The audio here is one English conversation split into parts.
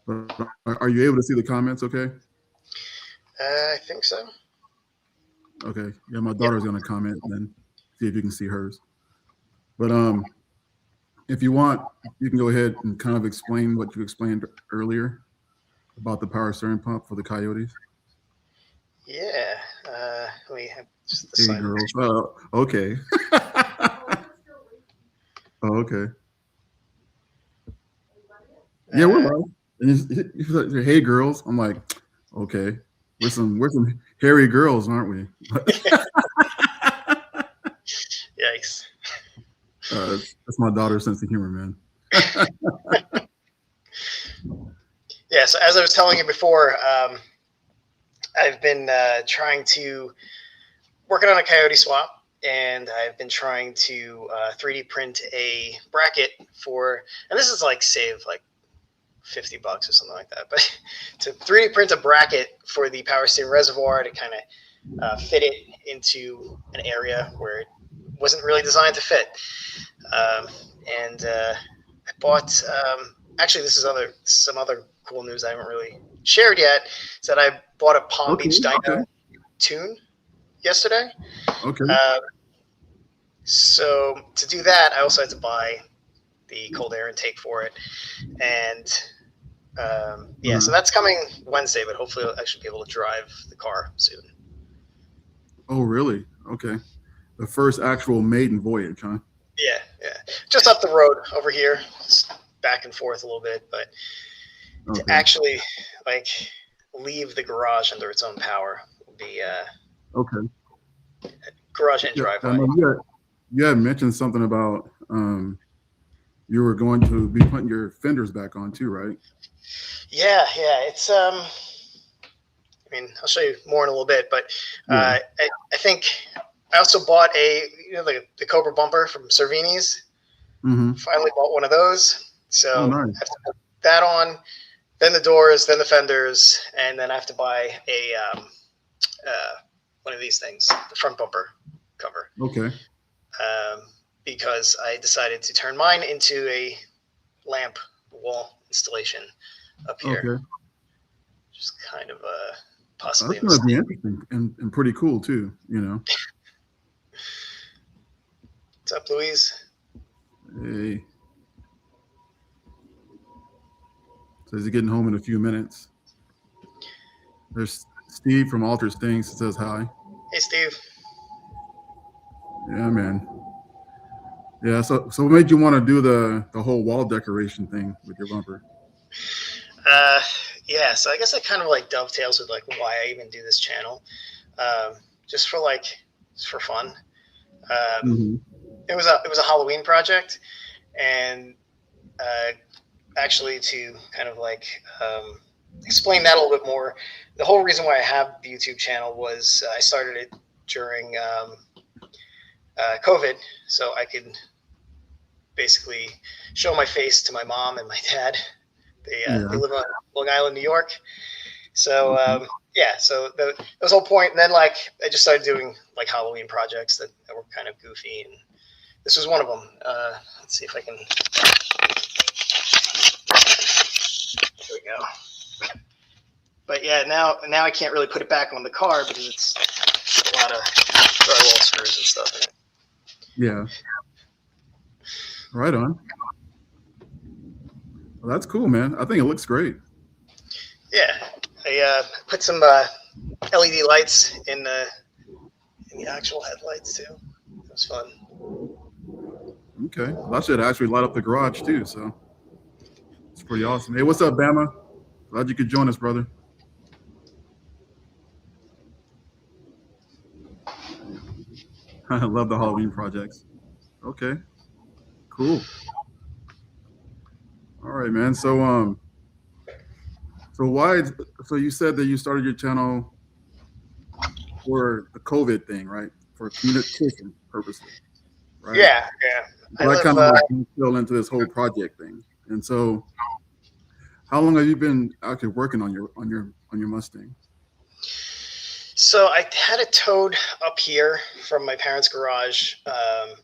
But are you able to see the comments? Okay. I think so. Okay. Yeah, my Yep. daughter's gonna comment and then see if you can see hers. But if you want, you can go ahead and kind of explain what you explained earlier about the power steering pump for the Coyotes. Yeah. Let me have just the Hey, side of the girls. picture. Okay. Oh, okay. Yeah, we're Uh, live. And he's like, hey, girls. I'm like, okay, we're some hairy girls, aren't we? Yikes. That's my daughter's sense of humor, man. Yeah. So as I was telling you before, I've been trying to working on a Coyote swap, and I've been trying to 3D print a bracket for, and this is like save like $50 or something like that, but to 3D print a bracket for the power steering reservoir to kind of fit it into an area where it wasn't really designed to fit. Um, and I bought. Actually, this is some other cool news I haven't really shared yet. Is that I bought a Palm Okay, Beach okay, Dyno tune yesterday. okay. Uh, so to do that, I also had to buy the cold air intake for it, and yeah, so Uh, that's coming Wednesday. But hopefully, I'll actually be able to drive the car soon. oh, really? Okay. The first actual maiden voyage, huh? Yeah, yeah, just up the road over here, just back and forth a little bit, but to Okay, actually like leave the garage under its own power will be okay. garage and Yeah, I driveway. know you had mentioned something about you were going to be putting your fenders back on too, right? Yeah, yeah, it's I mean, I'll show you more in a little bit, but Yeah. I think I also bought the Cobra bumper from Cervini's. Mm-hmm. Finally bought one of those, Oh, so I nice. have to put that on. Then the doors, then the fenders, and then I have to buy a uh, one of these things, the front bumper cover, Okay. um, because I decided to turn mine into a lamp wall installation up here. Okay. Just kind of possibly That's a going to be mistake. interesting and pretty cool too. You know. What's up, Louise? Hey, says he's getting home in a few minutes. There's Steve from Alters Things says hi. Hey, Steve. Yeah, man. Yeah. So what made you want to do the whole wall decoration thing with your bumper? Uh, yeah, so I guess that kind of like dovetails with like why I even do this channel, um, just for like just for fun. Um, Mm-hmm. it was a Halloween project, and uh, actually to kind of like explain that a little bit more. The whole reason why I have the YouTube channel was I started it during COVID, so I could basically show my face to my mom and my dad. They Yeah. live on Long Island, New York. So Okay. yeah, so that was the whole point. And then like I just started doing like Halloween projects that were kind of goofy, and this was one of them. Let's see if I can. Here we go. But yeah, now I can't really put it back on the car because it's a lot of drywall screws and stuff in it. Yeah. Right on. Well, that's cool, man. I think it looks great. Yeah, I put some LED lights in the actual headlights too. It was fun. Okay. Well, I should actually light up the garage too. So it's pretty awesome. Hey, what's up, Bama? Glad you could join us, brother. I love the Halloween projects. Okay. Cool. All right, man. So why? So you said that you started your channel for the COVID thing, right? For communication purposes, right? Yeah, yeah. I So I live. kind of like fell into this whole project thing. And so, how long have you been actually working on your Mustang? So I had it towed up here from my parents' garage. I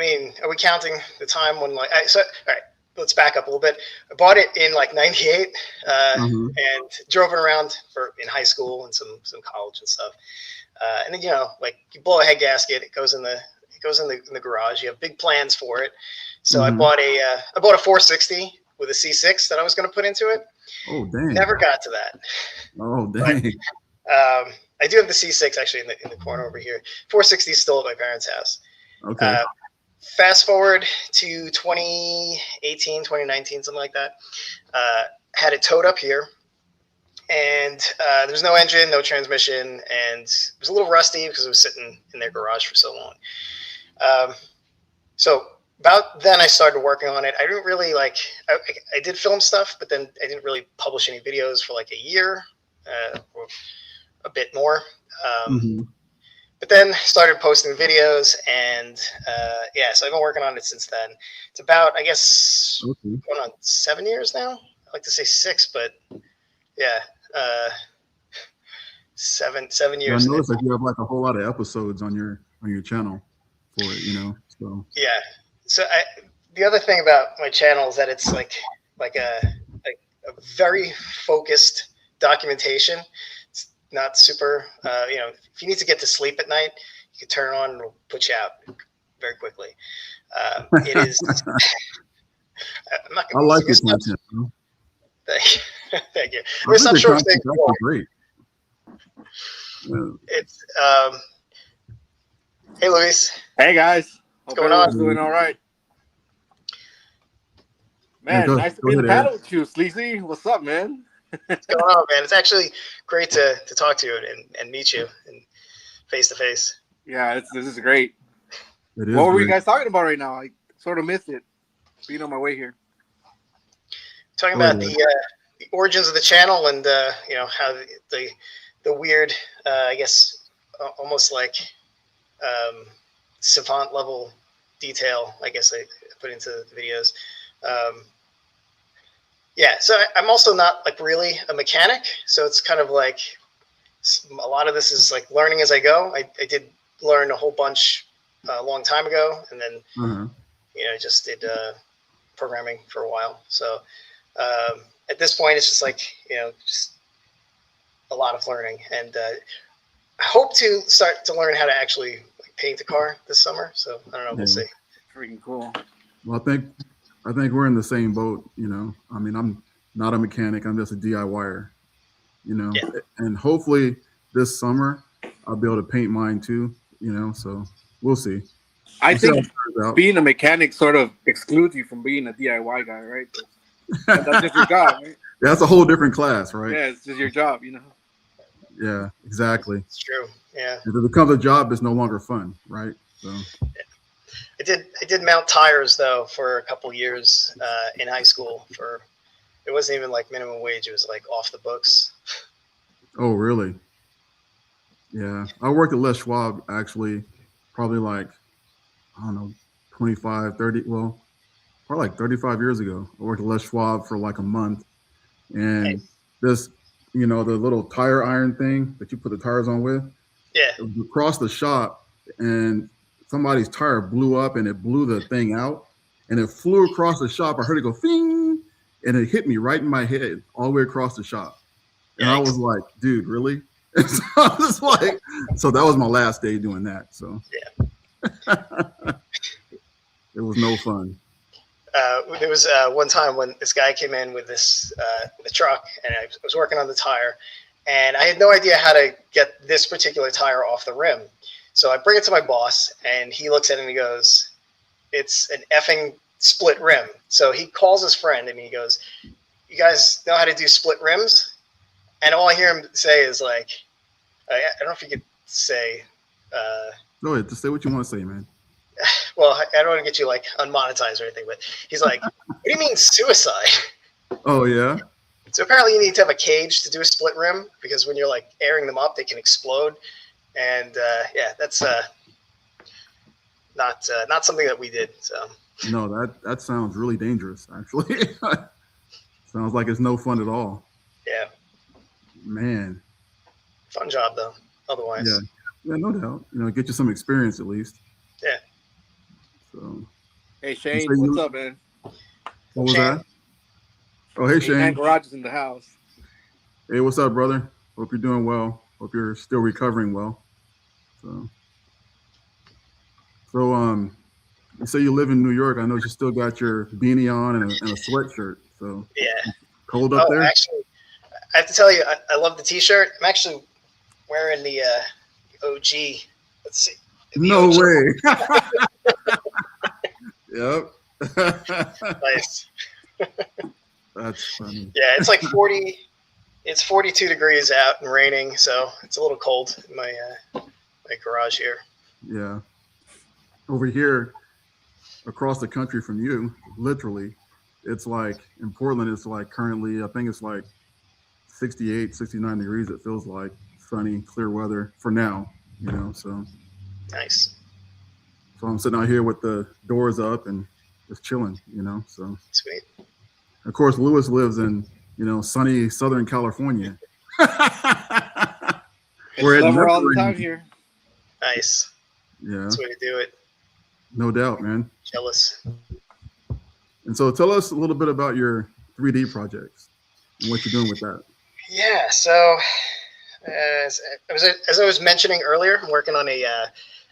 mean, are we counting the time when like so? All right. let's back up a little bit. I bought it in like '98 and drove it around in high school and some college and stuff. And then, you know, like you blow a head gasket, it goes in the garage. You have big plans for it. So I bought a 460 with a C6 that I was going to put into it. Oh, dang. Never got to that. Oh, dang. But, I do have the C6 actually in the corner over here. 460 is still at my parents' house. Okay. Fast forward to 2018, 2019, something like that. Had it towed up here, and there's no engine, no transmission, and it was a little rusty because it was sitting in their garage for so long. So about then I started working on it. I didn't really I did film stuff, but then I didn't really publish any videos for like a year or a bit more. But then started posting videos, and so I've been working on it since then. It's about, I guess, going on 7 years now. I like to say 6, but yeah, 7 years. I noticed that you have like a whole lot of episodes on your channel for it, you know. So yeah. So the other thing about my channel is that it's like a very focused documentation. It's not super, you know, if you need to get to sleep at night, you can turn it on and it'll put you out very quickly. It is. I'm not gonna, I like your content. Thank you. We're some short thing. Great. Yeah. It's hey, Luis. Hey guys. What's going on? Doing all right. Man, nice to be in the panel with you, Sleazy. What's up, man? What's going on, man? It's actually great to talk to you and meet you and face to face. Yeah, this is great. It is. What were you guys talking about right now? I sort of missed it. Being on my way here. Talking about the origins of the channel and you know, how the weird, I guess, almost like savant level detail, I guess I put into the videos. Yeah, so I'm also not like really a mechanic, so it's kind of like a lot of this is like learning as I go. I did learn a whole bunch a long time ago, and then you know, just did programming for a while. So at this point, it's just like, you know, just a lot of learning, and I hope to start to learn how to actually like paint a car this summer. So I don't know, we'll see. Freaking cool. Well, I think we're in the same boat, you know. I mean, I'm not a mechanic. I'm just a DIYer, you know. Yeah. And hopefully this summer I'll be able to paint mine too, you know. So we'll see. I think being a mechanic sort of excludes you from being a DIY guy, right? That's just your job, right? Yeah, that's a whole different class, right? Yeah, it's just your job, you know. Yeah, exactly. It's true. Yeah. If it becomes a job, it's no longer fun, right? So. Yeah. I did mount tires though for a couple years in high school. It wasn't even like minimum wage; it was like off the books. Oh, really? Yeah, I worked at Les Schwab actually, probably like, I don't know, 25, 30, well, probably like 35 years ago. I worked at Les Schwab for like a month, and this, you know, the little tire iron thing that you put the tires on with, yeah, it was across the shop, and somebody's tire blew up and it blew the thing out and it flew across the shop. I heard it go fing and it hit me right in my head all the way across the shop. And I was like, dude, really? And so I was like, so that was my last day doing that. So yeah, it was no fun. There was one time when this guy came in with this the truck, and I was working on the tire, and I had no idea how to get this particular tire off the rim. So I bring it to my boss, and he looks at it and he goes, "It's an effing split rim." So he calls his friend and he goes, "You guys know how to do split rims?" And all I hear him say is like, I don't know if you could say. Go ahead, just say what you want to say, man. Well, I don't want to get you like unmonetized or anything, but he's like, "What do you mean suicide?" Oh yeah. So apparently you need to have a cage to do a split rim, because when you're like airing them up, they can explode. And yeah, that's not something that we did. So no, that sounds really dangerous. Actually, sounds like it's no fun at all. Yeah, man. Fun job though. Otherwise, yeah, no doubt. You know, get you some experience at least. Yeah. So, hey Shane, what's up, man? What was Shane. that? Oh, hey, Shane. And Garage is in the house. Hey, what's up, brother? Hope you're doing well. Hope you're still recovering well. So, you say you live in New York. I know you still got your beanie on and a sweatshirt. So, Yeah. cold up there? Actually, I have to tell you, I love the T-shirt. I'm actually wearing the OG. Let's see. No OG. way. Yep. Nice. That's funny. Yeah, it's like 40. It's 42 degrees out and raining, so it's a little cold in my garage here. Yeah. Over here, across the country from you, literally, it's like in Portland, it's like currently, I think it's like 68, 69 degrees. It feels like sunny, clear weather for now, so. Nice. So I'm sitting out here with the doors up and just chilling, so. Sweet. Of course, Lewis lives in, sunny Southern California. We're summer all the time here. Nice. Yeah. That's the way to do it. No doubt, man. Jealous. And so tell us a little bit about your 3D projects and what you're doing with that. Yeah, so as I was mentioning earlier, I'm working on a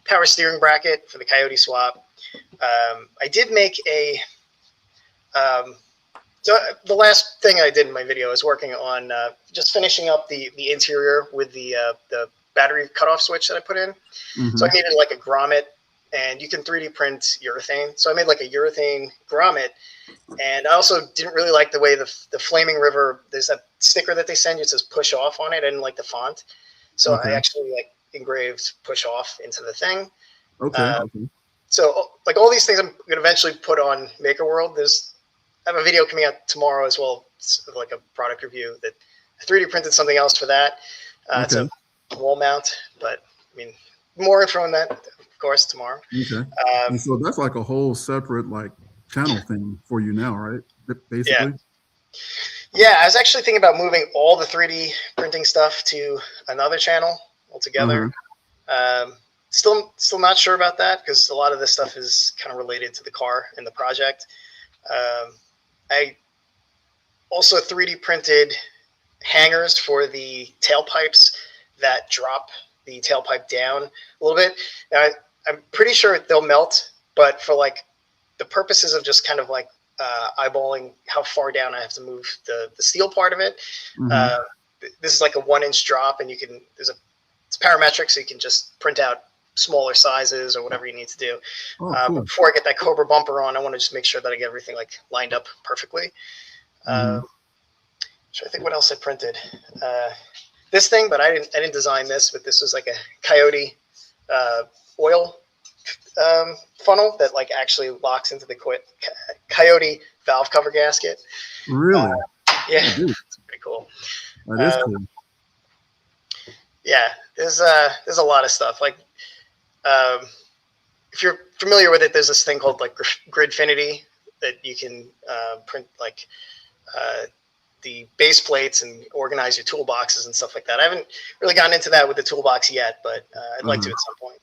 power steering bracket for the Coyote swap. I did make a so the last thing I did in my video is working on just finishing up the interior with the battery cutoff switch that I put in. Mm-hmm. So I needed like a grommet, and you can 3D print urethane. So I made like a urethane grommet, and I also didn't really like the way the Flaming River, there's that sticker that they send you, it says push off on it. I didn't like the font. So I actually like engraved push off into the thing. Okay. So like all these things I'm going to eventually put on Maker World. I have a video coming out tomorrow as well, like a product review that I 3D printed something else for that. It's a wall mount, but I mean, more info on that, of course, tomorrow. Okay. And so that's like a whole separate like channel thing for you now, right? Basically. Yeah, I was actually thinking about moving all the 3D printing stuff to another channel altogether. Still not sure about that because a lot of this stuff is kind of related to the car and the project. I also 3D printed hangers for the tailpipes that drop the tailpipe down a little bit. Now, I'm pretty sure they'll melt, but for like the purposes of just kind of like eyeballing how far down I have to move the steel part of it, this is like a 1-inch drop, and it's parametric, so you can just print out smaller sizes or whatever you need to do. Cool. But before I get that Cobra bumper on, I want to just make sure that I get everything like lined up perfectly. I think what else I printed. This thing, but I didn't design this, but this was like a Coyote oil funnel that like actually locks into the Coyote valve cover gasket. Really? Yeah, it's pretty cool. That is cool. Yeah, there's a lot of stuff. Like, if you're familiar with it, there's this thing called like Gridfinity that you can print like the base plates and organize your toolboxes and stuff like that. I haven't really gotten into that with the toolbox yet, but I'd like to at some point.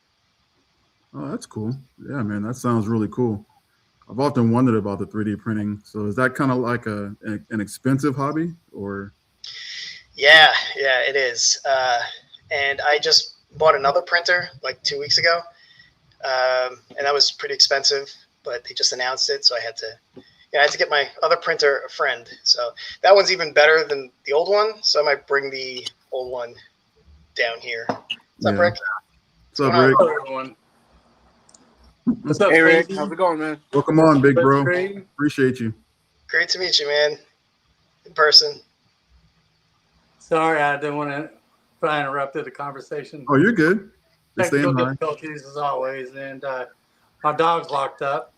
Oh, that's cool. Yeah, man, that sounds really cool. I've often wondered about the 3D printing. So is that kind of like an expensive hobby, or? Yeah, it is. And I just bought another printer like 2 weeks ago, and that was pretty expensive. But they just announced it, so I had to get my other printer a friend. So that one's even better than the old one. So I might bring the old one down here. What's up, Rick? What's up, Rick? Hello, everyone. What's up, Hey, Rick? Sleazy? How's it going, man? Welcome on, big bro. Great. Appreciate you. Great to meet you, man. In person. Sorry, I didn't want to. If I interrupted the conversation. Oh, you're good. Just Technical staying high. difficulties as always, and my dog's locked up,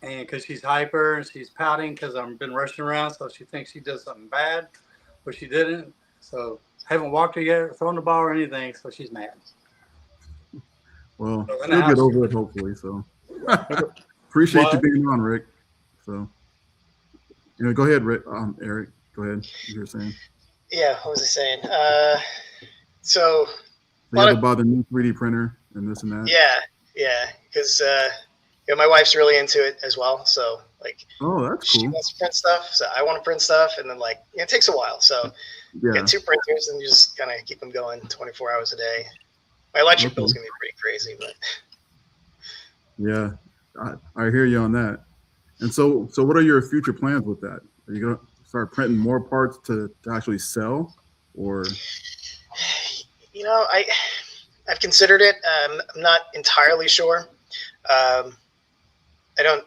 and because she's hyper and she's pouting because I've been rushing around, so she thinks she did something bad, but she didn't. So I haven't walked her yet, or thrown the ball or anything, so she's mad. Well, So you'll get over it hopefully. So appreciate you being on, Rick. So go ahead, Rick. Eric, go ahead. You were saying. Yeah, what was I saying? So they have about the new 3D printer and this and that. Yeah, because my wife's really into it as well. So Like, Oh, that's she cool. wants to print stuff, so I want to print stuff, and then like it takes a while. So you Yeah. get 2 printers, and you just kind of keep them going 24 hours a day. My electric bill's Okay. gonna be pretty crazy, but Yeah, I hear you on that. And so what are your future plans with that? Are you gonna start printing more parts to actually sell, or? you know, I've considered it. I'm not entirely sure. I don't.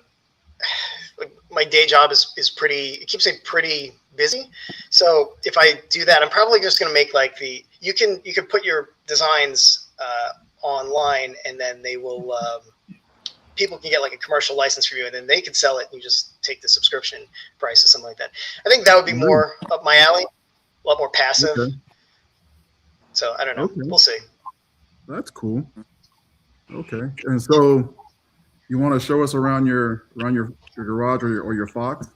My day job is pretty. It keeps me pretty busy. So if I do that, I'm probably just going to make like you can put your designs online, and then they will. People can get like a commercial license for you, and then they can sell it, and you just take the subscription price or something like that. I think that would be more up my alley, a lot more passive. Okay. So I don't know. Okay. We'll see. That's cool. Okay. And so you want to show us around your garage or your Fox?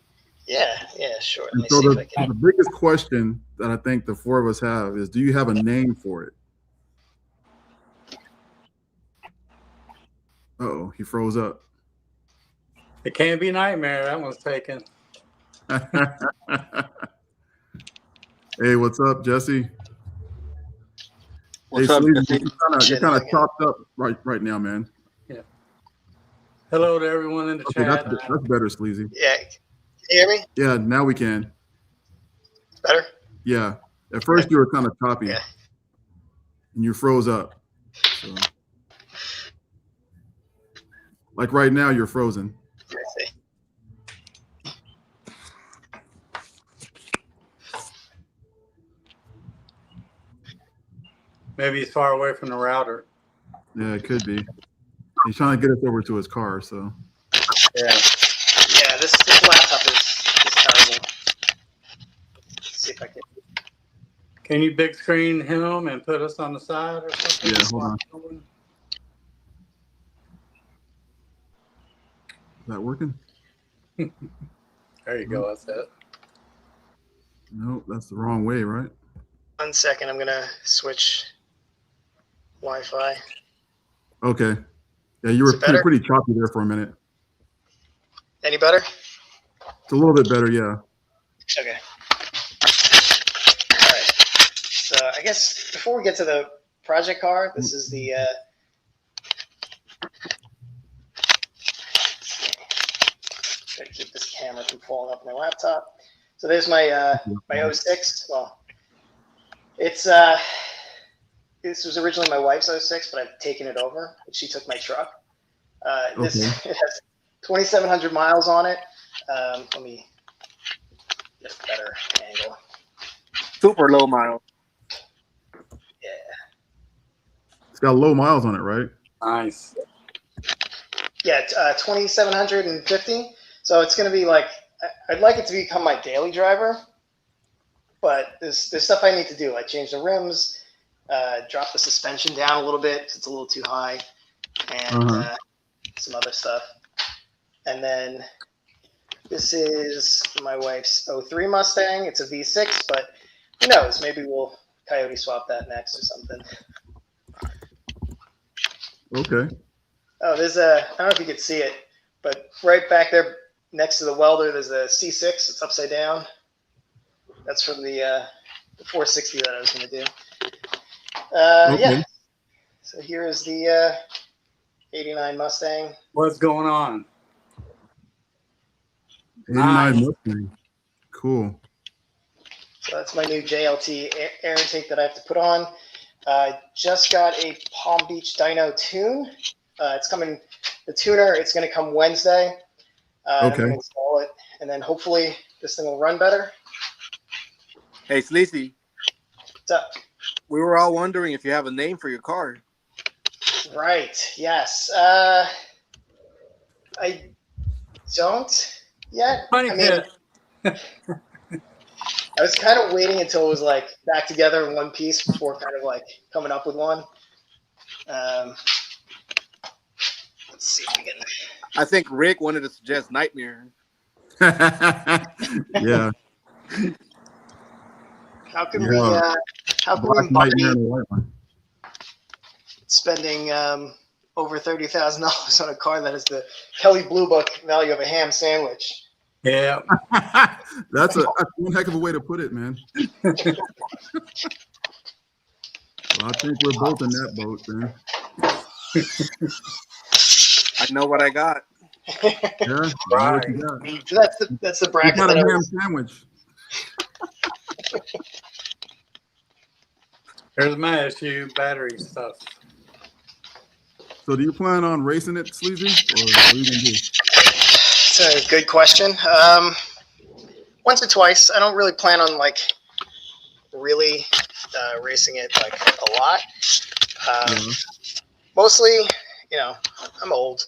Yeah, sure. Let And me so see if I can. the biggest question that I think the 4 of us have is, do you have a name for it? Uh-oh, he froze up. It can't be Nightmare. That one's taken. Hey, what's up, Jesse? What's Hey, up, Sleazy, Jesse? you're kind of chopped up right now, man. Yeah. Hello to everyone in the Okay, chat. that's better, Sleazy. Yeah. Can you hear me? Yeah, now we can. Better? Yeah. At first you were kind of choppy. Yeah. And you froze up. So, like right now, you're frozen. Let's see. Maybe he's far away from the router. Yeah, it could be. He's trying to get us over to his car, so. Yeah. Yeah, this laptop is terrible. Let's see if I can. Can you big screen him and put us on the side or something? Yeah, hold on. Is that working? There you go. That's it. No, that's the wrong way, right? 1 second. I'm going to switch Wi-Fi. Okay. Yeah, you were Is it better? pretty choppy there for a minute. Any better? It's a little bit better, yeah. Okay. All right. So I guess before we get to the project car, this is the try to keep this camera from falling off my laptop. So there's my my 06. Well, it's this was originally my wife's 06, but I've taken it over. She took my truck. This it has 2,700 miles on it. Let me get a better angle. Super low mile. Yeah. It's got low miles on it, right? Nice. Yeah, 2,750. So it's going to be like, I'd like it to become my daily driver, but there's stuff I need to do, like change the rims, drop the suspension down a little bit because it's a little too high, and some other stuff. And then this is my wife's 03 Mustang. It's a V6, but who knows? Maybe we'll coyote swap that next or something. Okay. Oh, there's I don't know if you could see it, but right back there next to the welder, there's a C6. It's upside down. That's from the 460 that I was going to do. Yeah. So here is the 89 Mustang. What's going on? 89 Mustang. Cool. So that's my new JLT air intake that I have to put on. Just got a Palm Beach dyno tune. It's coming, the tuner, it's going to come Wednesday. I'm going to install it, and then hopefully this thing will run better. Hey, Sleazy. What's up? We were all wondering if you have a name for your car. Right, yes. I don't yet. Funny I was kind of waiting until it was like back together in one piece before kind of like coming up with one. Let's see if we can. I think Rick wanted to suggest Nightmare. Yeah. How can we embody spending over $30,000 on a car that is the Kelly Blue Book value of a ham sandwich. Yeah. That's one heck of a way to put it, man. Well, I think we're both in that boat, then. I know what I got. Yeah, I know what you got. So that's the You bracket. got a that I ham was, sandwich. There's my SU battery stuff. So do you plan on racing it, Sleazy? Or what are you going to do? it's a good question. Once or twice. I don't really plan on like really racing it like a lot. Mostly, you know, I'm old,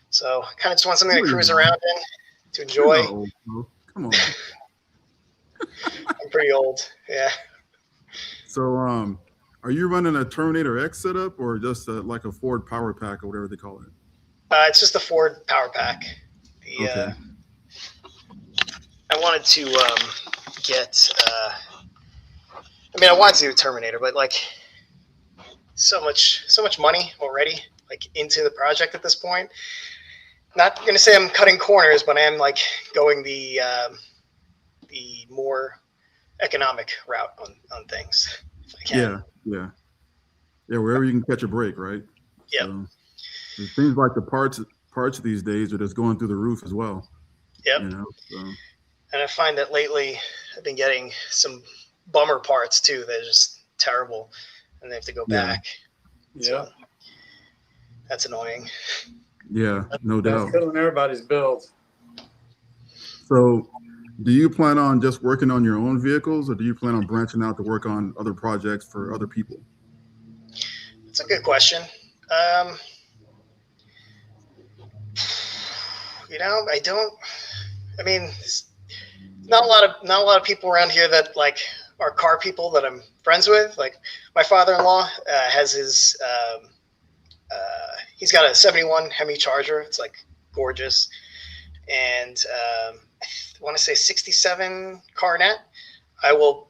so I kind of just want something to cruise around in, to enjoy. You're not old, bro. Come on. I'm pretty old, yeah. So, are you running a Terminator X setup or just like a Ford Power Pack or whatever they call it? It's just the Ford Power Pack. Okay. I wanted to get. I mean, I wanted to do Terminator, but like, so much money already, like into the project at this point. Not gonna say I'm cutting corners, but I am like going the more economic route on things. If I can. Yeah. Wherever you can catch a break, right? Yep. So, it seems like the parts these days are just going through the roof as well. Yep. You know. So. And I find that lately I've been getting some bummer parts too that are just terrible, and they have to go back. Yeah. So that's annoying. Yeah, no doubt. That's killing everybody's builds. So, do you plan on just working on your own vehicles, or do you plan on branching out to work on other projects for other people? That's a good question. You know, I mean, not a lot of people around here that like are car people that I'm friends with. Like my father-in-law has his he's got a 71 Hemi Charger. It's like gorgeous. And I want to say 67 Coronet. I will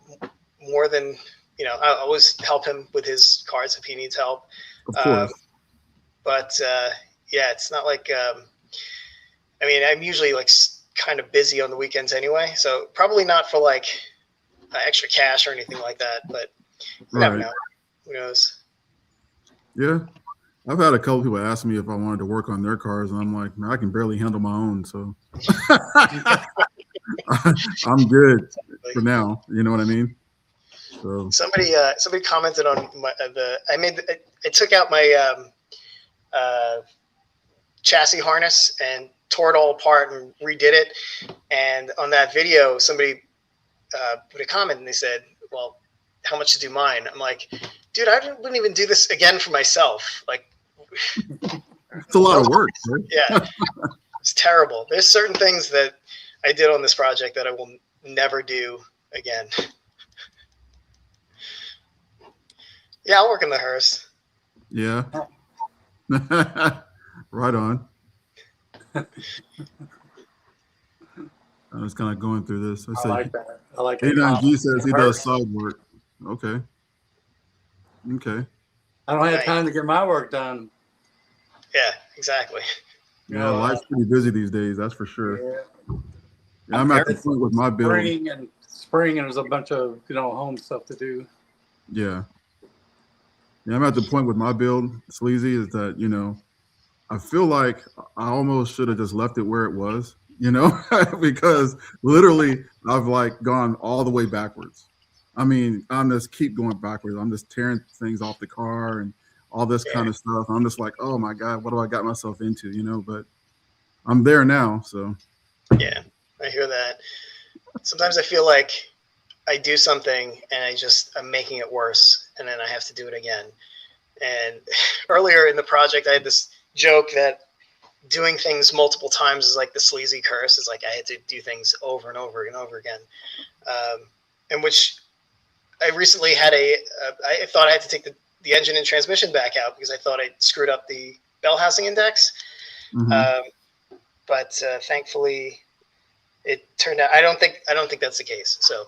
more than, you know, I always help him with his cars if he needs help. Of course. But yeah, it's not like, I mean, I'm usually like kind of busy on the weekends anyway. So probably not for like extra cash or anything like that, but you never know. Who knows? Yeah. I've had a couple people ask me if I wanted to work on their cars, and I'm like, man, I can barely handle my own, so I'm good for now. You know what I mean? So somebody commented on I took out my chassis harness and tore it all apart and redid it. And on that video, somebody put a comment and they said, "Well, how much to do mine?" I'm like, dude, I wouldn't even do this again for myself. Like, it's a lot of work. Right? Yeah, it's terrible. There's certain things that I did on this project that I will never do again. Yeah, I'll work in the hearse. Yeah. Right on. I was kind of going through this. I like that. I like it. A9G says he does side work. Okay. I don't have time to get my work done. Yeah, exactly. Yeah, life's pretty busy these days, that's for sure. Yeah, I'm at the point with my build. Spring and there's a bunch of, you know, home stuff to do. Yeah, I'm at the point with my build, Sleazy, is that, you know, I feel like I almost should have just left it where it was, you know, because literally I've like gone all the way backwards. I mean, I'm just keep going backwards. I'm just tearing things off the car and all this kind of stuff. I'm just like, oh my God, what do I got myself into, you know? But I'm there now, so. Yeah, I hear that. Sometimes I feel like I do something and I'm making it worse, and then I have to do it again. And earlier in the project, I had this joke that doing things multiple times is like the Sleazy curse. It's like I had to do things over and over and over again. In which I recently had I thought I had to take the engine and transmission back out because I thought I screwed up the bell housing index. Mm-hmm. But thankfully it turned out, I don't think that's the case. So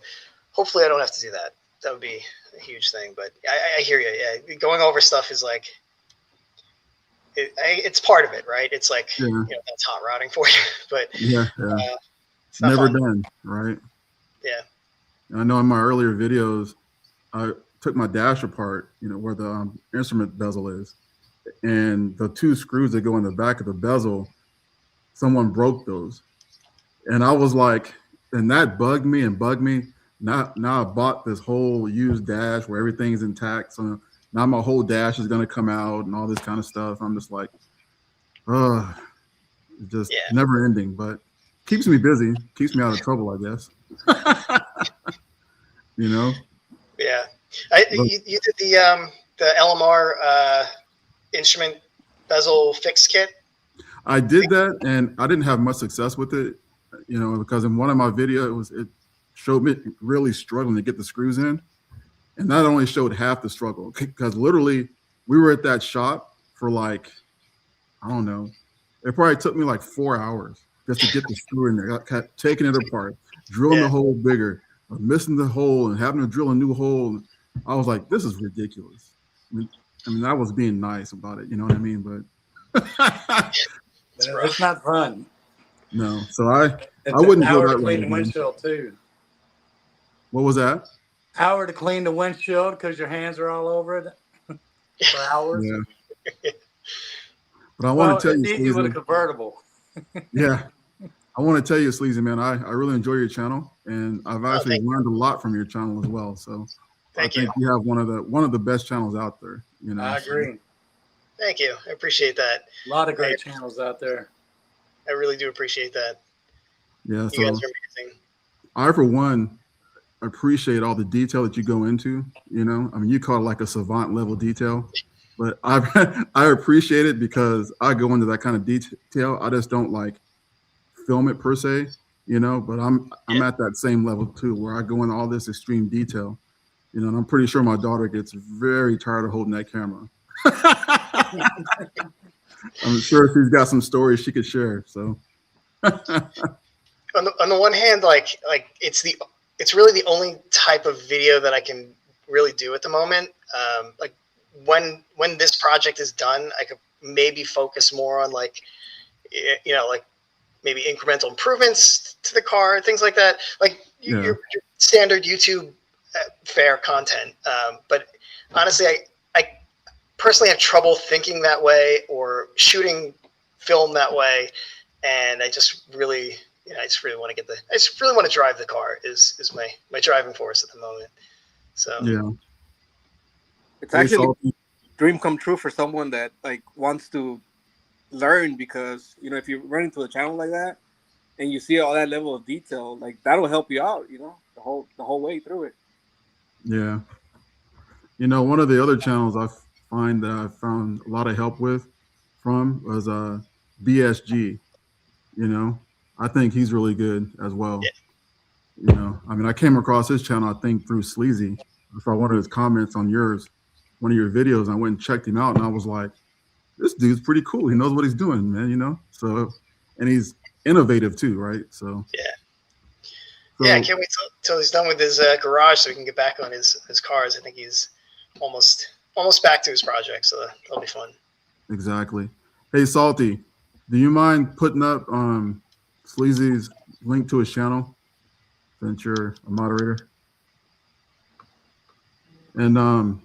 hopefully I don't have to do that. That would be a huge thing, but I hear you. Yeah. Going over stuff is like, it's part of it, right? It's like, Yeah. that's hot rodding for you, but Yeah. it's not Never fun. done, right? Yeah. I know in my earlier videos, I took my dash apart, where the instrument bezel is, and the 2 screws that go in the back of the bezel, someone broke those. And I was like, and that bugged me and bugged me. Now I bought this whole used dash where everything's intact. So now my whole dash is going to come out and all this kind of stuff. I'm just like, just never ending, but keeps me busy, keeps me out of trouble, I guess. Yeah. You did the LMR instrument bezel fix kit. I did that, and I didn't have much success with it, because in one of my videos, it showed me really struggling to get the screws in. And that only showed half the struggle, because literally we were at that shop for like, I don't know, it probably took me like 4 hours just to get the screw in there. I kept taking it apart, drilling the hole bigger, missing the hole and having to drill a new hole. I was like, this is ridiculous. I mean, I was being nice about it, you know what I mean? But it's not fun. No, so I wouldn't go that way. Clean the windshield too. What was that? Hour to clean the windshield because your hands are all over it for hours. Yeah. But I want to tell you, easy with a convertible. Yeah, I want to tell you, Sleazy, man, I really enjoy your channel, and I've actually learned a lot from your channel as well. So I think you have one of the best channels out there. I agree. So. Thank you. I appreciate that. A lot of great channels out there. I really do appreciate that. Yeah, you guys are amazing. I, for one, appreciate all the detail that you go into. I mean, you call it like a savant level detail, but I appreciate it because I go into that kind of detail. I just don't like film it per se, but I'm at that same level too, where I go into all this extreme detail, and I'm pretty sure my daughter gets very tired of holding that camera. I'm sure she's got some stories she could share. So on the one hand, like it's really the only type of video that I can really do at the moment. Like when this project is done, I could maybe focus more on like maybe incremental improvements to the car, things like that. Like your standard YouTube fare content. But honestly, I personally have trouble thinking that way or shooting film that way. And I just really, I just really want to drive the car is my driving force at the moment. So yeah, it's actually a dream come true for someone that like wants to learn, because if you run into a channel like that and you see all that level of detail, like that'll help you out, the whole way through it. Yeah. One of the other channels I find that I found a lot of help from was BSG. I think he's really good as well. Yeah. I mean, I came across his channel, I think, through Sleazy. I saw one of his comments on one of your videos, and I went and checked him out, and I was like, this dude's pretty cool. He knows what he's doing, man, So, and he's innovative too, right? So I can't wait till he's done with his garage so we can get back on his cars. I think he's almost back to his project, so that'll be fun. Exactly. Hey, Salty, do you mind putting up Sleazy's link to his channel since you're a moderator? And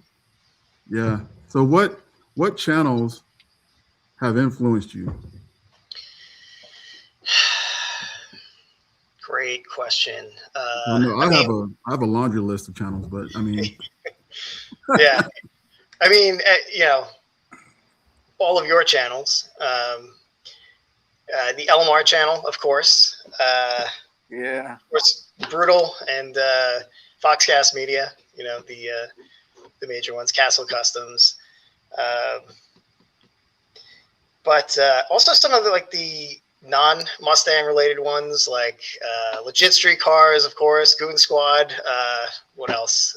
yeah. So what channels have influenced you? Great question. I have a laundry list of channels, but I mean, yeah, I mean, all of your channels, the LMR channel, of course. Yeah. Of course, Brutal and Foxcast Media. The major ones, Castle Customs. But also some of the non-Mustang related ones, like Legit Street Cars, of course, Goon Squad. What else?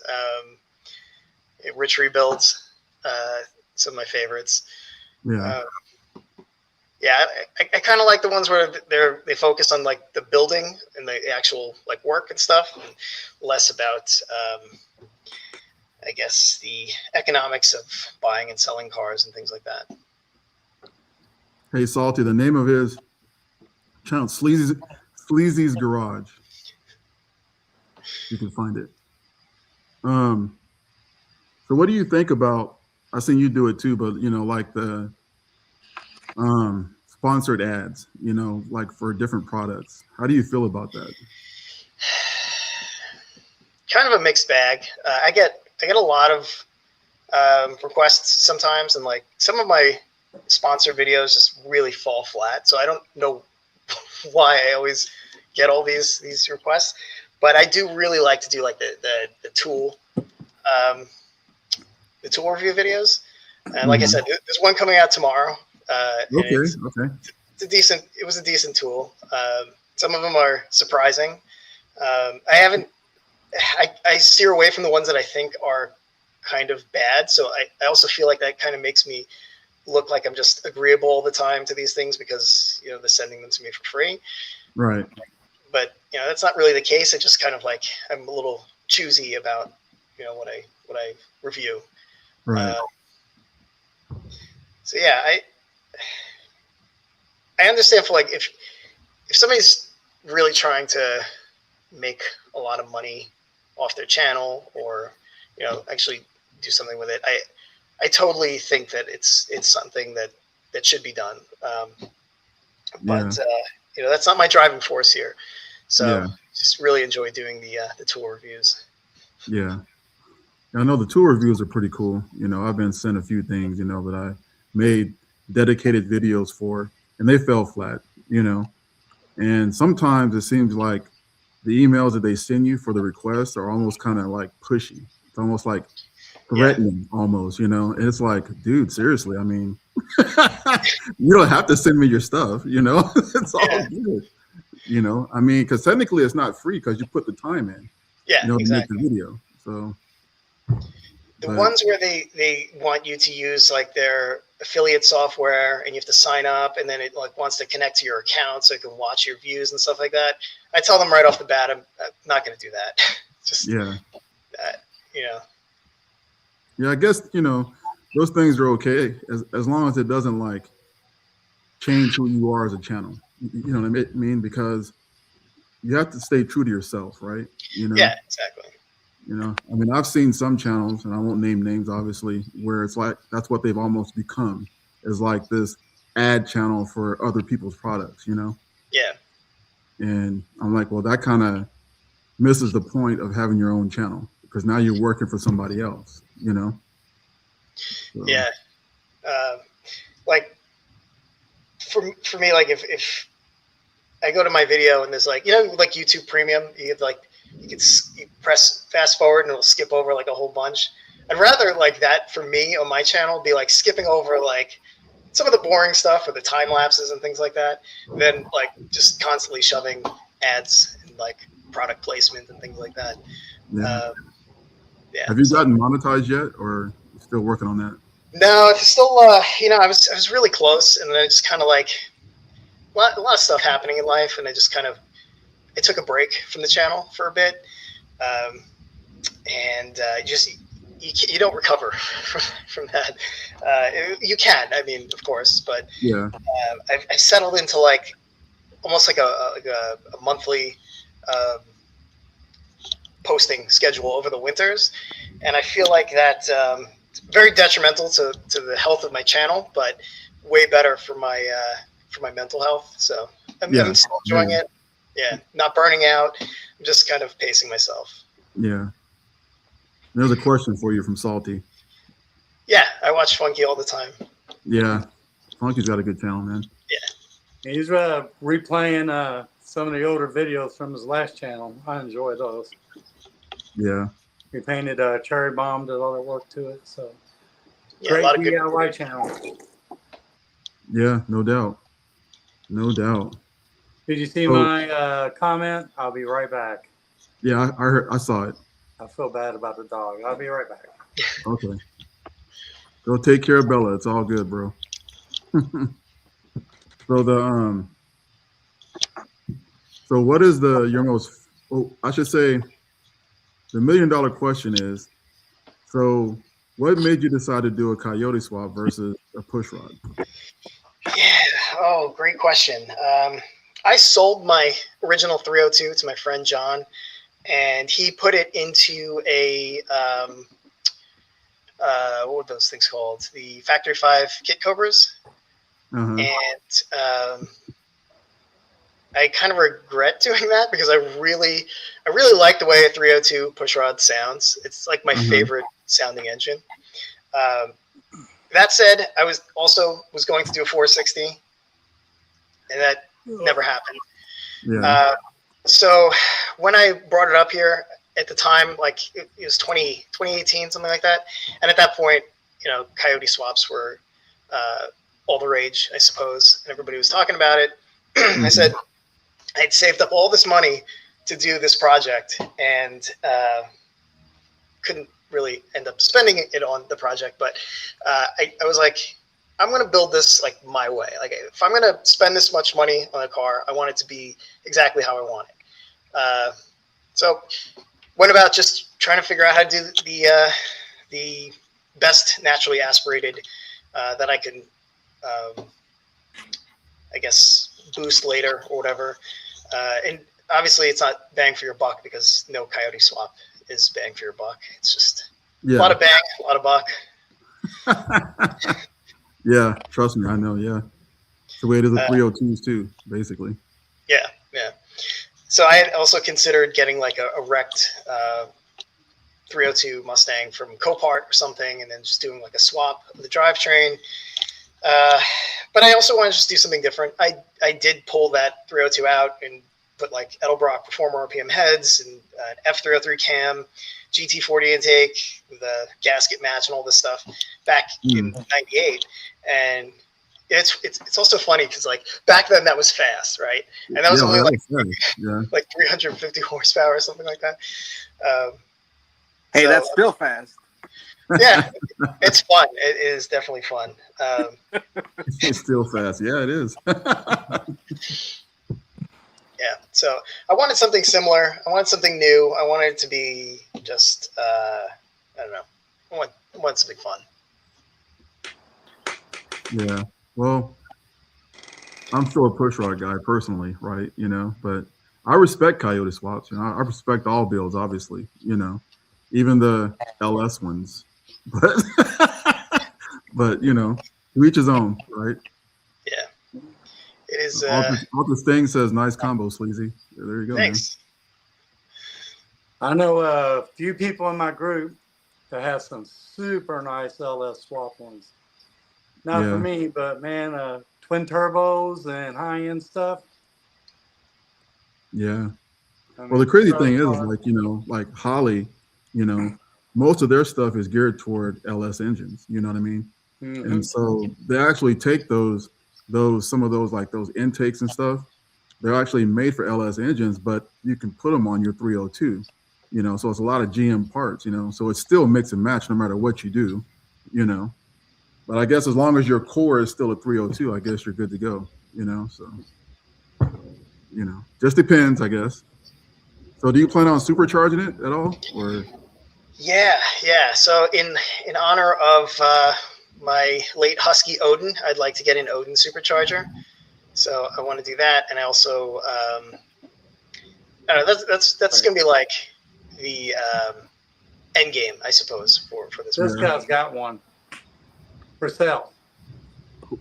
Rich Rebuilds, some of my favorites. Yeah. I kind of like the ones where they focus on like the building and the actual like work and stuff, and less about I guess the economics of buying and selling cars and things like that. Hey, Salty, the name of his channel, Sleazy's Garage. You can find it. So what do you think about, I seen you do it too, but you know, like the sponsored ads, you know, like for different products. How do you feel about that? Kind of a mixed bag. I get a lot of requests sometimes, and like some of my sponsored videos just really fall flat. So I don't know why I always get all these requests, but I do really like to do like the tool review videos. And like I said, there's one coming out tomorrow. Okay. It was a decent tool. Some of them are surprising. I steer away from the ones that I think are kind of bad. So I also feel like that kind of makes me look like I'm just agreeable all the time to these things because, you know, they're sending them to me for free. Right. But, you know, that's not really the case. It just kind of like, I'm a little choosy about, you know, what I review. Right. So yeah, I understand for like, if somebody's really trying to make a lot of money off their channel or, you know, actually do something with it, I totally think that it's something that should be done. But you know, that's not my driving force here. So just really enjoy doing the tool reviews. Yeah. I know the tool reviews are pretty cool. You know, I've been sent a few things, you know, that I made dedicated videos for, and they fell flat, you know. And sometimes it seems like the emails that they send you for the requests are almost kind of like pushy. It's almost like threatening almost, you know. And it's like, dude, seriously, I mean, you don't have to send me your stuff, you know. It's all good. You know, I mean, because technically it's not free because you put the time in, you know, to make the video. So the ones where they want you to use like their affiliate software and you have to sign up and then it like wants to connect to your account so it can watch your views and stuff like that. I tell them right off the bat, I'm not going to do that. Just, you know. Yeah, I guess, you know, those things are okay as long as it doesn't like change who you are as a channel. You know what I mean? Because you have to stay true to yourself, right? You know? Yeah, exactly. You know, I mean, I've seen some channels, and I won't name names, obviously, where it's like that's what they've almost become, is like this ad channel for other people's products, you know? Yeah. And I'm like, well, that kind of misses the point of having your own channel because now you're working for somebody else, you know? So. Yeah. Like, for me, like if I go to my video and there's like, you know, like YouTube Premium, you have like, you press fast forward and it'll skip over like a whole bunch. I'd rather like that for me on my channel be like skipping over like some of the boring stuff or the time lapses and things like that than like just constantly shoving ads and like product placement and things like that. Yeah. Have you gotten monetized yet or still working on that? No, it's still, you know, I was really close and then I just kind of like a lot of stuff happening in life. And I just kind of, I took a break from the channel for a bit. And you don't recover from that. You can, I mean, of course, but I've settled into like almost like a monthly posting schedule over the winters. And I feel like that very detrimental to the health of my channel, but way better for my mental health. So I'm still enjoying it. Yeah, not burning out. I'm just kind of pacing myself. Yeah. There's a question for you from Salty. Yeah, I watch Funky all the time. Yeah, Funky's got a good channel, man. Yeah. He's replaying some of the older videos from his last channel. I enjoy those. Yeah. He painted Cherry Bomb, did all the work to it. So yeah, great a lot of DIY good channel. Yeah, no doubt. No doubt. Did you see my comment? I'll be right back. Yeah, I saw it. I feel bad about the dog. I'll be right back. Okay. Go take care of Bella. It's all good, bro. So what is your most, I should say, the $1 million question is, so what made you decide to do a coyote swap versus a push rod? Oh, great question. I sold my original 302 to my friend John, and he put it into a what were those things called? The Factory 5 Kit Cobras. And I kind of regret doing that because I really like the way a 302 pushrod sounds. It's like my favorite sounding engine. That said, I was going to do a 460, and that never happened. Yeah. So when I brought it up here at the time, like it was 2018, something like that. And at that point, you know, coyote swaps were all the rage, I suppose, and everybody was talking about it. I said I'd saved up all this money to do this project, and couldn't really end up spending it on the project. But I was like, I'm going to build this like my way. Like if I'm going to spend this much money on a car, I want it to be exactly how I want it. So went about just trying to figure out how to do the best naturally aspirated that I can, I guess, boost later or whatever. And obviously it's not bang for your buck because no coyote swap is bang for your buck. It's just a lot of bang, a lot of buck. Yeah, trust me, I know. Yeah, it's the way it is with 302s too, basically. Yeah. So I had also considered getting like a wrecked 302 Mustang from Copart or something, and then just doing like a swap of the drivetrain. But I also wanted to just do something different. I did pull that 302 out and put like Edelbrock Performer RPM heads and an F303 cam, GT40 intake with a gasket match and all this stuff back in '98. And it's also funny because like back then that was fast, right? And that was only like 350 horsepower or something like that. Hey, that's still fast. Yeah, it's fun. It is definitely fun. It's still fast. Yeah, it is. Yeah, so I wanted something similar. I wanted something new. I wanted it to be just, I don't know. I want something fun. Yeah. Well, I'm still a pushrod guy personally, right? You know, but I respect coyote swaps. You know, I respect all builds, obviously. You know, even the LS ones. But but you know, to each his own, right? Yeah, it is. All this thing says nice combo, Sleazy. Yeah, there you go. Thanks. Man. I know a few people in my group that have some super nice LS swap ones. Not for me, but man, twin turbos and high end stuff. Yeah. I mean, well, the crazy thing is like, you know, like Holly, you know, most of their stuff is geared toward LS engines. You know what I mean? And so they actually take some of those like those intakes and stuff. They're actually made for LS engines, but you can put them on your 302. You know, so it's a lot of GM parts. You know, so it's still mix and match no matter what you do. You know, but I guess as long as your core is still a 302, I guess you're good to go. You know, so you know, just depends, I guess. So do you plan on supercharging it at all, or? Yeah. So in honor of my late husky Odin, I'd like to get an Odin supercharger. So I want to do that, and I also I don't know, that's gonna be like the end game, I suppose, for this. This guy's got one for sale.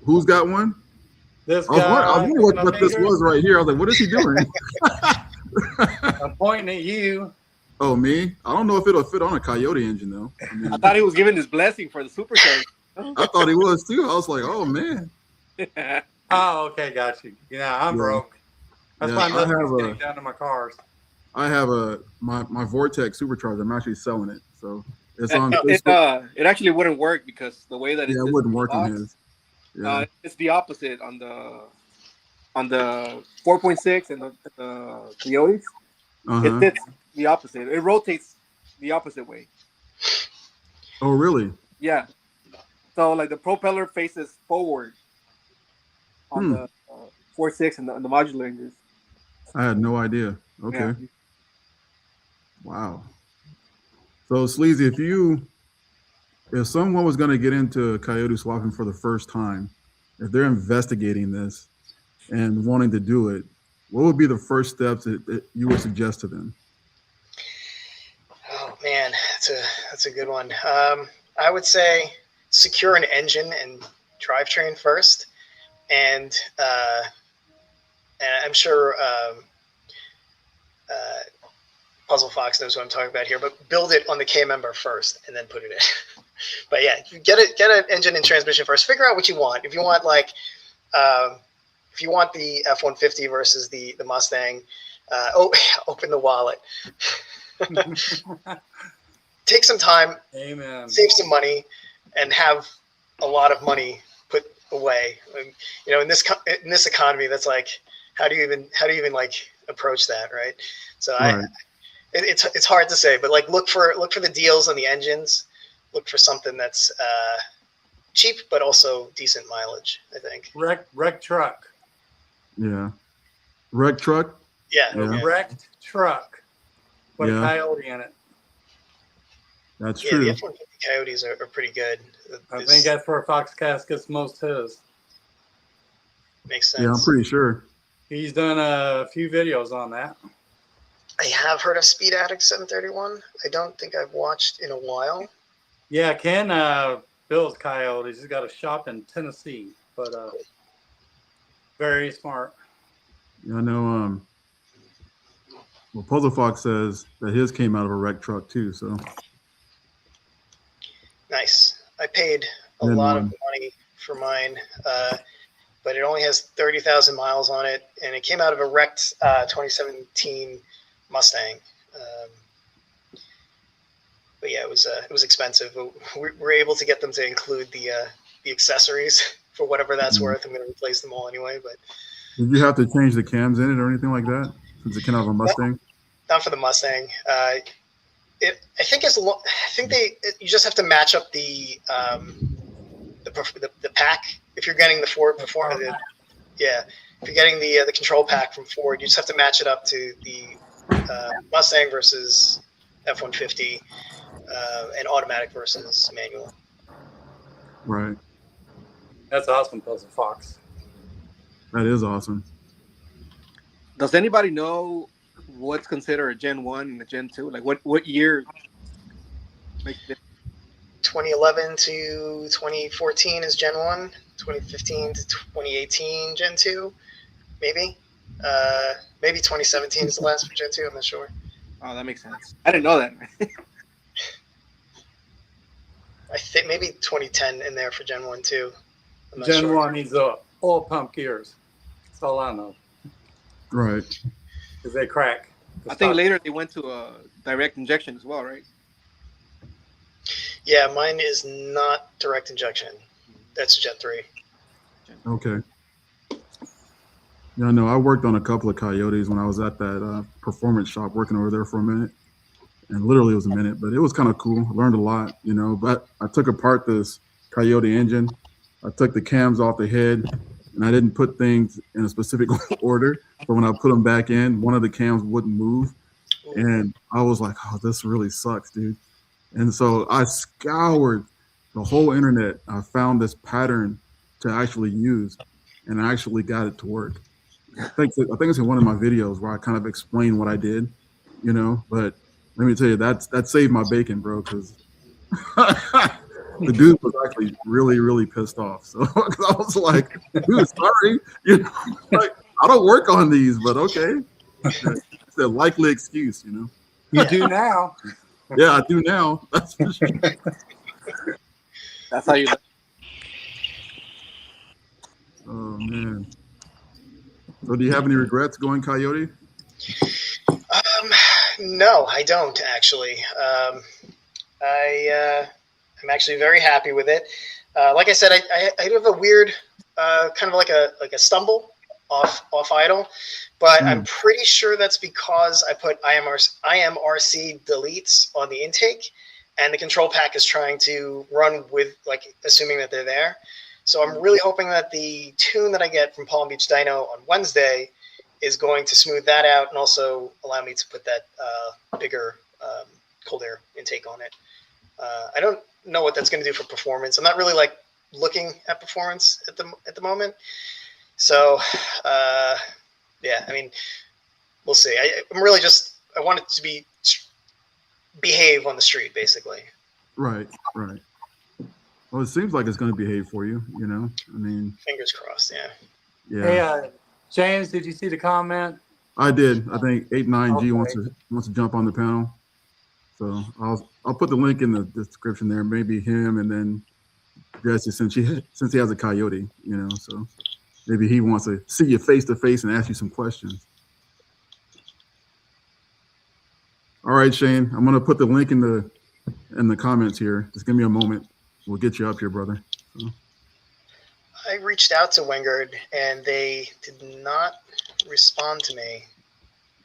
Who's got one? This guy. I wonder what this was right here. I was like, what is he doing? I'm pointing at you. Oh, me? I don't know if it'll fit on a Coyote engine, though. I mean, I thought he was giving his blessing for the supercharger. I thought he was, too. I was like, oh, man. Oh, okay, got you. Yeah, I'm broke. That's why nothing's getting down to my cars. I have my Vortex supercharger. I'm actually selling it. So it's on Facebook. It actually wouldn't work because the way that it wouldn't work on his. Yeah. It's the opposite on the 4.6 and the Coyotes. It fits the opposite. It rotates the opposite way. Oh, really? Yeah. So like the propeller faces forward on the 4.6 and the modular engines. I had no idea. Okay. Yeah. Wow. So Sleazy, if someone was going to get into coyote swapping for the first time, if they're investigating this and wanting to do it, what would be the first steps that you would suggest to them? Oh man, that's a good one. I would say secure an engine and drivetrain first, and I'm sure Puzzle Fox knows what I'm talking about here. But build it on the K member first, and then put it in. But yeah, get an engine and transmission first. Figure out what you want. If you want if you want the F-150 versus the Mustang, open the wallet. Take some time, Amen. save some money, and have a lot of money put away. You know, in this economy, that's like, how do you even like approach that, right? So Right. it's hard to say, but like look for the deals on the engines. Look for something that's cheap but also decent mileage, I think. Wrecked truck. Yeah. Wreck truck? Yeah. Yeah. Wrecked truck with Yeah. a coyote in it. That's Yeah, true. the F-150 Coyotes are pretty good. I think that's where Foxcast gets most his. Makes sense. Yeah, I'm pretty sure. He's done a few videos on that. I have heard of Speed Addict 731. I don't think I've watched in a while. Yeah, Ken builds coyotes. He's got a shop in Tennessee, but very smart. Yeah, I know. Well, Puzzle Fox says that his came out of a wreck truck too. So Nice. I paid a Then lot of one. money for mine, but it only has 30,000 miles on it, and it came out of a wrecked 2017 Mustang. But yeah, it was expensive. But we were able to get them to include the accessories for whatever that's worth. I'm going to replace them all anyway. But did you have to change the cams in it or anything like that since it came out of a Mustang? not for the Mustang. You just have to match up the pack. If you're getting the Ford performance, if you're getting the control pack from Ford, you just have to match it up to the Mustang versus F-150 and automatic versus manual. Right. That's awesome, Puzzle Fox. That is awesome. Does anybody know what's considered a Gen 1 and a Gen 2? Like what year makes it? 2011 to 2014 is Gen 1. 2015 to 2018 Gen 2, maybe. Maybe 2017 is the last for Gen 2. I'm not sure. Oh, that makes sense. I didn't know that. I think maybe 2010 in there for Gen 1 too. I'm not Gen sure. 1 needs oil pump gears. That's all I know. Right. Because they crack. I think later they went to a direct injection as well, right? Yeah, mine is not direct injection. That's Gen 3. Okay. Yeah, no, I worked on a couple of Coyotes when I was at that performance shop working over there for a minute. And literally it was a minute, but it was kind of cool. I learned a lot, you know. But I took apart this Coyote engine. I took the cams off the head, and I didn't put things in a specific order. But when I put them back in, one of the cams wouldn't move. And I was like, oh, this really sucks, dude. And so I scoured the whole internet. I found this pattern to actually use, and I actually got it to work. I think it's in one of my videos where I kind of explain what I did, you know. But let me tell you, that saved my bacon, bro, because the dude was actually really, really pissed off. So I was like, dude, sorry, you know, like I don't work on these, but okay. It's a likely excuse, you know. You do now. Yeah, I do now. That's for sure. That's how you. Oh man. So, do you have any regrets going Coyote? No, I don't actually. I'm actually very happy with it. Like I said, I do have a weird kind of like a stumble off idle, but I'm pretty sure that's because I put IMRC deletes on the intake, and the control pack is trying to run with like assuming that they're there. So I'm really hoping that the tune that I get from Palm Beach Dyno on Wednesday is going to smooth that out and also allow me to put that bigger cold air intake on it. I don't know what that's going to do for performance. I'm not really like looking at performance at the moment. So, yeah, I mean, we'll see. I'm really I want it to behave on the street, basically. Right. Well, it seems like it's going to behave for you. You know, I mean, fingers crossed. Yeah. Yeah. Hey, James, did you see the comment? I did. I think 89G Okay. wants to jump on the panel. So I'll put the link in the description there. Maybe him, and then Jesse, since he has a coyote, you know, so maybe he wants to see you face to face and ask you some questions. All right, Shane, I'm gonna put the link in the comments here. Just give me a moment. We'll get you up here, brother. So. I reached out to Wingard and they did not respond to me.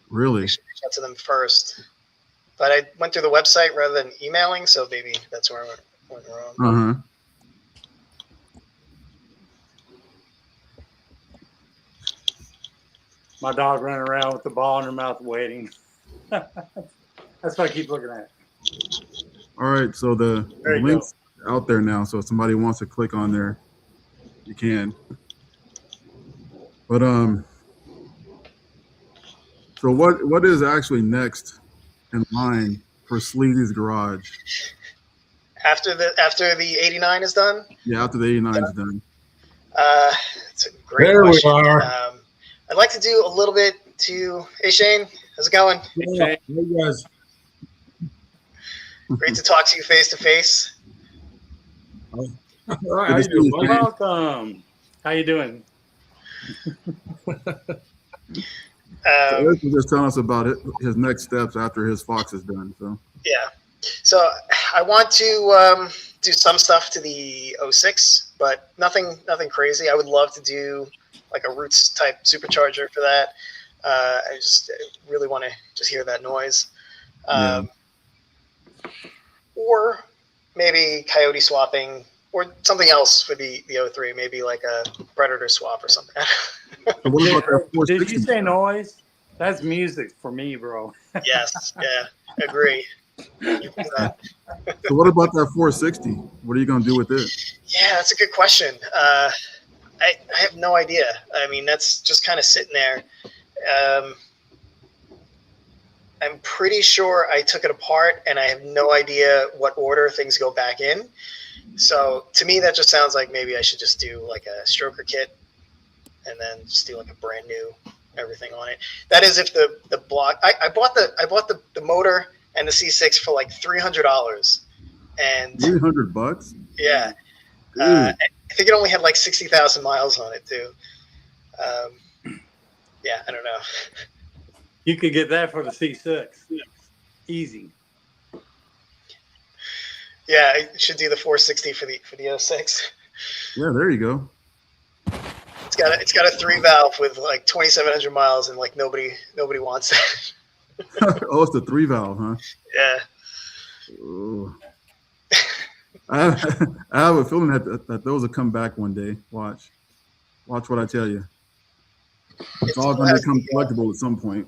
Really? I should reach out to them first. But I went through the website rather than emailing, so maybe that's where I went wrong. Uh-huh. My dog running around with the ball in her mouth waiting. That's what I keep looking at. All right, so the link's out there now. So if somebody wants to click on there, you can. But so what is actually next in line for Sleazy's Garage? After the 89 is done? Yeah, after the 89 is done. It's a great there question. We are. I'd like to do a little bit to. Hey Shane, how's it going? Yeah, you guys. Great to talk to you face to face. All right, how you doing, buddy? Welcome. How you doing? So Eric was just telling us about his next steps after his Fox is done. So Yeah. So I want to do some stuff to the 06, but nothing crazy. I would love to do like a Roots type supercharger for that. I just really want to just hear that noise. Or maybe coyote swapping or something else for the 03, maybe like a predator swap or something. So what about that 460? Did you say noise? That's music for me, bro. Yes. Yeah. Agree. So what about that 460? What are you going to do with it? Yeah, that's a good question. I have no idea. I mean, that's just kind of sitting there. I'm pretty sure I took it apart, and I have no idea what order things go back in. So to me, that just sounds like maybe I should just do like a stroker kit, and then just do like a brand new everything on it. That is if the block. I bought the motor and the C6 for like $300, and $300. Yeah. I think it only had like 60,000 miles on it too. Yeah, I don't know. You could get that for the C6. Easy. Yeah, I should do the 460 for the 06. Yeah, there you go. It's got a 3-valve with like 2,700 miles, and like nobody wants that. Oh, it's the 3-valve, huh? Yeah. Oh. I have a feeling that those will come back one day. Watch what I tell you. It's all going to become collectible at some point.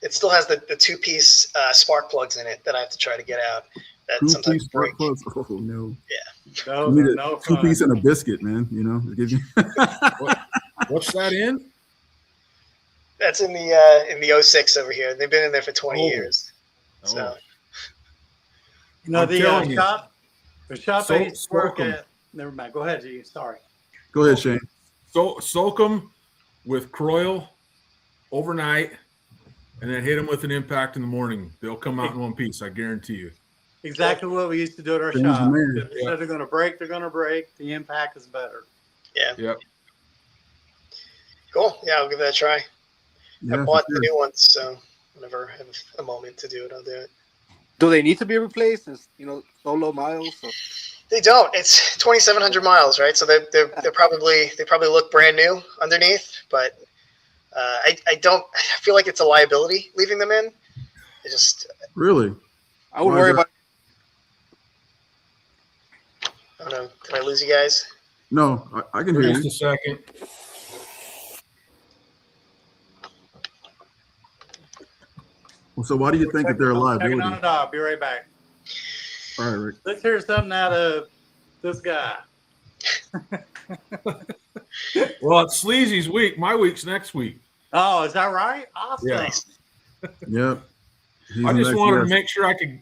It still has the 2-piece spark plugs in it that I have to try to get out. That 2-piece spark break. plugs? Oh, no. Yeah. You need a 2-piece and a biscuit, man. You know, give you. What's that in? That's in the 06 over here. They've been in there for 20 years. So. You know, the shop So- I used to work Soak 'em. at. Never mind. Go ahead, G. Sorry. Go ahead, Shane. So soak them with Croyle overnight, and then hit them with an impact in the morning. They'll come out in one piece. I guarantee you. Exactly what we used to do at our Change shop. the man. If they said they're going to break, they're going to break. The impact is better. Yeah. Yep. Cool. Yeah, I'll give that a try. Yeah, I bought for the sure. new ones, so whenever I have a moment to do it, I'll do it. Do they need to be replaced? It's, so low miles. So. They don't. It's 2,700 miles, right? So they probably look brand new underneath, but I feel like it's a liability leaving them in. I just Really? I would Why worry is that? about. I don't know. Did I lose you guys? No, I can hear Just you. a second. Well, so why do you think that they're a Checking liability? on it. I'll be right back. All right, Rick. Let's hear something out of this guy. Well, it's Sleazy's week. My week's next week. Oh, is that right? Awesome. Yeah. Yep. He's I the just next wanted to guest. make sure I could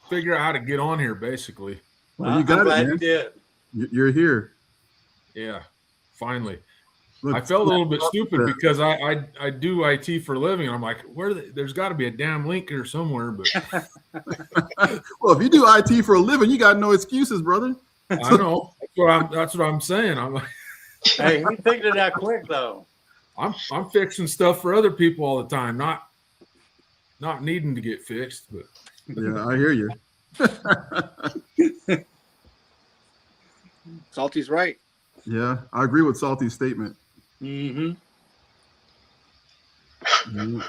figure out how to get on here, basically. Well, you got I'm it, glad man. you did. You're here. Yeah, finally. Look, I felt a little bit stupid yeah. because I do IT for a living, and I'm like, there's got to be a damn link here somewhere. But Well, if you do IT for a living, you got no excuses, brother. I know that's what I'm saying. I'm like, Hey, he figured it out quick though. I'm fixing stuff for other people all the time, not needing to get fixed. But Yeah, I hear you. Salty's right. Yeah, I agree with Salty's statement. Mm-hmm. Yeah.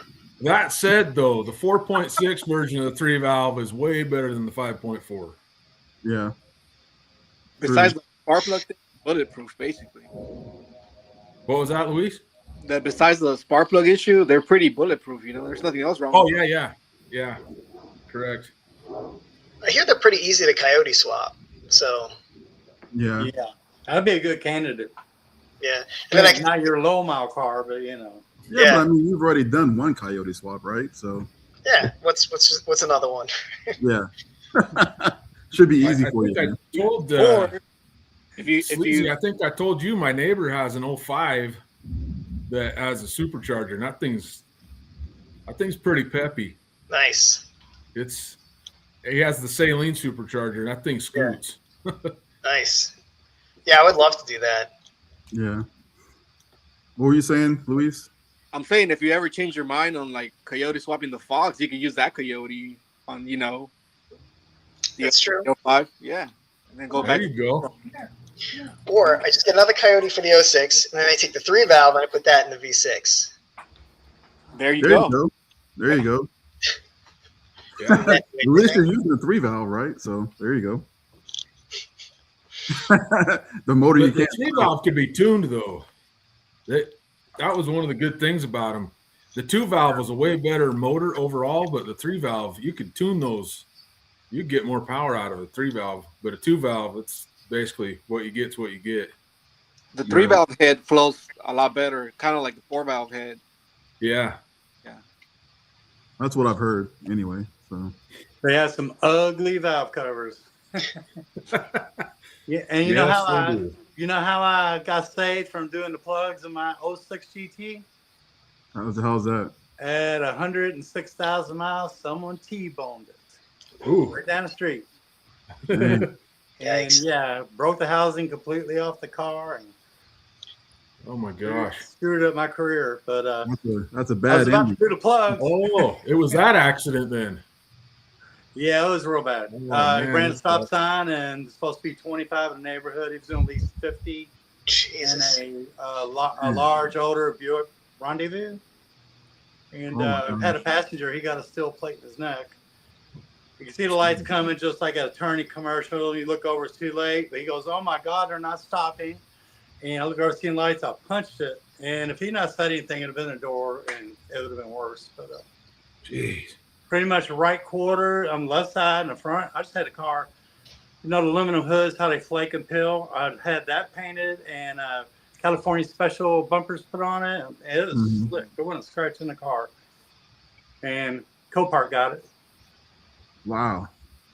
that said, though, the 4.6 version of the 3-valve is way better than the 5.4. Yeah. Besides the spark plug thing, bulletproof, basically. What was that, Luis? That besides the spark plug issue, they're pretty bulletproof. You know, there's nothing else wrong. Oh with them. yeah, correct. I hear they're pretty easy to coyote swap. So Yeah. Yeah, that'd be a good candidate. yeah, and then I can, Not your low mile car, but you know. Yeah, Yeah. but I mean, you've already done one coyote swap, right? So yeah. What's another one? yeah, should be easy I for you. think Man. I told Or if Sleazy, you I think I told you my neighbor has an 05 that has a supercharger, and that thing's pretty peppy. Nice. He has the saline supercharger, and that thing scoots. Nice. Yeah, I would love to do that. Yeah. What were you saying, Luis? I'm saying if you ever change your mind on like coyote swapping the Fox, you can use that coyote on the That's true. 05. Yeah, and then go There back. you go. Or I just get another coyote for the 06, and then I take the 3-valve and I put that in the V6. There you There go. you go. There you go. Yeah. At least you're using the 3-valve, right? So there you go. The motor you But the can't. 3-valve could be tuned, though. That was one of the good things about them. The 2-valve was a way better motor overall, but the 3-valve, you could tune those. You get more power out of a 3-valve, but a 2-valve, it's basically what you get's what you get. The 3-valve head flows a lot better, kind of like the 4-valve head. Yeah. That's what I've heard anyway. So They have some ugly valve covers. Yeah, and you know Yes, how they do. I got saved from doing the plugs in my 06 GT? how's that? At 106,000 miles, someone T-boned it Ooh. right down the street. Dang. And Yikes. yeah, broke the housing completely off the car and Oh my gosh. screwed up my career. But That's a I was bad about ending. to do the plugs. Oh, it was that accident then. Yeah, it was real bad. Oh, He man, ran a that's stop tough. sign and it's supposed to be 25 in the neighborhood. He was doing at least 50 Jesus. in a large older Buick Rendezvous. And Oh, my had a gosh. passenger. He got a steel plate in his neck. You can see the lights coming just like an attorney commercial. You look over, it's too late. But he goes, "Oh my God, they're not stopping." And I look over, seeing lights. I punched it. And if he not said anything, it'd have been a door and it would have been worse. But Jeez. pretty much right quarter on the left side and the front. I just had a car. You know, the aluminum hoods, how they flake and peel. I had that painted and California special bumpers put on it. It was Mhm. slick. There wasn't a scratch in the car. And Copart got it. Wow.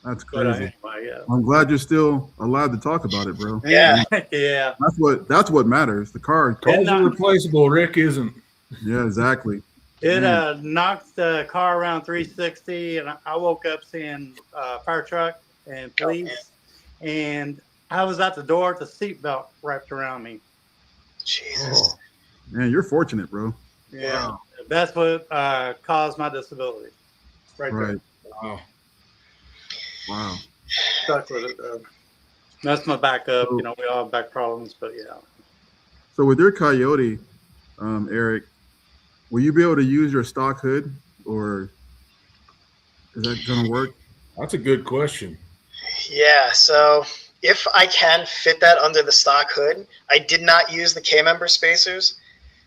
That's But crazy. anyway, yeah. I'm glad you're still allowed to talk about it, bro. Yeah. Yeah. That's what matters. The car. Cars are replaceable. Rick isn't. Yeah, exactly. It Man. knocked the car around 360, and I woke up seeing fire truck and police, and I was at the door with the seatbelt wrapped around me. Jesus. Oh, Man, you're fortunate, bro. Yeah, that's what caused my disability. Right, Right. wow. Wow. there. Stuck with it. That's my backup. You know, we all have back problems, but yeah. So with your Coyote, Eric, will you be able to use your stock hood, or is that going to work? That's a good question. Yeah, so if I can fit that under the stock hood, I did not use the K-member spacers.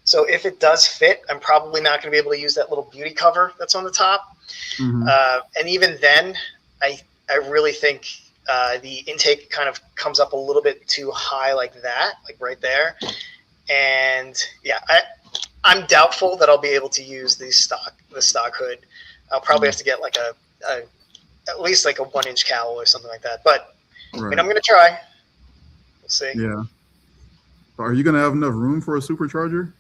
So if it does fit, I'm probably not going to be able to use that little beauty cover that's on the top. Mhm. And even then, I really think the intake kind of comes up a little bit too high like that, like right there. And yeah, I'm doubtful that I'll be able to use the stock hood. I'll probably have to get like at least like a 1-inch cowl or something like that. But I mean, I'm gonna try. We'll see. Yeah. Are you gonna have enough room for a supercharger?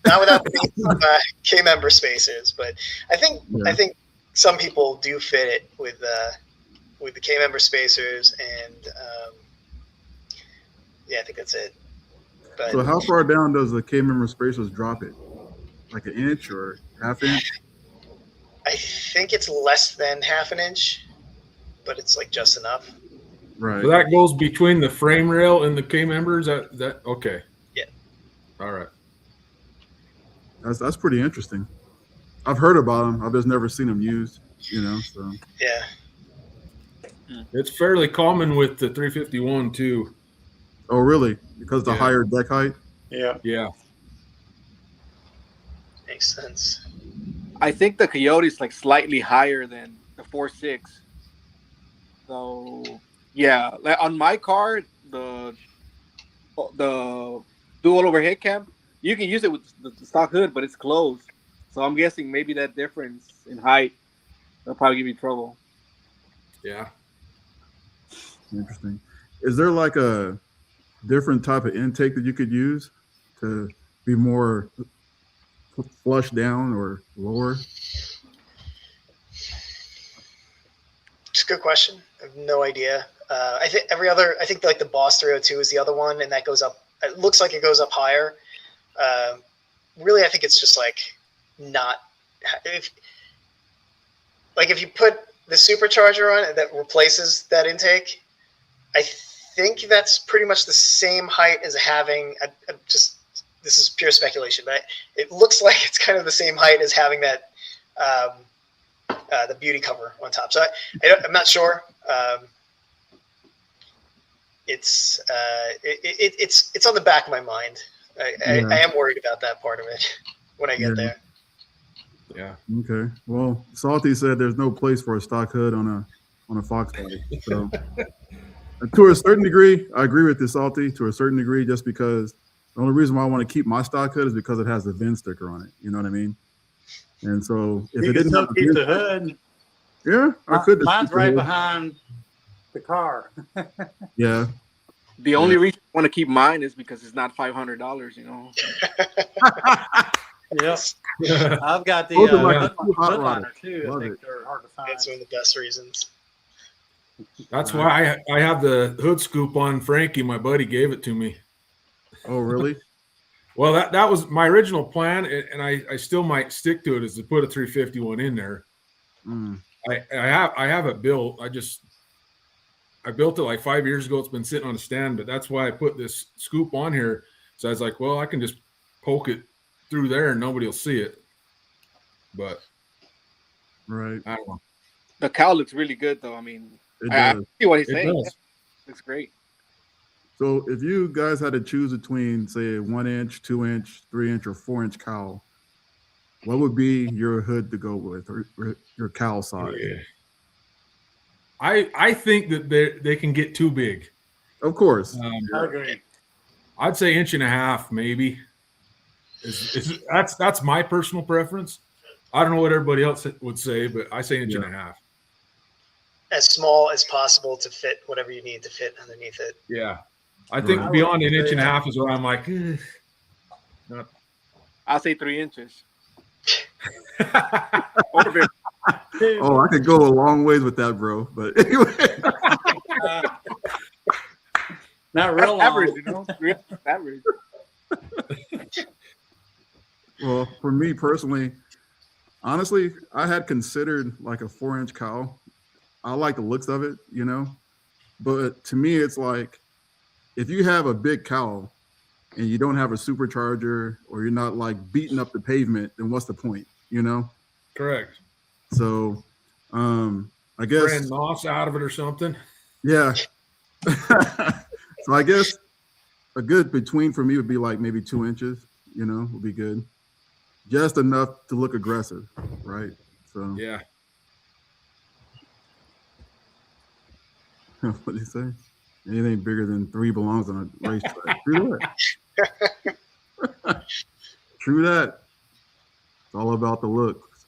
Not without the K-member spacers, but I think some people do fit it with the K-member spacers, and yeah, I think that's it. But so how far down does the K-member spacers drop it? Like an inch or half inch? I think it's less than half an inch, but it's like just enough. Right. So that goes between the frame rail and the K-members. That okay? Yeah. All right. That's pretty interesting. I've heard about them. I've just never seen them used. So yeah. It's fairly common with the 351 too. Oh, really? Because the higher deck height? Yeah. Yeah. Makes sense. I think the Coyote's like slightly higher than the 4.6. So yeah, like on my car, the dual overhead cam, you can use it with the stock hood, but it's closed. So I'm guessing maybe that difference in height will probably give you trouble. Yeah. Interesting. Is there like a different type of intake that you could use to be more flush down or lower? It's a good question. I have no idea. I think like the Boss 302 is the other one, and that goes up. It looks like it goes up higher. Really, I think it's just like not if you put the supercharger on it that replaces that intake. I think that's pretty much the same height as having this is pure speculation, but it looks like it's kind of the same height as having that the beauty cover on top. So I'm not sure. It's on the back of my mind. I am worried about that part of it when I get there. Yeah. Okay. Well, Salty said there's no place for a stock hood on a foxbody. So to a certain degree, I agree with this, Salty. To a certain degree, just because the only reason why I want to keep my stock hood is because it has the VIN sticker on it. You know what I mean? And so if it didn't have keep the hood. Yeah, I could. Mine's right behind the car. Yeah. The only reason I want to keep mine is because it's not $500. Yes. I've got the hoodliner too. I think they're hard to find. That's one of the best reasons. That's why I have the hood scoop on Frankie. My buddy gave it to me. Oh, really? Well, that was my original plan, and I still might stick to it, is to put a 351 in there. I have it built. I built it like 5 years ago. It's been sitting on a stand, but that's why I put this scoop on here. So I was like, well, I can just poke it through there and nobody will see it. But right, I don't know. The cow looks really good, though. I mean, I see what he's saying. Yeah, looks great. So if you guys had to choose between, say, a 1 inch, 2 inch, 3 inch, or 4 inch cowl, what would be your hood to go with, or your cowl size? Yeah. I think that they can get too big. Of course. I agree. I'd say 1.5 inches, maybe. That's my personal preference. I don't know what everybody else would say, but I say 1.5 inches. As small as possible to fit whatever you need to fit underneath it. Yeah. I think beyond 1.5 inches is where I'm like, I'll say 3 inches. Oh, I could go a long ways with that, bro. But anyway. Not real long. Average, average. Well, for me personally, honestly, I had considered like a 4 inch cowl. I like the looks of it, but to me, it's like, if you have a big cowl and you don't have a supercharger, or you're not like beating up the pavement, then what's the point, Correct. So, I guess Brand moss out of it or something. Yeah. So I guess a good between for me would be like maybe 2 inches, would be good. Just enough to look aggressive, right? So yeah. What did he say? Anything bigger than 3 belongs on a racetrack. True that. True that. It's all about the looks.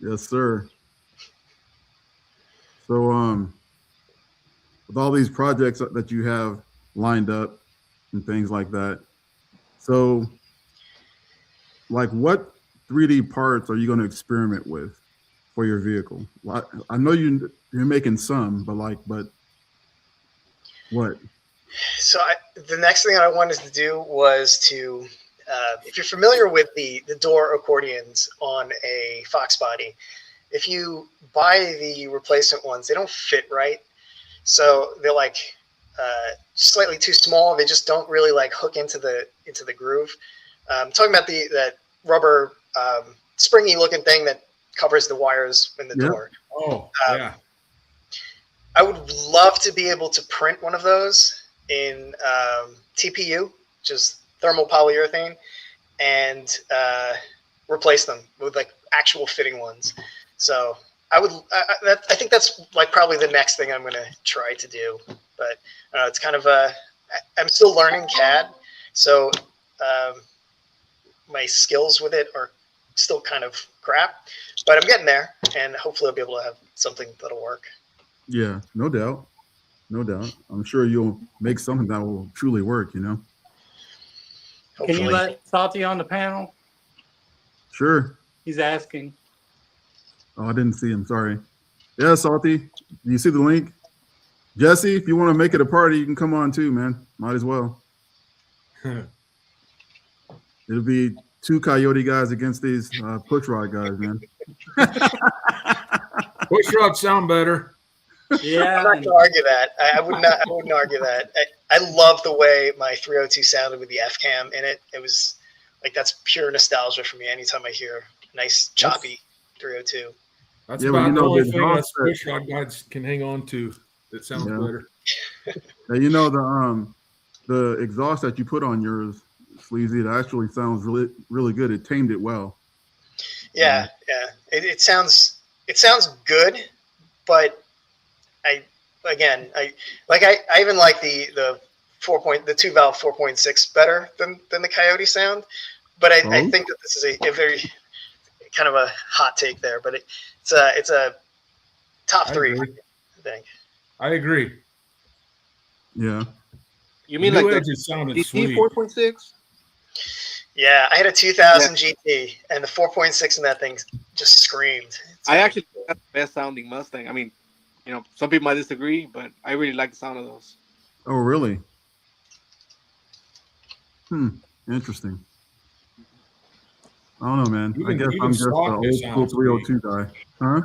Yes, sir. So, with all these projects that you have lined up and things like that, so, like, what 3D parts are you going to experiment with for your vehicle? I know you're making some, but what? So the next thing I wanted to do was to, if you're familiar with the door accordions on a foxbody, if you buy the replacement ones, they don't fit right. So they're like slightly too small. They just don't really like hook into the groove. I'm talking about that rubber springy looking thing that covers the wires in the door. Oh, yeah. I would love to be able to print one of those in TPU, just thermal polyurethane, and replace them with like actual fitting ones. So I think that's like probably the next thing I'm going to try to do. But it's kind of I'm still learning CAD, so my skills with it are still kind of crap, but I'm getting there, and hopefully I'll be able to have something that'll work. Yeah, no doubt. No doubt. I'm sure you'll make something that will truly work, you know? Hopefully. Can you let Salty on the panel? Sure. He's asking. Oh, I didn't see him. Sorry. Yeah, Salty. Do you see the link? Jesse, if you want to make it a party, you can come on too, man. Might as well. It'll be 2 Coyote guys against these push rod guys, man. Push rods sound better. Yeah. I'm not gonna argue that. I wouldn't argue that. I love the way my 302 sounded with the F cam in it. It was like, that's pure nostalgia for me. Anytime I hear a nice choppy 302. That's Yeah, about well, you the know, only the thing that exhaust- push rod guys can hang on to that sounds Yeah. better. Now, you know, the exhaust that you put on yours, Sleazy, it actually sounds really, really good. It tamed it well. Yeah, yeah. It sounds good, but I even like the 2 valve 4.6 better than the Coyote sound. But I think that this is a very kind of a hot take there, but it's a top 3, I think. I agree. Yeah. You mean New like edges sounded the sweet. 4.6? Yeah, I had a 2000 GT, and the 4.6 in that thing just screamed. I actually think that's the best sounding Mustang. I mean, you know, some people might disagree, but I really like the sound of those. Oh, really? Interesting. I don't know, man. I guess I'm just an stock, old school 302 guy. Huh?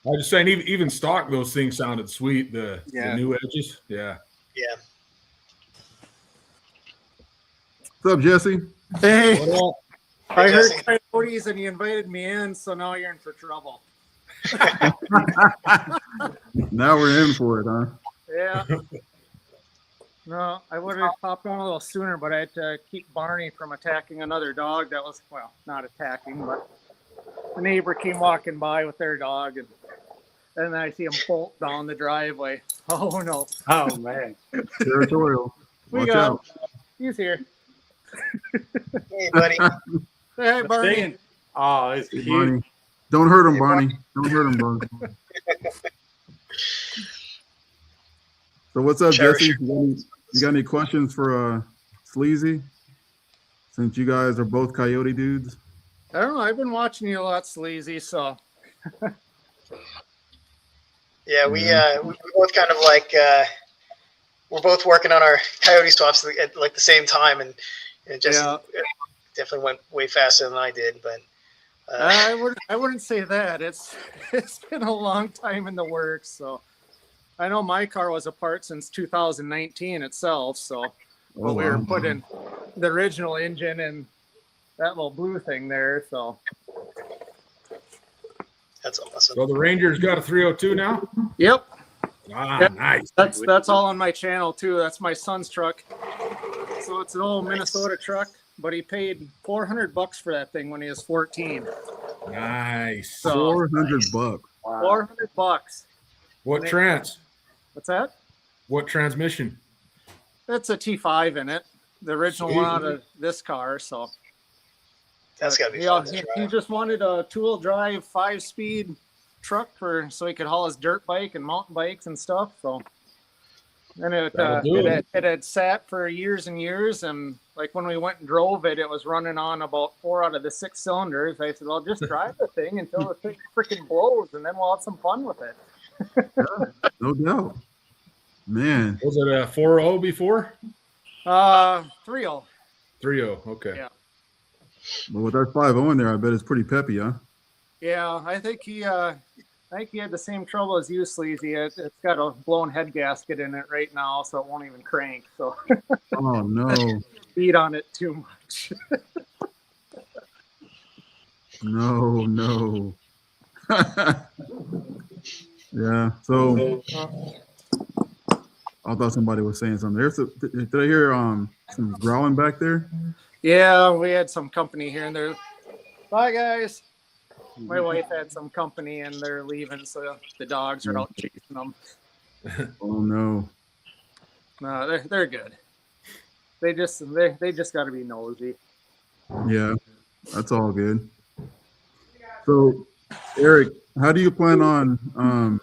I was just saying, even stock, those things sounded sweet. The new edges, yeah. Yeah. What's up, Jesse? Hey, What up? I heard Jesse. Coyotes and you invited me in, so now you're in for trouble. Now we're in for it, huh? Yeah. No, I would have popped on a little sooner, but I had to keep Barney from attacking another dog that was, well, not attacking, but a neighbor came walking by with their dog, and then I see him bolt down the driveway. Oh, no. Oh, man. Territorial. We Watch got out. him. He's here. Hey, buddy. Hey, Barney. Oh, it's Hey, cute. Barney. Don't hurt him, Barney. Don't hurt him, Barney. So what's up, Cherish Jesse? your You got any questions for Sleazy? Since you guys are both Coyote dudes. I don't know. I've been watching you a lot, Sleazy, so. Yeah, we both kind of like we're both working on our Coyote swaps at like the same time, and Jesse definitely went way faster than I did. But I wouldn't say that. It's been a long time in the works, so I know my car was apart since 2019 itself. So, but we were putting the original engine in that little blue thing there. So that's awesome. So the Ranger's got a 302 now? yep, Ah, Yep. nice. that's all on my channel too. That's my son's truck. So it's an old Minnesota truck, but he paid $400 for that thing when he was 14. Nice. So $400. Wow. Wow. $400. What trans? What's that? What transmission? That's a T5 in it. The original one out of this car. So That's gotta be fun to he drive. just wanted a 2-wheel drive 5-speed truck so he could haul his dirt bike and mountain bikes and stuff. So and it had sat for years and years, and like when we went and drove it, it was running on about 4 out of the 6 cylinders. I said, "Well, just drive the thing until the thing freaking blows, and then we'll have some fun with it." Yeah, no doubt, man. Was it a 4.0 before? 3.0. 3.0. Okay. Yeah. But with that 5.0 in there, I bet it's pretty peppy, huh? Yeah, I think he had the same trouble as you, Sleazy. It's got a blown head gasket in it right now, so it won't even crank. So Oh no, beat on it too much. no. Yeah. So I thought somebody was saying something. Did I hear some growling back there? Yeah, we had some company here and there. Bye, guys. My wife had some company and they're leaving, so the dogs are out chasing them. Oh no. No, they're good. They just got to be nosy. Yeah, that's all good. So, Eric, how do you plan on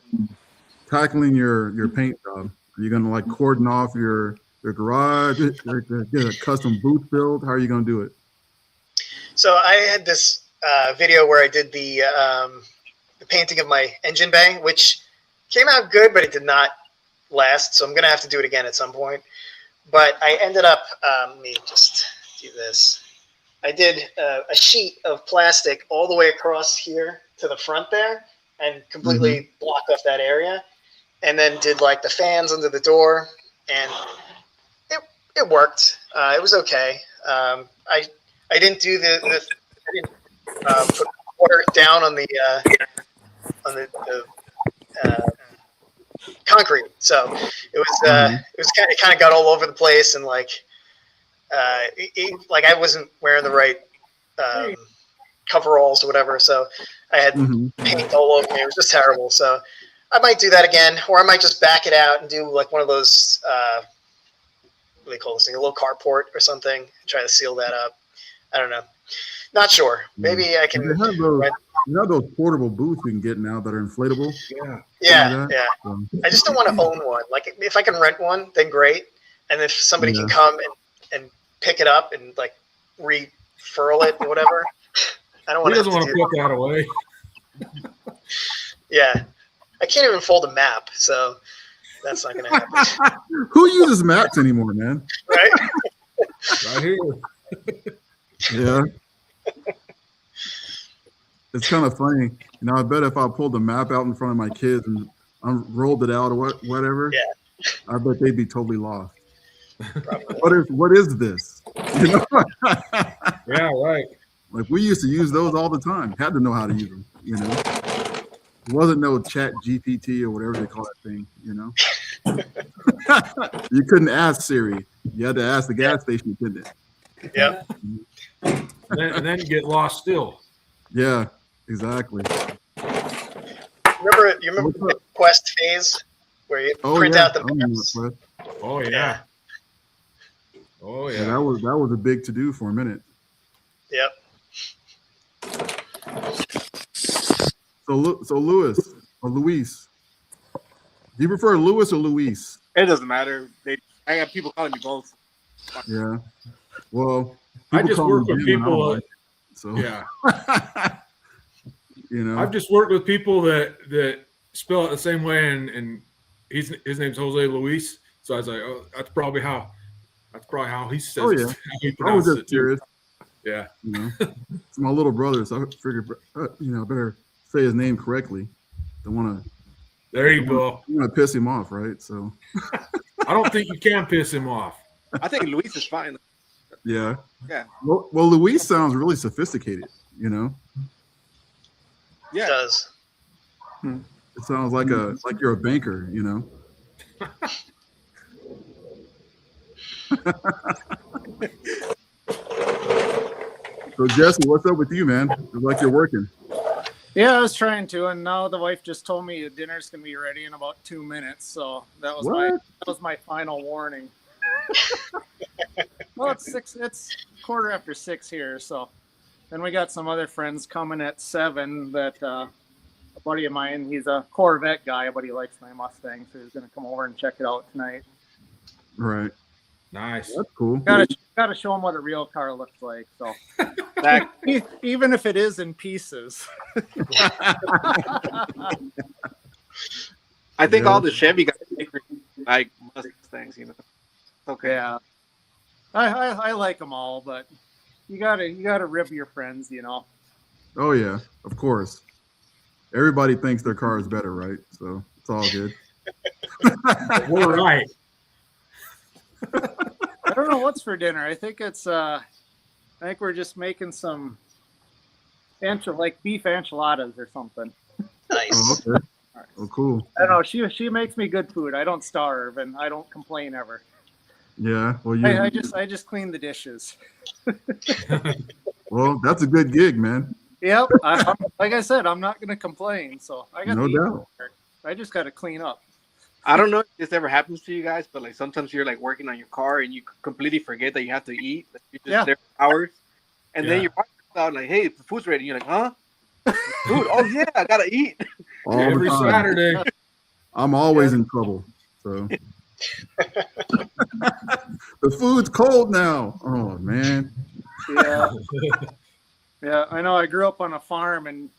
tackling your paint job? Are you gonna like cordon off your garage, get a custom booth build? How are you gonna do it? So I had this video where I did the painting of my engine bay, which came out good, but it did not last. So I'm gonna have to do it again at some point. But I ended up, let me just do this. I did a sheet of plastic all the way across here to the front there and completely blocked off that area. And then did like the fans under the door, and it worked. It was okay. I didn't do I didn't put water down on the concrete, so it kind of got all over the place, and like I wasn't wearing the right coveralls or whatever, so I had paint all over me. It was just terrible. So I might do that again, or I might just back it out and do like one of those what do they call this thing, a little carport or something, and try to seal that up. I don't know. Not sure. Maybe I can. You have those portable booths you can get now that are inflatable. Yeah. I just don't want to own one. Like if I can rent one, then great. And if somebody can come and pick it up and like refurl it or whatever, I don't want to. He doesn't want to put that away. Yeah, I can't even fold a map, so that's not going to happen. Who uses maps anymore, man? Right? Right here. Yeah. It's kind of funny. You know, I bet if I pulled the map out in front of my kids and rolled it out or whatever, I bet they'd be totally lost. What is this? You know? Yeah, right. Like we used to use those all the time. Had to know how to use them, you know. It wasn't no Chat GPT or whatever they call that thing, you know. You couldn't ask Siri. You had to ask the gas station attendant. Yep. And then you get lost still. Yeah, exactly. You remember the Quest phase where you print out the maps? Oh yeah. Oh yeah. That was a big to do for a minute. Yep. So Luis, do you prefer Luis or Luis? It doesn't matter. I got people calling me both. Yeah. Well, I just work with people. So yeah. You know, I've just worked with people that spell it the same way, and his name's Jose Luis. So I was like, oh, that's probably how he says it. How he pronounces it too. Yeah. You know, it's my little brother, so I figured, better say his name correctly. Don't want to. There you go. You want to piss him off, right? So. I don't think you can piss him off. I think Luis is fine. Yeah. Yeah. Well, Luis sounds really sophisticated. You know. Yeah. It does. It sounds like you're a banker. You know. So Jesse, what's up with you, man? It's like you're working. Yeah, I was trying to, and now the wife just told me dinner's gonna be ready in about 2 minutes. So that was my final warning. Well, it's 6. It's 6:15 here. So then we got some other friends coming at 7. That a buddy of mine, he's a Corvette guy, but he likes my Mustang, so he's gonna come over and check it out tonight. Right. Nice. That's cool. Gotta show him what a real car looks like. So even if it is in pieces. I think all the Chevy guys like Mustangs, you know. Okay. Yeah. I like them all, but you gotta rib your friends, you know. Oh yeah, of course. Everybody thinks their car is better, right? So it's all good. We're right. I don't know what's for dinner. I think it's I think we're just making some beef enchiladas or something. Nice. Oh, okay. Oh, cool. I don't know. She makes me good food. I don't starve and I don't complain ever. Yeah. Well, I just clean the dishes. well, that's a good gig, man. Yep. Like I said, I'm not gonna complain. So I got No doubt. I just got to clean up. I don't know if this ever happens to you guys, but like sometimes you're like working on your car and you completely forget that you have to eat. Like, you're just there for hours, and then you're out like, "Hey, the food's ready." You're like, "Huh? Food? Oh yeah, I gotta eat." Every Saturday. I'm always in trouble. So the food's cold now. Oh man. Yeah. Yeah, I know. I grew up on a farm, and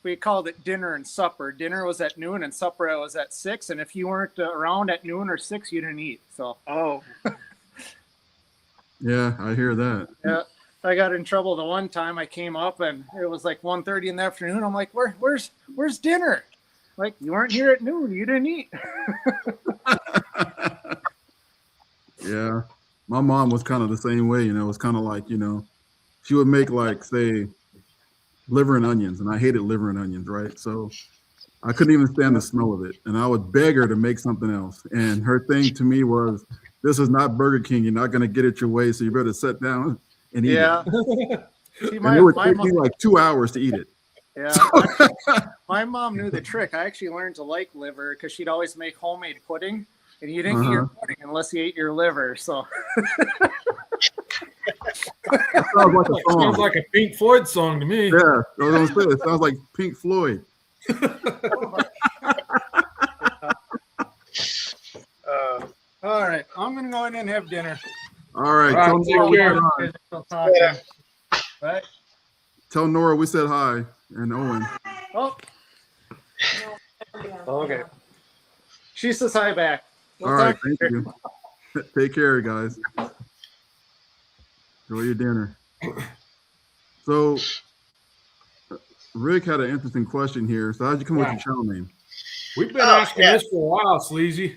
we called it dinner and supper. Dinner was at noon, and supper was at 6. And if you weren't around at noon or 6, you didn't eat. So. Oh. Yeah, I hear that. Yeah, I got in trouble the one time. I came up, and it was like 1:30 in the afternoon. I'm like, "Where's dinner?" Like, you weren't here at noon. You didn't eat. Yeah, my mom was kind of the same way. You know, it was kind of like, she would make like, say, liver and onions, and I hated liver and onions, right? So I couldn't even stand the smell of it, and I would beg her to make something else. And her thing to me was, "This is not Burger King. You're not going to get it your way, so you better sit down and eat it." See, and it would take me like 2 hours to eat it. Yeah, my mom knew the trick. I actually learned to like liver because she'd always make homemade pudding, and you didn't eat your pudding unless you ate your liver. So that sounds like a song. Sounds like a Pink Floyd song to me. Yeah, I was gonna say, it sounds like Pink Floyd. All right, I'm gonna go in and have dinner. All right, take care. Right. Tell Nora we said hi, and Owen. Oh. Okay. She says hi back. All right, thank you. Take care, guys. Enjoy your dinner. So, Rick had an interesting question here. So, how'd you come up with your channel name? We've been asking this for a while, Sleazy.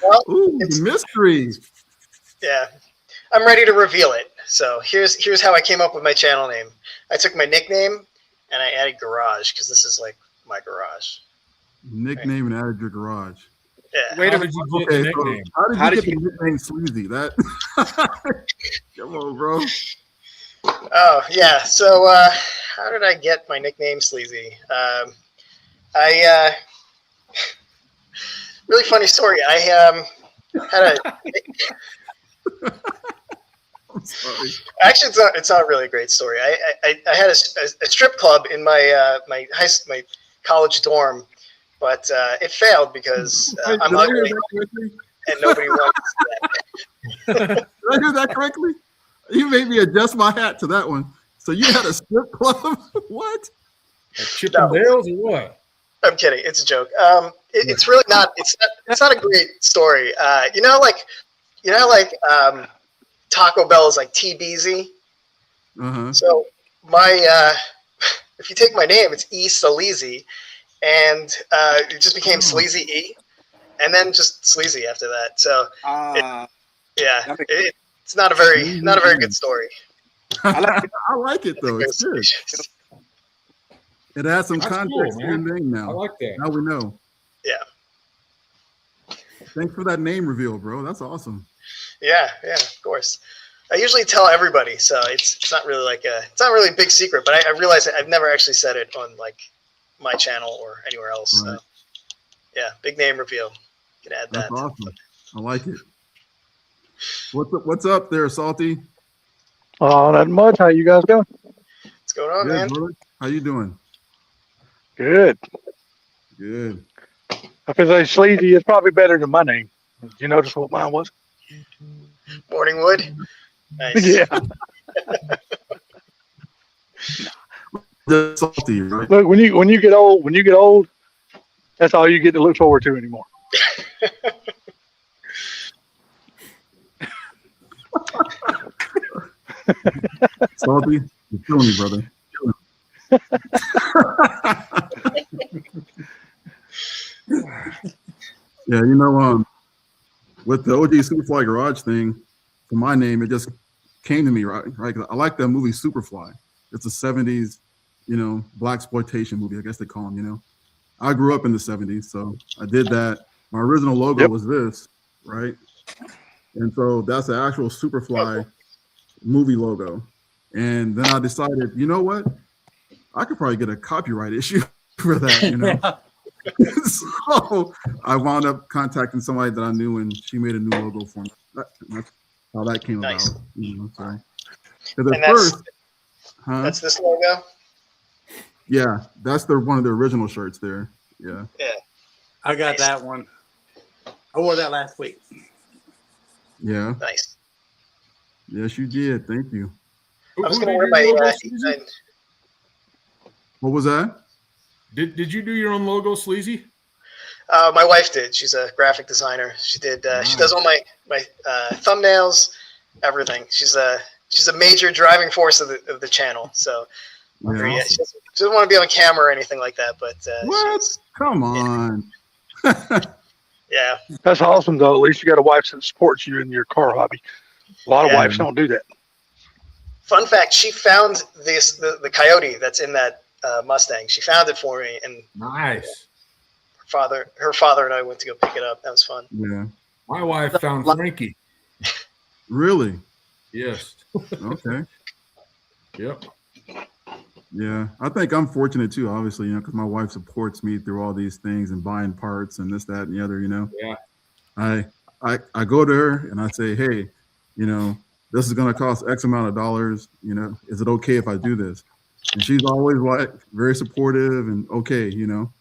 Well, ooh, the mystery. Yeah, I'm ready to reveal it. So here's how I came up with my channel name. I took my nickname and I added garage because this is like my garage. Nickname and added your garage. Yeah. Wait, how did you get the nickname? How did you get the nickname Sleazy? That come on, bro. Oh yeah. So how did I get my nickname Sleazy? Really funny story. I had a. I'm sorry. Actually, it's not really a great story. I had a strip club in my my college dorm, but it failed because I'm ugly and nobody wanted to see that. Did I hear that correctly? You made me adjust my hat to that one. So you had a strip club? What? Chippendales or what? I'm kidding. It's a joke. It's really not. It's not a great story. Taco Bell is like TBZ. So my if you take my name, it's Sleazy, and it just became Sleazy E, and then just Sleazy after that. So it's not a very good story. I like it though. It's good. It has some context to your name now. I like that. Now we know. Yeah. Thanks for that name reveal, bro. That's awesome. Yeah, of course. I usually tell everybody, so it's not really like it's not really a big secret. But I realize I've never actually said it on like my channel or anywhere else. Right. So yeah, big name reveal. You can add That's that. awesome. I like it. What's up there, Salty? Not much. How you guys doing? What's going on, Good, man? brother. How you doing? Good. Good. I feel like Sleazy is probably better than my name. Did you notice what mine was? Morningwood. Nice. Yeah. Just Salty, right? Look, when you get old, that's all you get to look forward to anymore. Salty, you're killing me, brother. Yeah, you know, with the OG Superfly Garage thing, for my name, it just came to me, right? Right? 'Cause I like that movie Superfly. It's a '70s, you know, black exploitation movie. I guess they call them. You know, I grew up in the '70s, so I did that. My original logo was this, right? And so that's the actual Superfly movie logo. And then I decided, you know what? I could probably get a copyright issue for that, you know. So I wound up contacting somebody that I knew, and she made a new logo for me. That's how that came Nice. about. You know, so. 'Cause And at that's first, huh? that's this logo. Yeah, that's one of the original shirts there. Yeah. Yeah. I got Nice. that one. I wore that last week. Yeah. Nice. Yes, you did. Thank you. I was Who gonna did wear your my. logo, Sleazy? What was that? Did you do your own logo, Sleazy? My wife did. She's a graphic designer. She did. She does all my thumbnails, everything. She's a major driving force of the channel. So Yeah. yeah, she doesn't want to be on camera or anything like that. But What? she's- Come on. yeah, That's awesome, though. At least you got a wife that supports you in your car hobby. A lot of Yeah. wives don't do that. fun fact: she found the coyote that's in that Mustang. She found it for me, and Nice. her father and I went to go pick it up. That was fun. Yeah. My wife found Frankie. Really? Yes. Okay. Yep. Yeah, I think I'm fortunate too, obviously, you know, because my wife supports me through all these things and buying parts and this, that, and the other, you know. Yeah. I go to her and I say, hey, you know, this is going to cost X amount of dollars. You know, is it okay if I do this? And she's always like very supportive and okay, you know.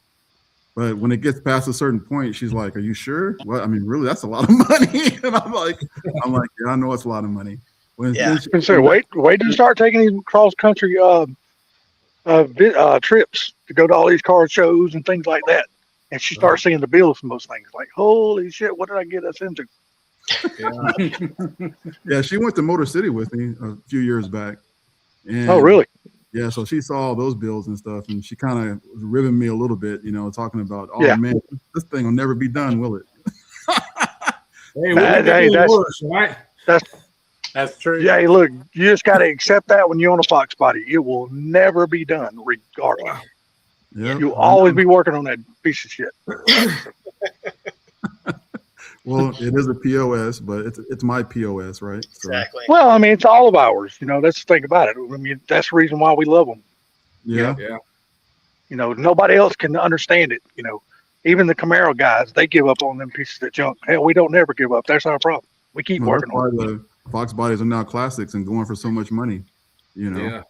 But when it gets past a certain point, she's like, are you sure? Well, I mean, really, that's a lot of money. And I'm like, yeah, I know it's a lot of money. Yeah. So wait till you start taking these cross country trips to go to all these car shows and things like that. And she starts seeing the bills from those things. Like, holy shit, what did I get us into? Yeah. Yeah, she went to Motor City with me a few years back. And Oh, really? yeah, so she saw all those bills and stuff, and she kind of was ribbing me a little bit, you know, talking about, oh Yeah. man, this thing will never be done, will it? Hey, That's- right? That's true. Yeah, hey, look, you just got to accept that when you own a foxbody. It will never be done, regardless. Yeah. You'll always be working on that piece of shit. Well, it is a POS, but it's my POS, right? So, Exactly. Well, I mean, it's all of ours. You know, that's the thing about it. I mean, that's the reason why we love them. yeah. Yeah. You know, nobody else can understand it. You know, even the Camaro guys, they give up on them pieces of junk. Hell, we don't never give up. That's our problem. We keep Well, that's working on why it. the Fox bodies are now classics and going for so much money, you know. Yeah.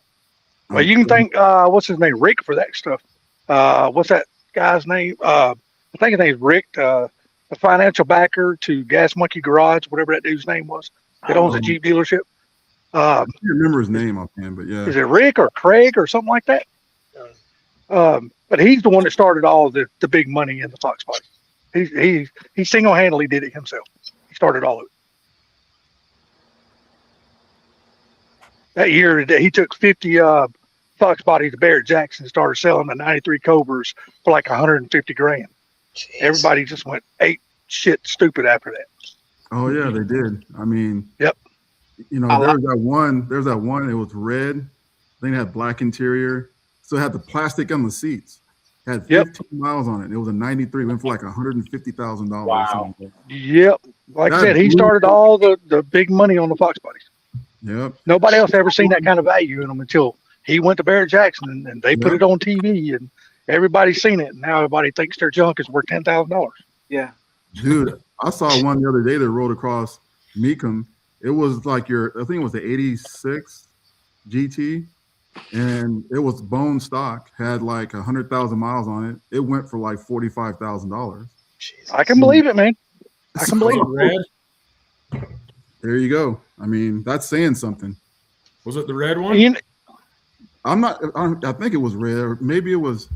Well, you can thank what's his name, Rick, for that stuff. What's that guy's name? I think his name's Rick, the financial backer to Gas Monkey Garage, whatever that dude's name was. That owns a Jeep dealership. I can't remember his name offhand, but yeah. Is it Rick or Craig or something like that? But he's the one that started all of the big money in the Fox body. He single-handedly did it himself. He started all of it. That year, he took 50 Fox bodies to Barrett Jackson and started selling the 93 Cobras for like 150 grand. Jeez. Everybody just went ape shit stupid after that. Oh yeah, they did. I mean, Yep. You know, there's that one. It was red. I think it had black interior. So it had the plastic on the seats. It had 15 miles on it. It was a 93. Went for like $150,000. Wow. Yep. Like I That said, he blew- started all the big money on the Fox bodies. Yep. Nobody else ever seen that kind of value in them until he went to Barrett Jackson and they put it on TV and everybody's seen it. And now everybody thinks their junk is worth $10,000. Yeah. Dude, I saw one the other day that rode across Mecum. It was like I think it was the 86 GT, and it was bone stock, had like 100,000 miles on it. It went for like $45,000. I can believe it, man. I can believe it. Red? There you go. I mean, that's saying something. Was it the red one? I think it was red, or maybe it was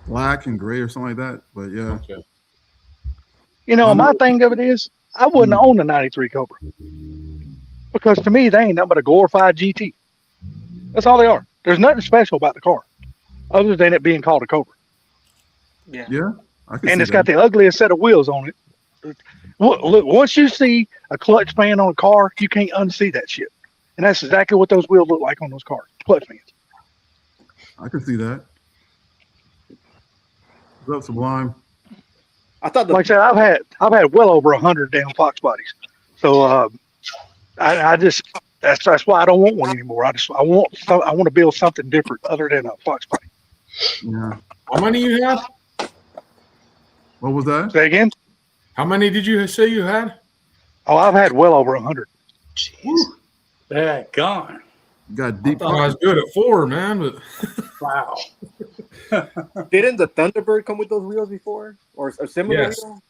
black and gray or something like that. But yeah. Okay. You know, my thing of it is, I wouldn't own a 93 Cobra. Because to me, they ain't nothing but a glorified GT. That's all they are. There's nothing special about the car, other than it being called a Cobra. Yeah. Yeah. And it's got the ugliest set of wheels on it. Look, once you see a clutch pan on a car, you can't unsee that shit. And that's exactly what those wheels look like on those cars, clutch pans. I can see that. What's up, Sublime? I thought Like I said, I've had well over 100 damn fox bodies. So I just that's why I don't want one anymore. I want to build something different other than a fox body. Yeah. How many you have? What was that? Say again? How many did you say you had? Oh, I've had well over 100. Jeez. Yeah, gone. You got I deep. thought I was good at 4, man, but Wow. didn't the Thunderbird come with those wheels before, or a similar Yes. wheel?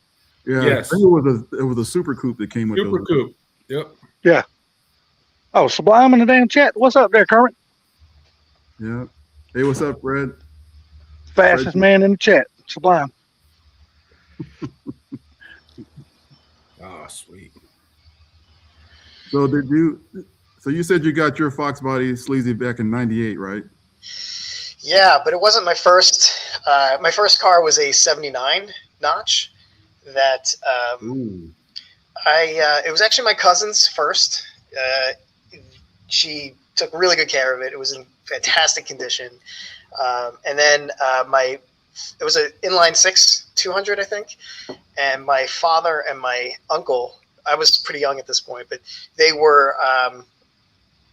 Yeah. Yes. I think it was a Super Coupe that came with Super those. Coupe. Yep. Yeah. Oh, Sublime in the damn chat. What's up there, Kermit? Yeah. Hey, what's up, Fred? Fastest man in the chat. Sublime. Oh, sweet. So you said you got your fox body Sleazy back in '98, right? Yeah, but it wasn't my first. My first car was a '79 Notch. That it was actually my cousin's first. She took really good care of it. It was in fantastic condition. And then it was an inline 6 200, I think. And my father and my uncle, I was pretty young at this point, but they were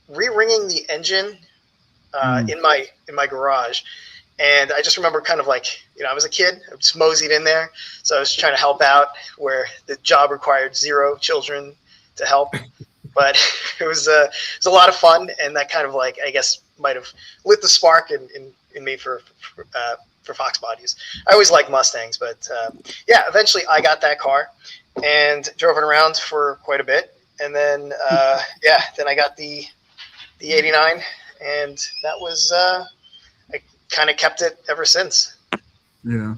re-ringing the engine in my garage. And I just remember kind of like, I was a kid, I just moseyed in there. So I was trying to help out where the job required 0 children to help. But it was a lot of fun. And that kind of like, I guess, might have lit the spark in me for fox bodies. I always liked Mustangs, but yeah, eventually I got that car and drove it around for quite a bit. And then, then I got the 89, and that was, I kind of kept it ever since. Yeah.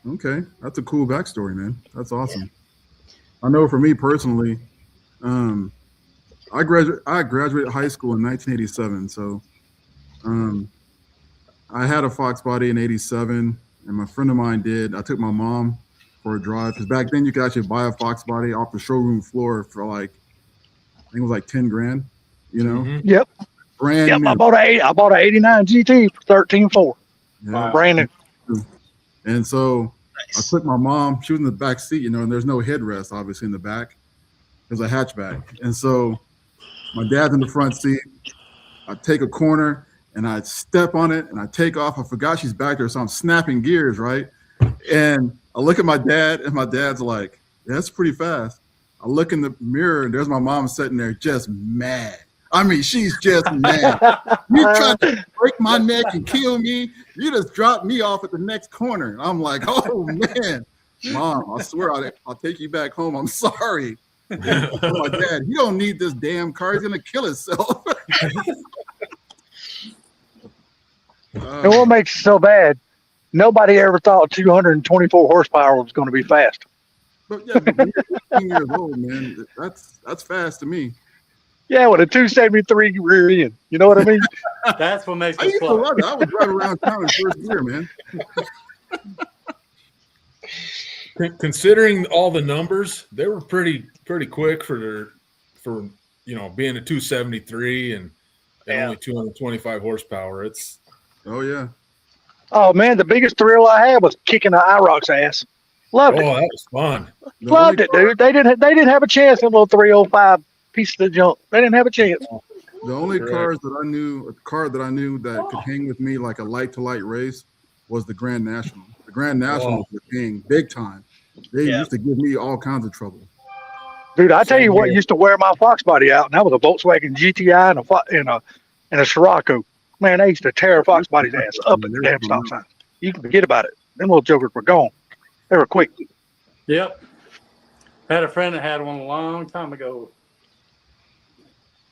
Okay. That's a cool backstory, man. That's awesome. Yeah. I know for me personally, I graduated high school in 1987. So I had a fox body in 87, and my friend of mine did. I took my mom for a drive, because back then you could actually buy a fox body off the showroom floor for like, I think it was like 10 grand, Mm-hmm. Yep. Brand new. I bought an 89 GT for 13.4. Yeah. Brand new. And so Nice. I took my mom, she was in the back seat, and there's no headrest obviously in the back. There's a hatchback. And so my dad's in the front seat. I take a corner and I step on it and I take off. I forgot she's back there, so I'm snapping gears, right? And I look at my dad, and my dad's like, yeah, that's pretty fast. I look in the mirror, and there's my mom sitting there just mad. I mean, she's just mad. You trying to break my neck and kill me? You just dropped me off at the next corner. And I'm like, oh, man. Mom, I swear I'll take you back home. I'm sorry. Oh, my dad, he don't need this damn car. He's going to kill himself. And what makes it so bad, nobody ever thought 224 horsepower was going to be fast. But yeah, but when you're 15 years old, man, that's fast to me. Yeah, with a 273 rear end. You know what I mean? That's what makes I it used to fun. love it. I would drive around town in first gear, man. Considering all the numbers, they were pretty quick for being a 273 and only 225 horsepower. It's Oh yeah. Oh man, the biggest thrill I had was kicking the IROC's ass. Loved it. that was fun. Loved it, dude. They didn't have a chance in little 305 pieces of junk. They didn't have a chance. The only Correct. car that I knew that could hang with me like a light to light race was the Grand National. The Grand National was the king, big time. They Yeah. used to give me all kinds of trouble. Dude, I tell you Same what here. used to wear my foxbody out, and that was a Volkswagen GTI and a Scirocco. Man, they used to tear a foxbody's ass up at the damn stop sign. You can forget about it. Them little jokers were gone. They were quick. Yep. I had a friend that had one a long time ago.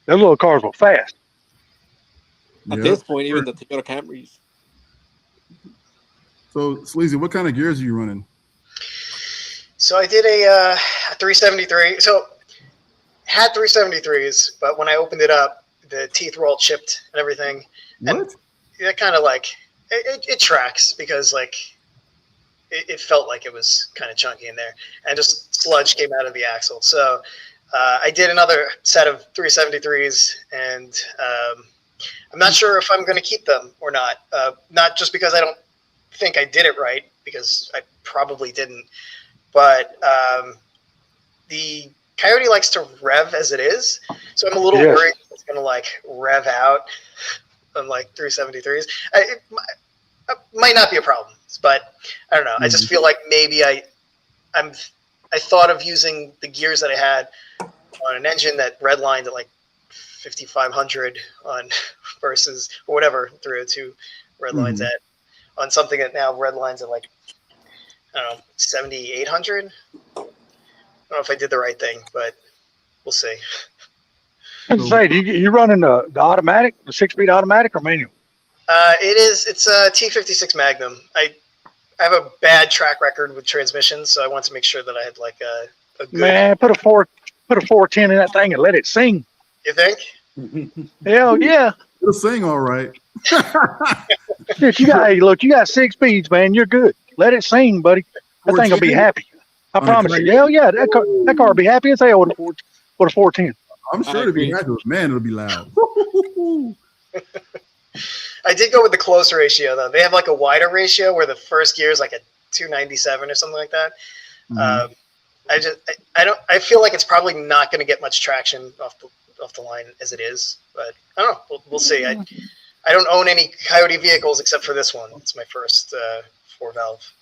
Those little cars were fast. At Yep. this point, even the Toyota Camrys. So, Sleazy, what kind of gears are you running? So I did a 373. So had 373s, but when I opened it up, the teeth were all chipped and everything. What? And it kind of like it tracks because like it felt like it was kind of chunky in there, and just sludge came out of the axle. So I did another set of 373s, and I'm not sure if I'm going to keep them or not. Not just because I don't think I did it right, because I probably didn't. But the Coyote likes to rev as it is, so I'm a little worried it's going to like rev out on like 373s. It might not be a problem, but I don't know. I just feel like maybe I thought of using the gears that I had on an engine that redlined at like 5,500 on versus or whatever 302 redlines at on something that now redlines at like, I don't know, 7,800. I don't know if I did the right thing, but we'll see. I was gonna say, you running the automatic, the 6-speed automatic or manual? It's a T56 Magnum. I have a bad track record with transmissions, so I want to make sure that I had like a good. Man, put a 410 in that thing and let it sing. You think? Hell yeah. It'll sing all right. Shit, you got 6 speeds, man. You're good. Let it sing, buddy. That thing will be happy. I promise you. Hell yeah, that car will be happy as hell with a 410. I'm sure it'll be happy, but man, it'll be loud. I did go with the close ratio though. They have like a wider ratio where the first gear is like a 297 or something like that. I feel like it's probably not going to get much traction off the line as it is, but I don't know. We'll see. I don't own any Coyote vehicles except for this one. It's my first 4-valve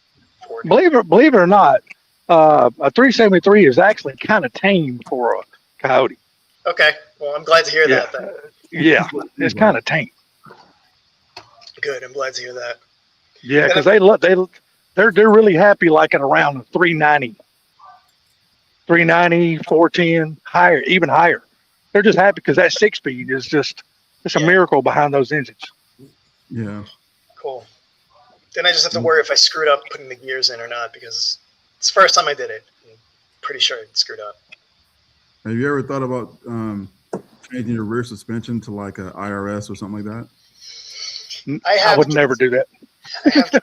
Ford. Believe it or not, a 373 is actually kind of tame for a Coyote. Okay, well, I'm glad to hear that. Then. Yeah, it's kind of tame. Good, I'm glad to hear that. Yeah, because they're really happy like at around 390, 410, higher, even higher. They're just happy because that 6-speed is just it's a miracle behind those engines. Yeah. Cool. Then I just have to worry if I screwed up putting the gears in or not, because it's the first time I did it. I'm pretty sure it screwed up. Have you ever thought about changing your rear suspension to like a IRS or something like that? I would never do that. I have to,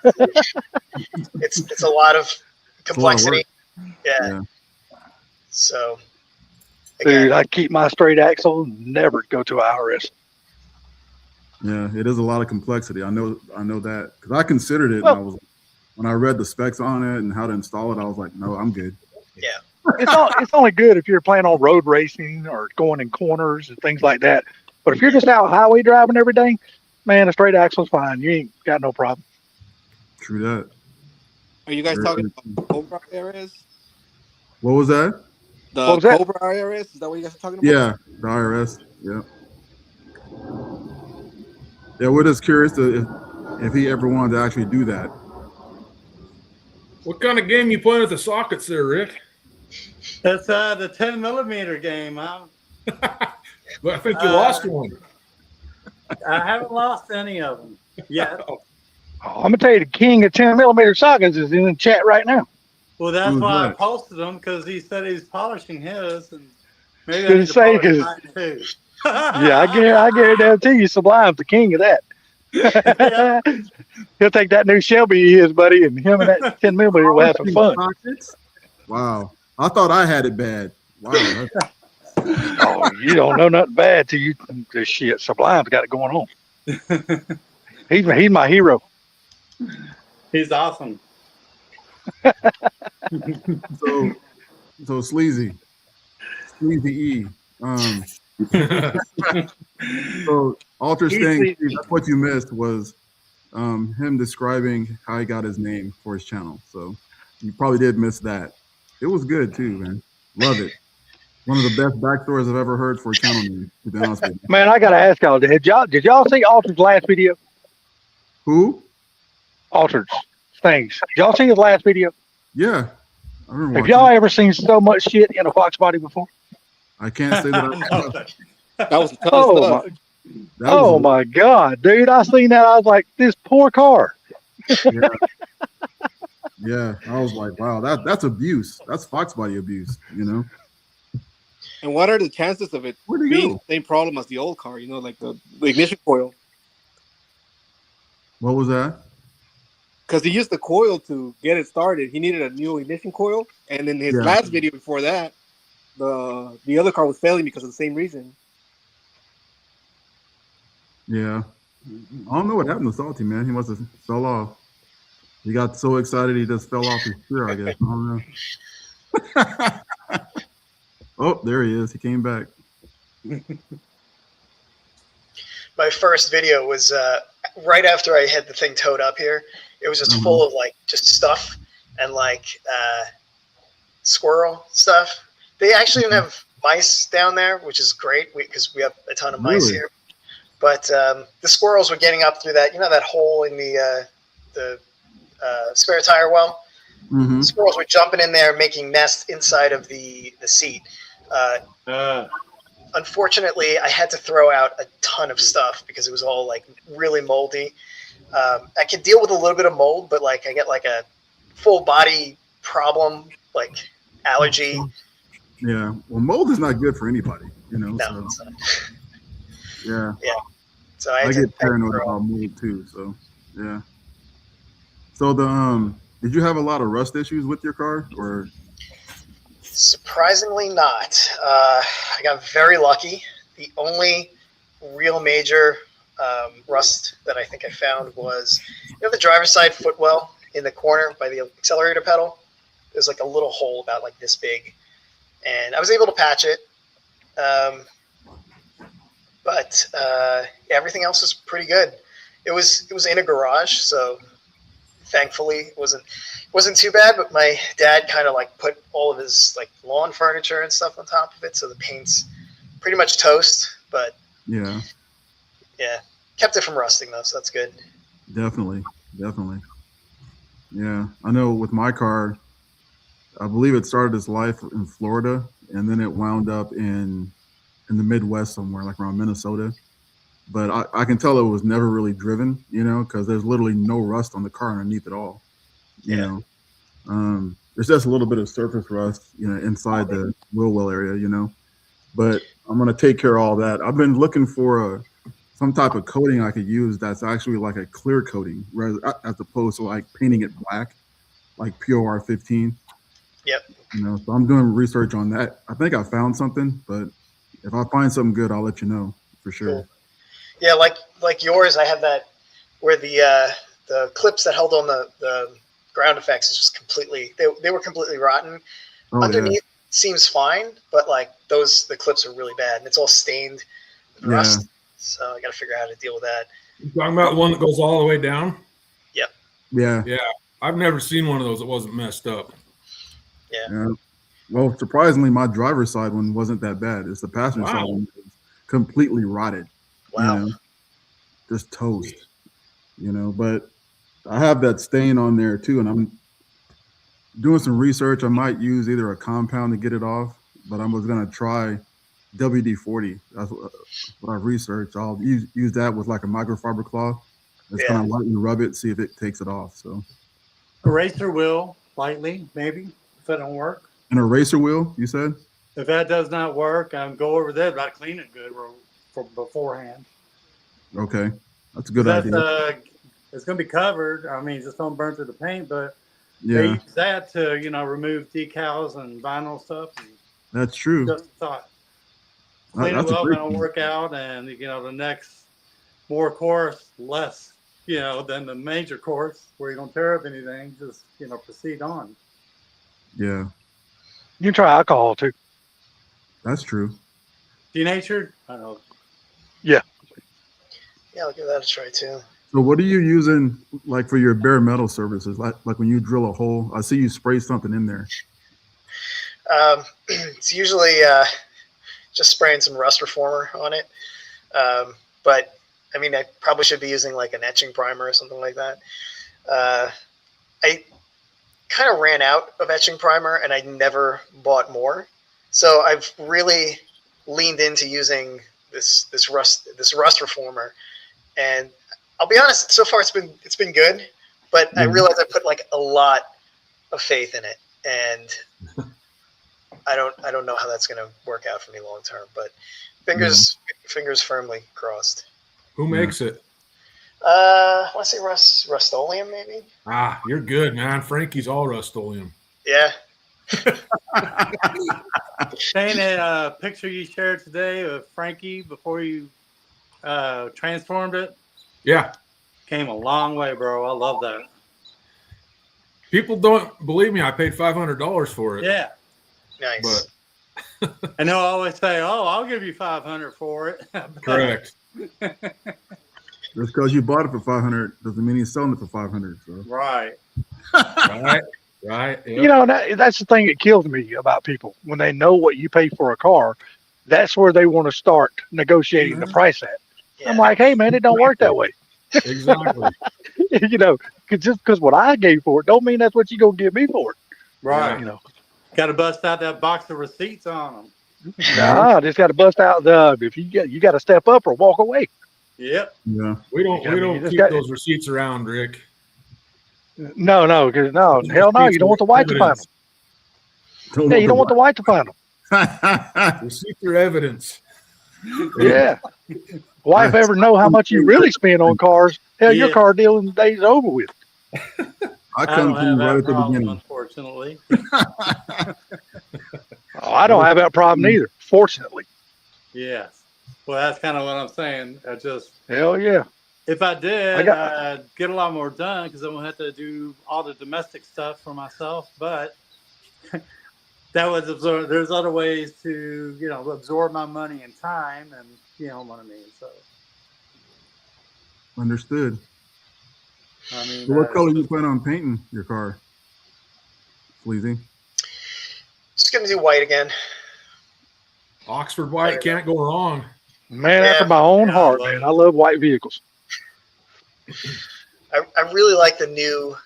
it's a lot of complexity. Yeah. So, again, Dude, I keep my straight axle and never go to IRS. Yeah, it is a lot of complexity. I know that because I considered it. And when I read the specs on it and how to install it, I was like, no, I'm good. Yeah. It's only good if you're planning on road racing or going in corners and things like that. But if you're just out highway driving every day, man, a straight axle's fine. You ain't got no problem. True that. Are you guys talking about Cobra IRS? What was that? The Cobra IRS? Is that what you guys are talking about? Yeah, the IRS. Yeah. Yeah, we're just curious if he ever wanted to actually do that. What kind of game you playing at the sockets there, Rick? That's the 10mm game. Well, I think you lost one. I haven't lost any of them yet. I'm gonna tell you, the king of 10mm sockets is in the chat right now. Well, that's Who's why that? I posted them, because he said he's polishing his, and maybe I Didn't need to say, polish 'cause- mine too. Yeah, I guarantee you, Sublime's the king of that. He'll take that new Shelby he is, buddy, and him and that 10mm will have some fun. Wow. I thought I had it bad. Wow. Oh, you don't know nothing bad till you this shit. Sublime's got it going on. He's my hero. He's awesome. So Sleazy E. So Alter He's saying the- that's what you missed was him describing how he got his name for his channel. So you probably did miss that. It was good too, man. Love it. One of the best backstories I've ever heard for a channel name, to be honest with you. Man, I gotta ask y'all, did y'all see Alter's last video? Who? Alter's things. Did y'all see his last video? Yeah. I remember Have watching y'all it. ever seen so much shit in a fox body before? I can't say that I No, That was a ton of Oh stuff. my, that oh was my God, dude! I seen that. I was like, this poor car. yeah. I was like, wow, that's abuse. That's fox body abuse, you know. And what are the chances of it Where'd he being go? the same problem as the old car? You know, like the ignition coil. What was that? Because he used the coil to get it started. He needed a new ignition coil. And in his Yeah. last video before that, the other car was failing because of the same reason. Yeah. I don't know what happened to Salty, man. He must have fell off. He got so excited he just fell off his chair, I guess. I don't know. Oh, there he is. He came back. My first video was right after I had the thing towed up here. It was just full of like just stuff and like squirrel stuff. They actually didn't have mice down there, which is great because we have a ton of mice Really? here. But the squirrels were getting up through that, that hole in the spare tire well. Mm-hmm. Squirrels were jumping in there, making nests inside of the seat. Unfortunately, I had to throw out a ton of stuff because it was all like really moldy. I could deal with a little bit of mold, but like I get like a full body problem, like allergy. Yeah. Well, mold is not good for anybody, you know. No, So it's not. yeah. So I had get to paranoid throw about mold too. So yeah. So did you have a lot of rust issues with your car, or? Surprisingly not. I got very lucky. The only real major rust that I think I found was, the driver's side footwell in the corner by the accelerator pedal. There's like a little hole about like this big, and I was able to patch it. But everything else was pretty good. It was in a garage, so thankfully it wasn't too bad. But my dad kind of like put all of his like lawn furniture and stuff on top of it, so the paint's pretty much toast. But Yeah. yeah, kept it from rusting though, so that's good. Definitely. Yeah. I know with my car, I believe it started its life in Florida, and then it wound up in the Midwest somewhere, like around Minnesota. But I can tell it was never really driven, because there's literally no rust on the car underneath at all. You know, there's just a little bit of surface rust, inside the wheel well area, But I'm gonna take care of all that. I've been looking for some type of coating I could use that's actually like a clear coating, rather as opposed to like painting it black, like POR 15. Yep. So I'm doing research on that. I think I found something, but if I find something good, I'll let you know for sure. Cool. Yeah, like yours, I had that where the clips that held on the ground effects is just completely they were completely rotten. Oh, Underneath seems fine, but like the clips are really bad and it's all stained with rust. So I got to figure out how to deal with that. You talking about the one that goes all the way down? Yep. Yeah. Yeah. I've never seen one of those that wasn't messed up. Yeah. Well, surprisingly, my driver's side one wasn't that bad. It's the passenger side one that was completely rotted. Wow. Just toast. But I have that stain on there too, and I'm doing some research. I might use either a compound to get it off, but I was gonna try WD-40. That's what I've researched. I'll use that with like a microfiber cloth. It's kind of lightly rub it, see if it takes it off. So Eraser wheel lightly, maybe, if that don't work. an eraser wheel, you said? If that does not work, go over there, but I clean it good for beforehand. Okay, that's a good idea. It's going to be covered. I mean, just don't burn through the paint, but Yeah, they use that to, remove decals and vinyl stuff. And that's true. just a thought. Clean it That's a up, great and it'll thing. work out, and, the next more course, less, than the major course where you don't tear up anything. Just, proceed on. Yeah, You can try alcohol too. that's true. Denatured? I don't know. Yeah, I'll give that a try too. So what are you using like for your bare metal services? Like when you drill a hole, I see you spray something in there. It's usually just spraying some rust reformer on it. But I mean, I probably should be using like an etching primer or something like that. I kind of ran out of etching primer and I never bought more. So I've really leaned into using this rust reformer. And I'll be honest, so far it's been good, but I realized I put like a lot of faith in it, and I don't know how that's going to work out for me long term. But fingers firmly crossed. Who makes it? I want to say Rust-Oleum maybe. Ah, you're good, man. Frankie's all Rust-Oleum. Yeah. Shane, that picture you shared today of Frankie before you transformed it. Yeah. Came a long way, bro. I love that. People don't believe me. I paid $500 for it. Yeah. Nice. But and they'll always say, "Oh, I'll give you $500 for it." correct. Just because you bought it for $500 doesn't mean he's selling it for $500. So. Right. Right. Yep. You know, that's the thing that kills me about people. When they know what you pay for a car, that's where they want to start negotiating the price at. Yeah. I'm like, hey, man, it don't work that way. Exactly. You know, just because what I gave for it don't mean that's what you're going to give me for it. Right. You know, got to bust out that box of receipts on them. Nah, just got to bust out if you got to step up or walk away. Yep. Yeah. We don't keep those receipts around, Rick. No, because hell no, you don't want the white to find them. Yeah, you don't want the white to find them. Receipts are evidence. Yeah. Wife ever know how much you really spend on cars? Hell, your car dealing days over with. I come to you right at the beginning. Unfortunately. I don't have that problem either, fortunately. Yes. Well, that's kind of what I'm saying. I just hell yeah. If I did, I'd get a lot more done because I won't have to do all the domestic stuff for myself. But that was absorb. There's other ways to, absorb my money and time, and you know what I mean. So understood. I mean, so what color you plan on painting your car, Sleazy? Just gonna do white again. Oxford white can't go wrong. Man, after my own heart, man. I love white vehicles. I really like the new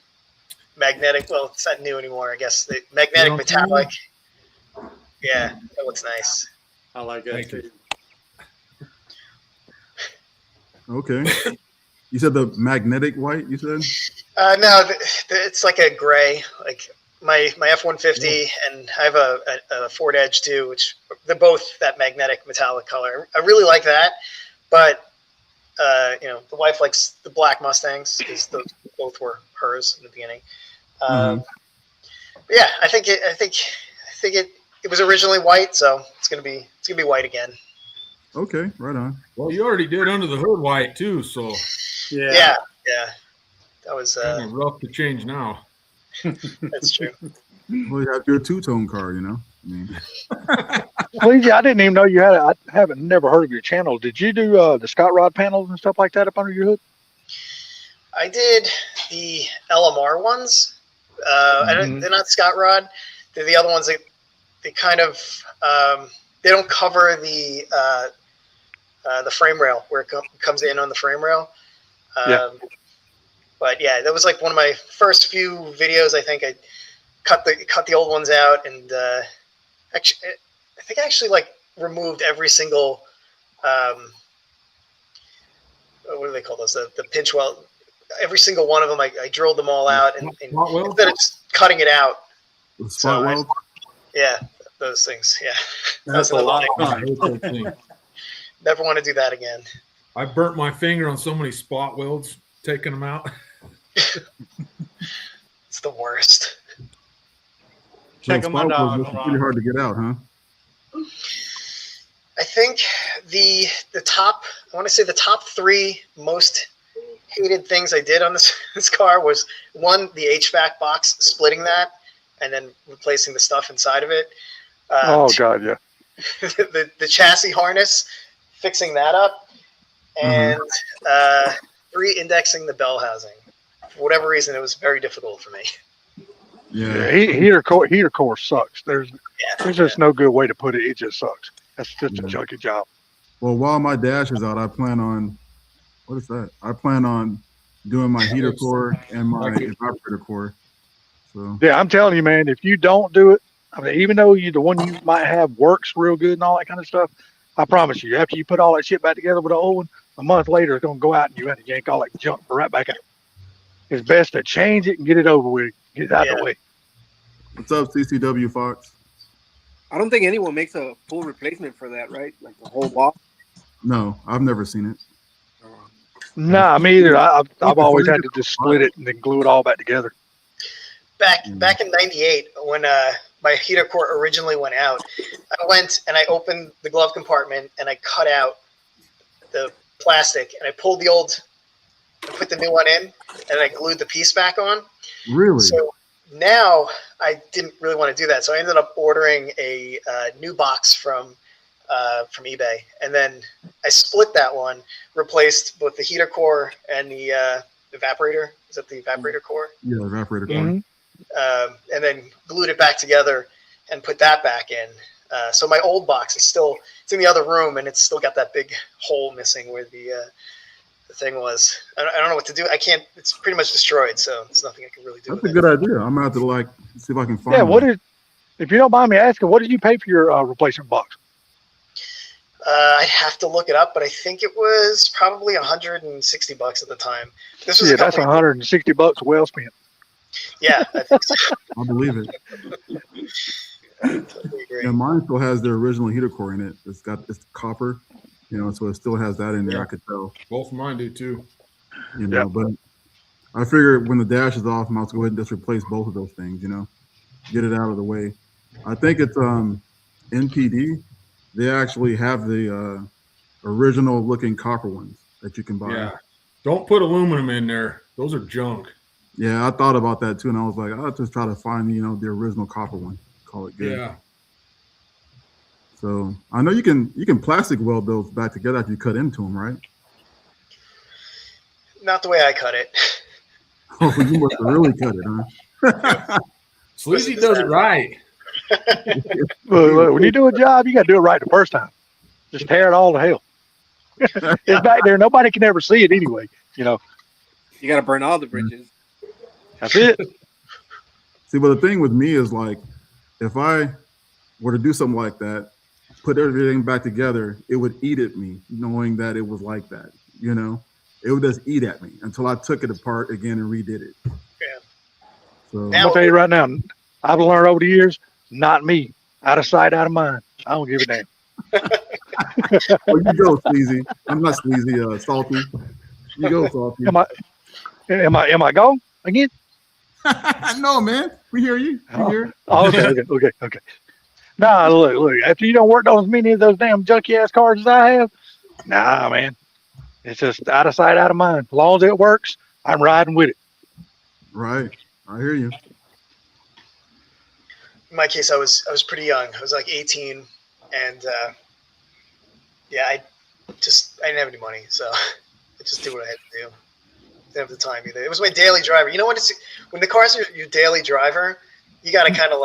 magnetic. Well, it's not new anymore, I guess. The magnetic metallic. Yeah, that looks nice. I like that too. Okay. You said the magnetic white. You said? No, it's like a gray. Like my F-150, and I have a Ford Edge too, which they're both that magnetic metallic color. I really like that, but the wife likes the black Mustangs because both were hers in the beginning. But yeah, I think it was originally white, so it's gonna be white again. Okay, right on. Well, you already did under the hood white too, so yeah. That was kind of rough to change now. That's true. Well, you have your two-tone car, I mean. Sleazy, I didn't even know you had I haven't never heard of your channel. Did you do the Scott Rod panels and stuff like that up under your hood? I did the LMR ones. They're not Scott Rod. They're the other ones that they kind of they don't cover the frame rail where it comes in on the frame rail. But yeah, that was like one of my first few videos. I think I cut the old ones out, and actually, I think I actually like removed every single what do they call those? The pinch weld. Every single one of them, I drilled them all out, and instead of just cutting it out. The spot weld? Yeah, those things. Yeah, that's a lot of fun. Never want to do that again. I burnt my finger on so many spot welds taking them out. It's the worst. Check them out. It's pretty hard to get out, huh? I think the top. I want to say the top 3 most hated things I did on this car was, one, the HVAC box, splitting that and then replacing the stuff inside of it. God, yeah. the chassis harness, fixing that up, and re-indexing the bell housing. For whatever reason, it was very difficult for me. Yeah. Heater core sucks. There's just no good way to put it. It just sucks. That's just a junky job. Well, while my dash is out, I plan on, what is that? I plan on doing my heater core and my evaporator core. So yeah, I'm telling you, man, if you don't do it, I mean, even though the one you might have works real good and all that kind of stuff, I promise you, after you put all that shit back together with the old one, a month later it's gonna go out and you have to yank all that junk right back out. It's best to change it and get it over with, get it out of the way. What's up, CCW Fox? I don't think anyone makes a full replacement for that, right? Like the whole box. No, I've never seen it. Nah, me either. I've always had to just split it and then glue it all back together. Back in '98, when my heater core originally went out, I went and I opened the glove compartment and I cut out the plastic and I pulled the old, I put the new one in, and I glued the piece back on. Really? So now I didn't really want to do that, so I ended up ordering a new box from eBay, and then I split that one, replaced both the heater core and the evaporator. Is that the evaporator core? Yeah, evaporator core. Mm-hmm. And then glued it back together and put that back in. So my old box is it's in the other room, and it's still got that big hole missing where the thing was. I don't know what to do. I can't. It's pretty much destroyed, so there's nothing I can really do. That's a good idea. I'm gonna have to see if I can find. Yeah, one. If you don't mind me asking, what did you pay for your replacement box? I'd have to look it up, but I think it was probably $160 at the time. This was that's $160 well spent. Yeah, I think so. I believe it. Totally agree. Yeah, mine still has the original heater core in it. It's copper, so it still has that in there. Yeah. I could tell. Both of mine do too. But I figured when the dash is off, I'm about to go ahead and just replace both of those things. Get it out of the way. I think it's NPD. They actually have the original looking copper ones that you can buy. Yeah. Don't put aluminum in there. Those are junk. Yeah, I thought about that too, and I was like, I'll just try to find the original copper one. Call it good. Yeah. So I know you can plastic weld those back together after you cut into them, right? Not the way I cut it. Oh, you must have really cut it, huh? Sleazy does it right. Look, when you do a job, you got to do it right the first time. Just tear it all to hell. It's back there. Nobody can ever see it anyway. You got to burn all the bridges. That's it. See, but the thing with me is if I were to do something like that, put everything back together, it would eat at me knowing that it was like that. It would just eat at me until I took it apart again and redid it. Yeah. So I'll tell you right now, I've learned over the years, not me. Out of sight, out of mind. I don't give a damn. well, you go, Sleazy. I'm not Sleazy, Salty. You go, Salty. Am I gone again? No, man. We hear you. We hear. Oh, okay. Nah, look. After you don't work on as many of those damn junky ass cars as I have, nah, man. It's just out of sight, out of mind. As long as it works, I'm riding with it. Right. I hear you. In my case, I was pretty young. I was like 18, and I didn't have any money, so I just did what I had to do. Didn't have the time either. It was my daily driver. When the car's your daily driver, you got to kind of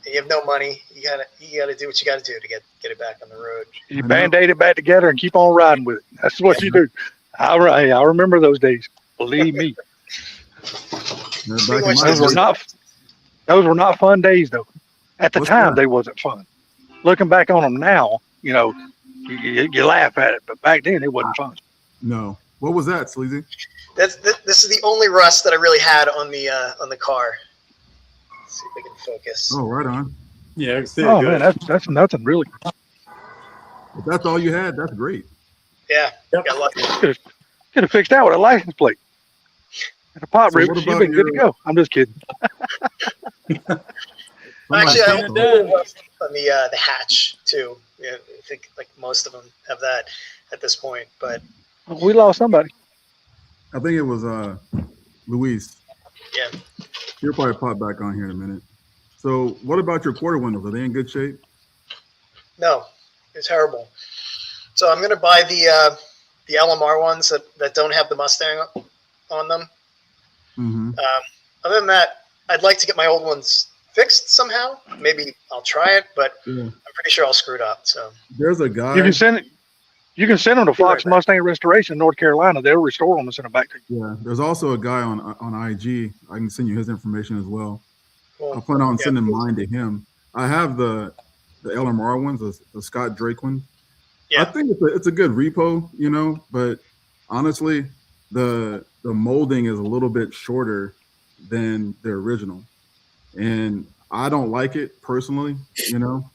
you have no money. You gotta do what you got to do to get it back on the road. You band-aid it back together and keep on riding with it. That's what you do. I remember those days. Believe me. Those were not fun days though. At the time, they wasn't fun. Looking back on them now, you laugh at it, but back then it wasn't fun. No. What was that, Sleazy? This is the only rust that I really had on the car. Let's see if I can focus. Oh, right on. Yeah, I can see it. Oh good. man, that's nothing really. If that's all you had, that's great. Yeah, Yep. got lucky. Could have fixed that with a license plate. And a pop rib, you've been good to go. I'm just kidding. Actually, I have on the hatch too. Yeah, I think most of them have that at this point. But We lost somebody. I think it was Luis. yeah, He'll probably pop back on here in a minute. So what about your quarter windows? Are they in good shape? No, they're terrible. So I'm going to buy the LMR ones that don't have the Mustang on them. Mm-hmm. Other than that, I'd like to get my old ones fixed somehow. Maybe I'll try it, but Yeah. I'm pretty sure I'll screw it up. So There's a guy. You can send it. You can send them to Fox Mustang Restoration in North Carolina. They'll restore them and send them back to you. Yeah, there's also a guy on IG. I can send you his information as well. cool. I plan on sending mine to him. I have the LMR ones, the Scott Drake ones. Yeah. I think it's a good repo, you know, but honestly, the molding is a little bit shorter than the original, and I don't like it personally, you know.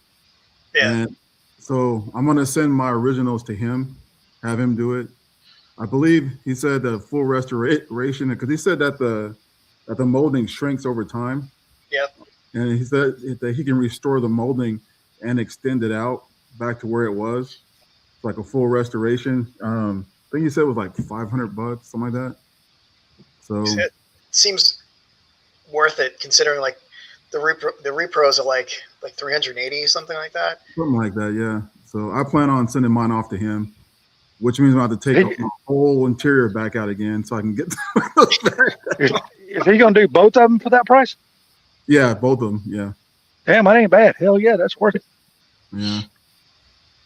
Yeah. And so I'm gonna send my originals to him, have him do it. I believe he said the full restoration, because he said that the molding shrinks over time. Yep. And he said that he can restore the molding and extend it out back to where it was. It's like a full restoration. I think he said it was like $500, something like that. So It seems worth it considering like the repros are like 380, something like that. something like that, yeah. So I plan on sending mine off to him, which means I have to take my whole interior back out again so I can get those back. Is he going to do both of them for that price? Yeah, both of them. Yeah, Damn, that ain't bad. Hell yeah, that's worth it. yeah.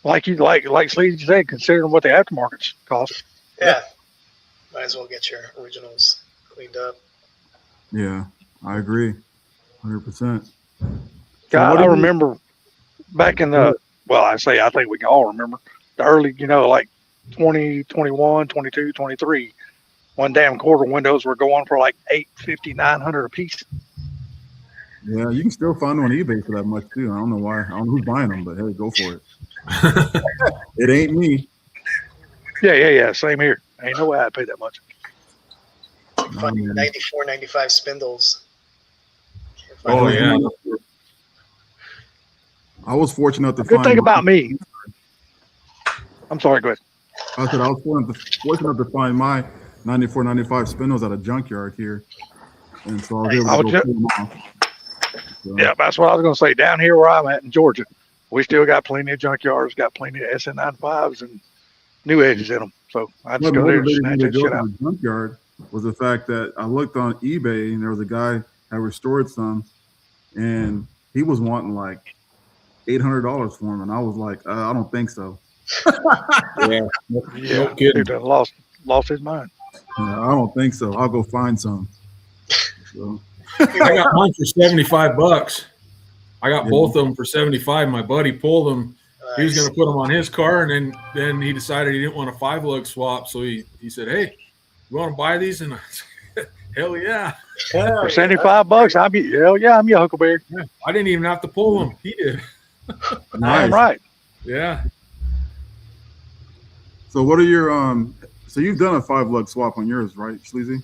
Like Sleazy said, considering what the aftermarkets cost. Yeah. Might as well get your originals cleaned up. Yeah, I agree, 100%. God, I remember back in the, well, I think we can all remember the early, like 20, 21, 22, 23, one damn quarter windows were going for like $850, $900 a piece. Yeah, you can still find them on eBay for that much too. I don't know why. I don't know who's buying them, but hey, go for it. It ain't me. Yeah. Same here. Ain't no way I'd pay that much. Finding 94, 95 spindles. Oh yeah. I was fortunate to Good find. thing about me. I'm sorry, go ahead. I said I was fortunate to find my 94, 95 spindles at a junkyard here, and so I was able to go pull them off. So, yeah, that's what I was going to say. Down here where I'm at in Georgia, we still got plenty of junkyards, got plenty of SN95s and new edges in them. So I just go there and snatch that shit out. The junkyard was the fact that I looked on eBay and there was a guy that restored some, and he was wanting like $800 for them, and I was like, I don't think so. Yeah, no kidding. Dude, lost his mind. I don't think so. I'll go find some. So. I got mine for $75. I got both of them for $75. My buddy pulled them. Nice. He was going to put them on his car, and then he decided he didn't want a 5-lug swap. So he said, "Hey, you want to buy these?" And I said, "Hell yeah!" For $75, I'm your Huckleberry. Yeah, I didn't even have to pull them. He did. Nice. Right. Yeah. So what are your So you've done a 5-lug swap on yours, right, Sleazy?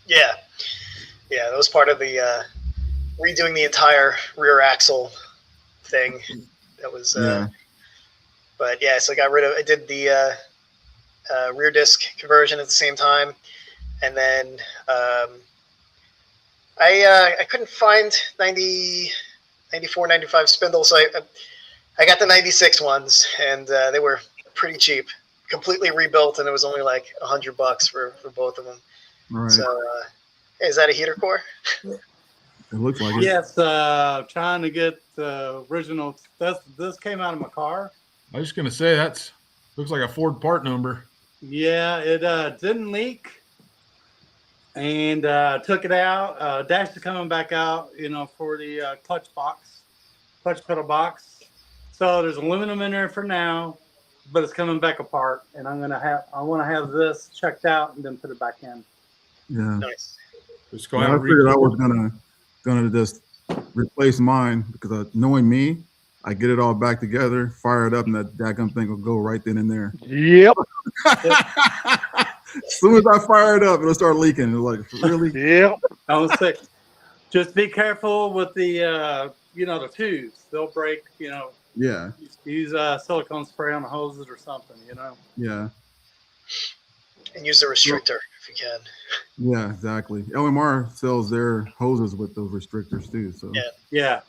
Yeah. Yeah, that was part of the redoing the entire rear axle thing. That was, but yeah, so I did the rear disc conversion at the same time, and then I couldn't find 94, 95 spindles, so I got the 96 ones, and they were pretty cheap, completely rebuilt, and it was only like $100 for both of them. Right. So. Is that a heater core? It looks like it. Yes, trying to get the original. This came out of my car. I was just gonna say looks like a Ford part number. Yeah, it didn't leak, and took it out. Dash is coming back out, for the clutch pedal box. So there's aluminum in there for now, but it's coming back apart, and I want to have this checked out and then put it back in. Yeah. Nice. I figured I was gonna just replace mine because knowing me, I get it all back together, fire it up, and that daggum thing will go right then and there. Yep. As soon as I fire it up, it'll start leaking. It's like, really? Yep. I was sick. Just be careful with the the tubes. They'll break. Yeah. Use silicone spray on the hoses or something. Yeah. And use the restrictor if you can. Yeah, exactly. LMR sells their hoses with those restrictors too. So yeah.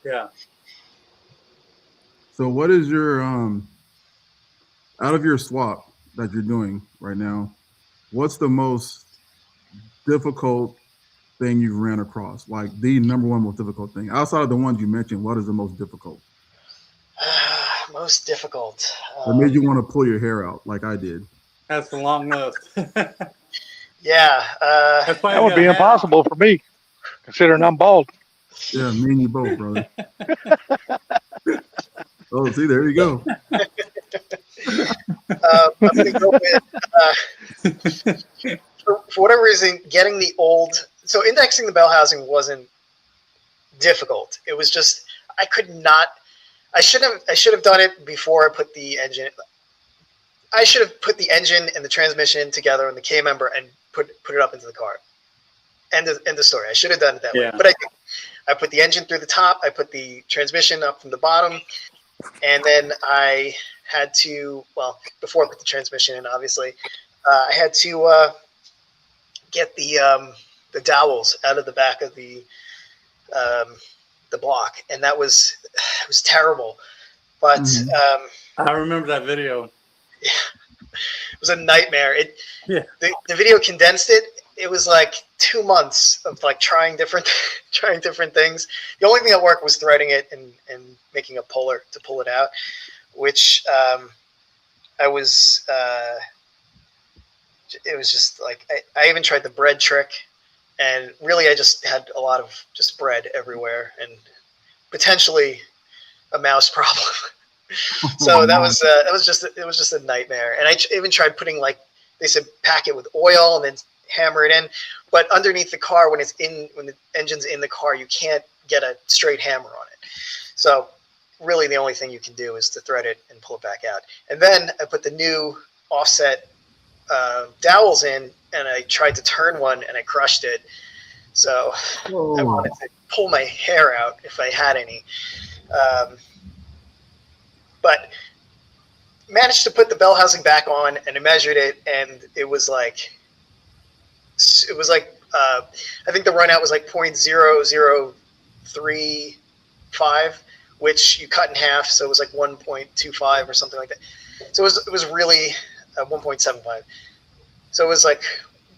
So what is your out of your swap that you're doing right now, what's the most difficult thing you've ran across? Like the number one most difficult thing outside of the ones you mentioned. What is the most difficult? Most difficult. That made you want to pull your hair out, like I did. That's a long list. Yeah. That's why That you would got be a hat on. impossible for me, considering I'm bald. Yeah, me and you both, brother. Oh, see, there you go. I'm gonna go with for whatever reason, getting the old. So indexing the bell housing wasn't difficult. It was just I could not. I should have done it before I put the engine. I should have put the engine and the transmission together in the K member and put it up into the car. End of story. I should have done it that way, but I didn't. I put the engine through the top. I put the transmission up from the bottom, and then I had to. Well, before I put the transmission in, obviously, I had to get the dowels out of the back of the block, and it was terrible. But I remember that video. Yeah, it was a nightmare. The video condensed it. It was like 2 months of like trying different things. The only thing that worked was threading it and making a puller to pull it out, which I was. It was just like I even tried the bread trick, and really I just had a lot of just bread everywhere and potentially a mouse problem. So that was just a nightmare. And I even tried putting, like they said, pack it with oil and then hammer it in. But underneath the car, when the engine's in the car, you can't get a straight hammer on it. So really the only thing you can do is to thread it and pull it back out. And then I put the new offset dowels in, and I tried to turn one and I crushed it. So I wanted to pull my hair out if I had any. But managed to put the bell housing back on, and I measured it, and it was like I think the run out was like 0.0035, which you cut in half, so it was like 1.25 or something like that. So it was really 1.75. So it was like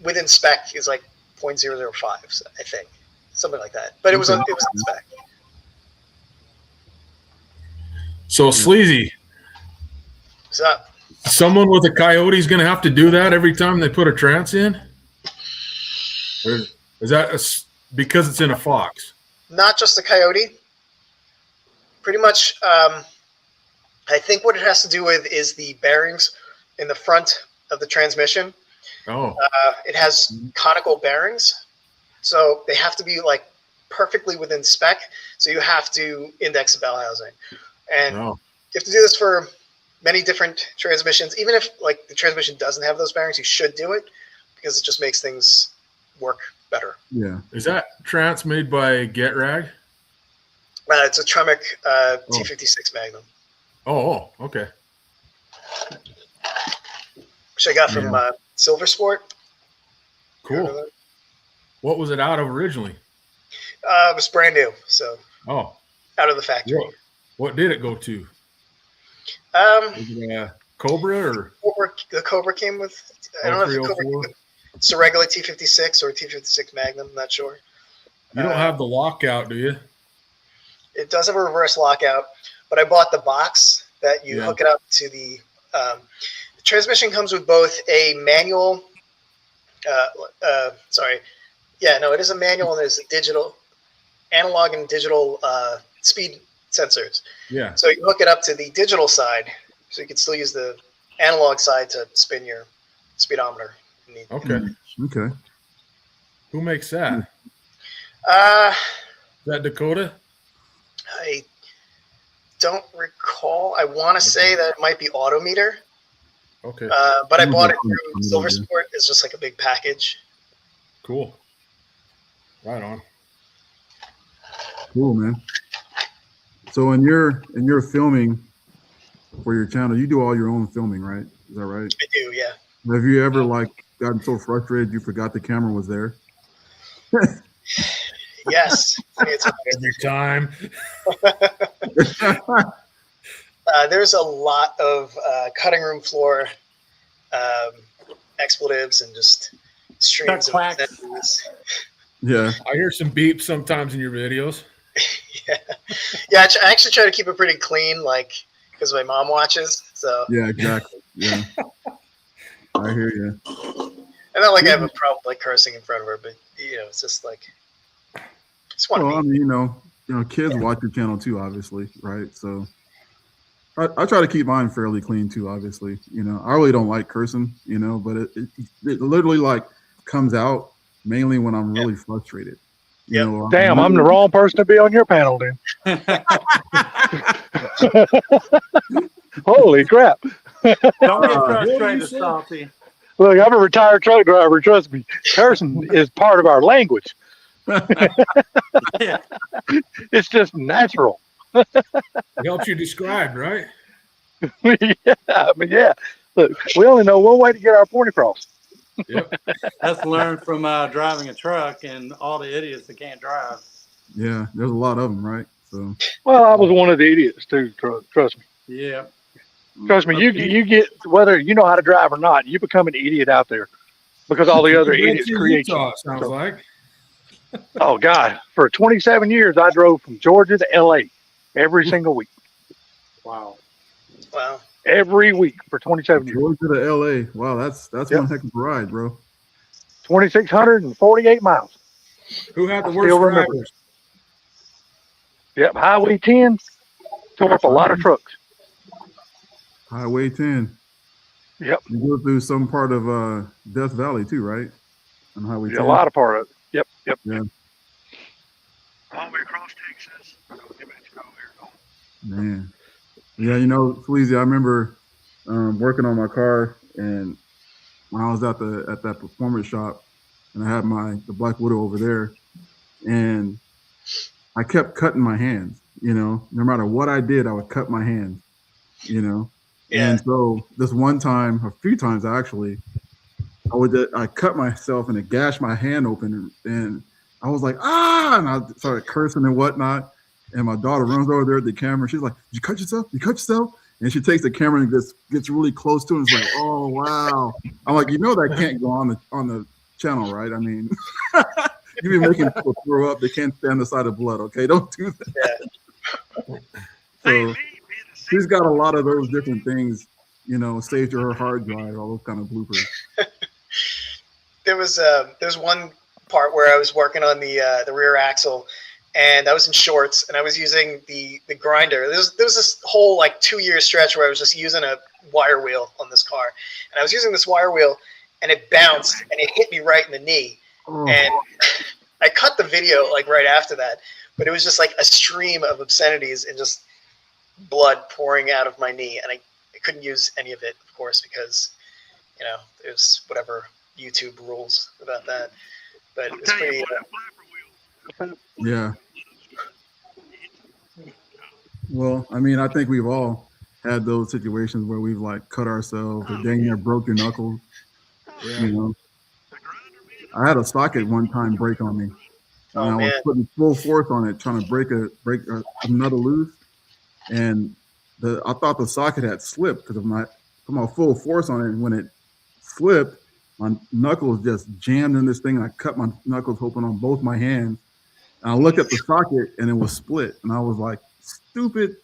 within spec is like 0.005, I think, something like that. But it was in spec. So Sleazy, What's up? someone with a Coyote is going to have to do that every time they put a trans in? Or is that because it's in a Fox? Not just the Coyote. Pretty much, I think what it has to do with is the bearings in the front of the transmission. Oh. It has conical bearings, so they have to be like perfectly within spec. So you have to index the bell housing. And you have to do this for many different transmissions. Even if like the transmission doesn't have those bearings, you should do it because it just makes things work better. Yeah. Is that trans made by GetRag? It's a Tremec T56 Magnum. Oh, okay. Which I got from Silver Sport. Cool. What was it out of originally? It was brand new, so out of the factory. What did it go to? Was it a Cobra or? The Cobra came with. I don't know if the Cobra came with. It's a regular T56 or T56 Magnum. I'm not sure. You don't have the lockout, do you? It does have a reverse lockout, but I bought the box that you hook it up to the. The transmission comes with both a manual. It is a manual and there's a digital, analog and digital speed sensors. Yeah. So you hook it up to the digital side, so you can still use the analog side to spin your speedometer. Okay. Okay. Who makes that? Is that Dakota? I don't recall. I want to say that it might be Autometer. Okay. But I bought it through Silver Sport. It's just like a big package. Cool. Right on. Cool, man. So in your filming for your channel, you do all your own filming, right? Is that right? I do, yeah. Have you ever gotten so frustrated you forgot the camera was there? Yes. Every time. There's a lot of cutting room floor expletives and just streams of quacks. obscenities. Yeah. I hear some beeps sometimes in your videos. Yeah. I actually try to keep it pretty clean, like because my mom watches. So Yeah, exactly. Yeah. I hear you. and not like I have a problem like cursing in front of her, but it's just like just want Well, I to be. mean, kids watch your channel too, obviously, right? So I try to keep mine fairly clean too, obviously. I really don't like cursing, but it literally like comes out mainly when I'm really frustrated. Damn, I'm the wrong person to be on your panel then. Holy crap. Don't get frustrated, Salty. Look, I'm a retired truck driver. Trust me, cursing is part of our language. Yeah. It's just natural. It helps you describe, right? Yeah, I mean, yeah. Look, we only know one way to get our point across. Yep. That's learned from driving a truck and all the idiots that can't drive. Yeah, there's a lot of them, right? So. Well, I was one of the idiots too. Trust me. Yeah. Trust me. You get whether you know how to drive or not, you become an idiot out there because all the other idiots create you. Utah, sounds like. Oh God! For 27 years, I drove from Georgia to LA every single week. Wow. Every week for 27 years. Georgia to LA. Wow, that's one heck of a ride, bro. 2,648 miles. Who had the I worst still remember. drivers? Yep, Highway 10 tore up a lot of trucks. Highway 10. Yep. You go through some part of Death Valley too, right? On Highway 10. A lot of part of it. Yep. Yeah. All the way across Texas. Man. Yeah, Sleazy, I remember working on my car, and when I was at that performance shop, and I had the Black Widow over there, and I kept cutting my hands. No matter what I did, I would cut my hands. Yeah. And so this one time, a few times actually, I cut myself and it gashed my hand open, and I was like, and I started cursing and whatnot. And my daughter runs over there at the camera. She's like, "Did you cut yourself? You cut yourself?" And she takes the camera and gets really close to it. And it's like, "Oh wow!" I'm like, that can't go on the channel, right? I mean, you be making people throw up. They can't stand the sight of blood. Okay, don't do that. Yeah. So she's got a lot of those different things, saved to her hard drive, all those kind of bloopers. There's one part where I was working on the rear axle, and I was in shorts, and I was using the grinder. There was this whole like 2-year stretch where I was just using a wire wheel on this car, and I was using this wire wheel, and it bounced and it hit me right in the knee, and I cut the video like right after that, but it was just like a stream of obscenities and just blood pouring out of my knee, and I couldn't use any of it, of course, because there's whatever YouTube rules about that. But it was pretty. Yeah. Well, I mean, I think we've all had those situations where we've like cut ourselves or dang near broke your knuckles. Yeah. I had a socket one time break on me. And I was putting full force on it, trying to break another loose. And I thought the socket had slipped because of my full force on it. And when it slipped, my knuckles just jammed in this thing, and I cut my knuckles open on both my hands. And I looked at the socket, and it was split. And I was like, stupid.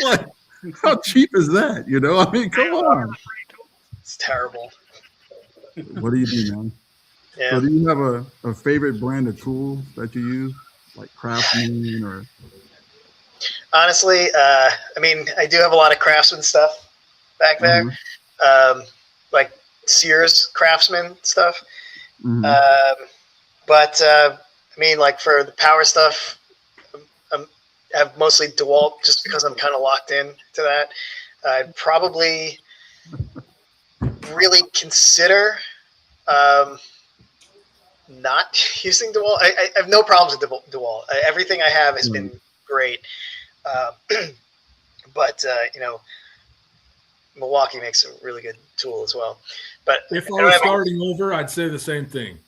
Like, how cheap is that? I mean, come on. It's terrible. What do you do, man? Yeah. So do you have a favorite brand of tools that you use, like Craftsman or? Honestly, I mean, I do have a lot of Craftsman stuff back there, like Sears Craftsman stuff. But I mean, like for the power stuff, I have mostly DeWalt just because I'm kind of locked in to that. I'd probably really consider not using DeWalt. I have no problems with DeWalt. Everything I have has been great. But Milwaukee makes a really good tool as well. But if I was starting over, I'd say the same thing.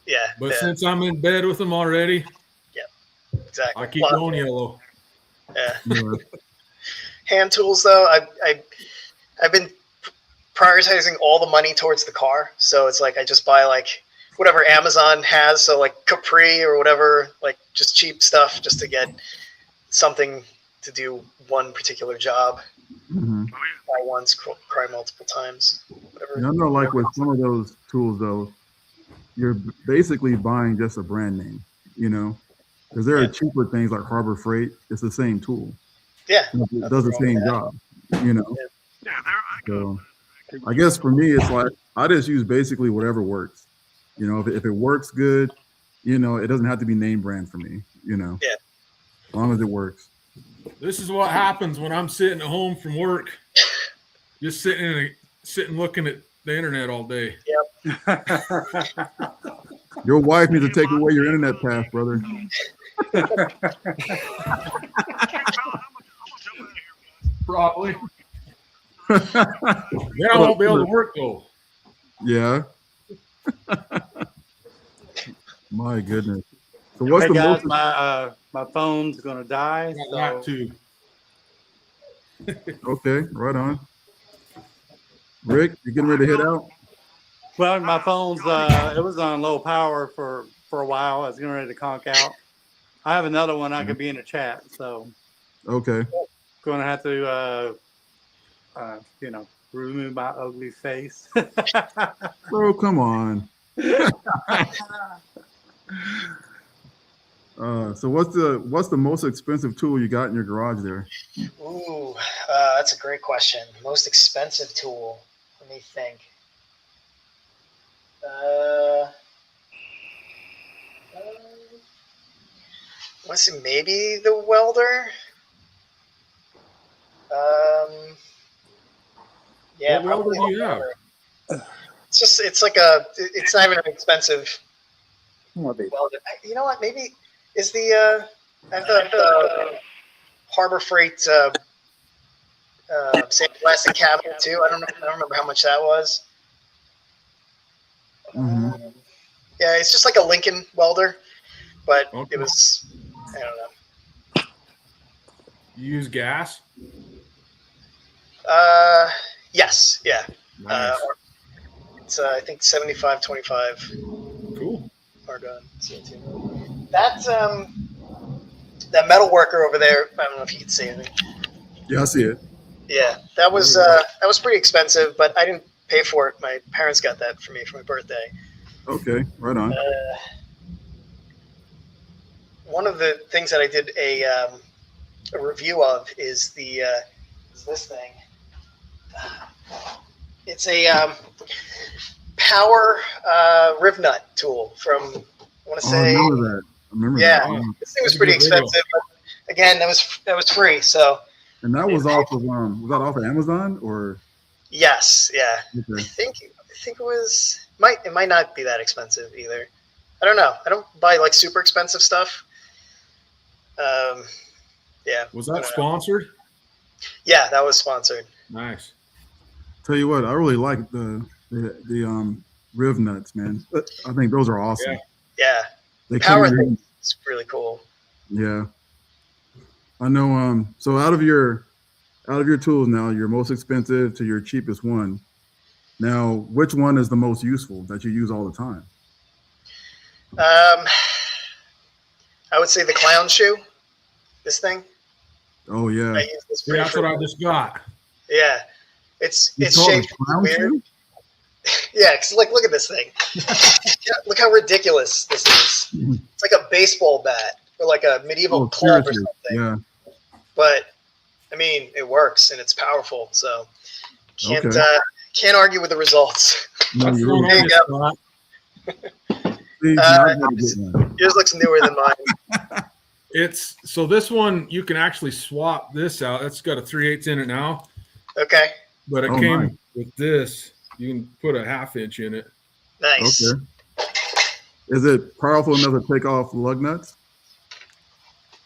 Yeah. But since I'm in bed with them already, exactly. I keep going yellow. Yeah. hand tools though. I've been prioritizing all the money towards the car, so it's like I just buy like whatever Amazon has, so like Capri or whatever, like just cheap stuff just to get something to do one particular job. Mm-hmm. Buy once, cry multiple times. Whatever. I know, like with some of those tools, though, you're basically buying just a brand name, you know, because there are cheaper things like Harbor Freight. It's the same tool. Yeah. It does the same job, you know. So I guess for me, it's like I just use basically whatever works. You know, if it works good, you know, it doesn't have to be name brand for me, you know. Yeah. As long as it works. This is what happens when I'm sitting at home from work, just sitting looking at the internet all day. Yep. Your wife needs to take away your internet pass, brother. Probably. Then I won't be able to work though. Yeah. My goodness. So what's Hey the guys, most? my phone's gonna die. That So too. Okay, right on. Rick, you getting ready to head out? well, my phone's it was on low power for a while. I was getting ready to conk out. I have another one I could be in a chat, so Okay. gonna have to you know, remove my ugly face. Bro, come on. So what's the most expensive tool you got in your garage there? Ooh, that's a great question. Most expensive tool. Let me think. Let's see, maybe the welder. Yeah, What welder probably do you the have? welder. It's like it's not even an expensive welder. You know what? Maybe is I have the Harbor Freight sandblasting cabinet too. I don't remember how much that was. Mm-hmm. Yeah, it's just like a Lincoln welder, but Okay. it was, I don't know. You use gas? Yes, yeah. Nice. It's I think 75-25 Cool. argon CO2. That metal worker over there. I don't know if you can see it. Yeah, I see it. Yeah, that was pretty expensive, but I didn't pay for it. My parents got that for me for my birthday. Okay, right on. One of the things that I did a review of is this thing. It's a power riv nut tool from, I want to I say, remember that. I remember yeah, that. this thing was pretty expensive, but again, that was free. So, And that was off of Amazon or? yes, yeah. Okay. I think it was it might not be that expensive either. I don't know. I don't buy like super expensive stuff. Yeah. Was that sponsored? Yeah, that was sponsored. Nice. Tell you what, I really like the riv nuts, man. I think those are awesome. Yeah. They Power come in. thing is really cool. Yeah. I know. So out of your tools now, your most expensive to your cheapest one. Now, which one is the most useful that you use all the time? I would say the clown shoe. This thing. Oh yeah. I use this Yeah, that's what I just got. Yeah. It's called shaped a clown weird. shoe? Yeah, cause like look at this thing. Look how ridiculous this is. It's like a baseball bat or like a medieval club seriously. or something. Yeah. But I mean, it works and it's powerful, so can't argue with the results. No, That's you're going right. on this spot. See, now I gotta get one. Yours looks newer than mine. So this one you can actually swap this out. It's got a 3/8 in it now, Okay. but it Oh, came nice. with this. You can put a 1/2 inch in it. Nice. Okay. Is it powerful enough to take off lug nuts?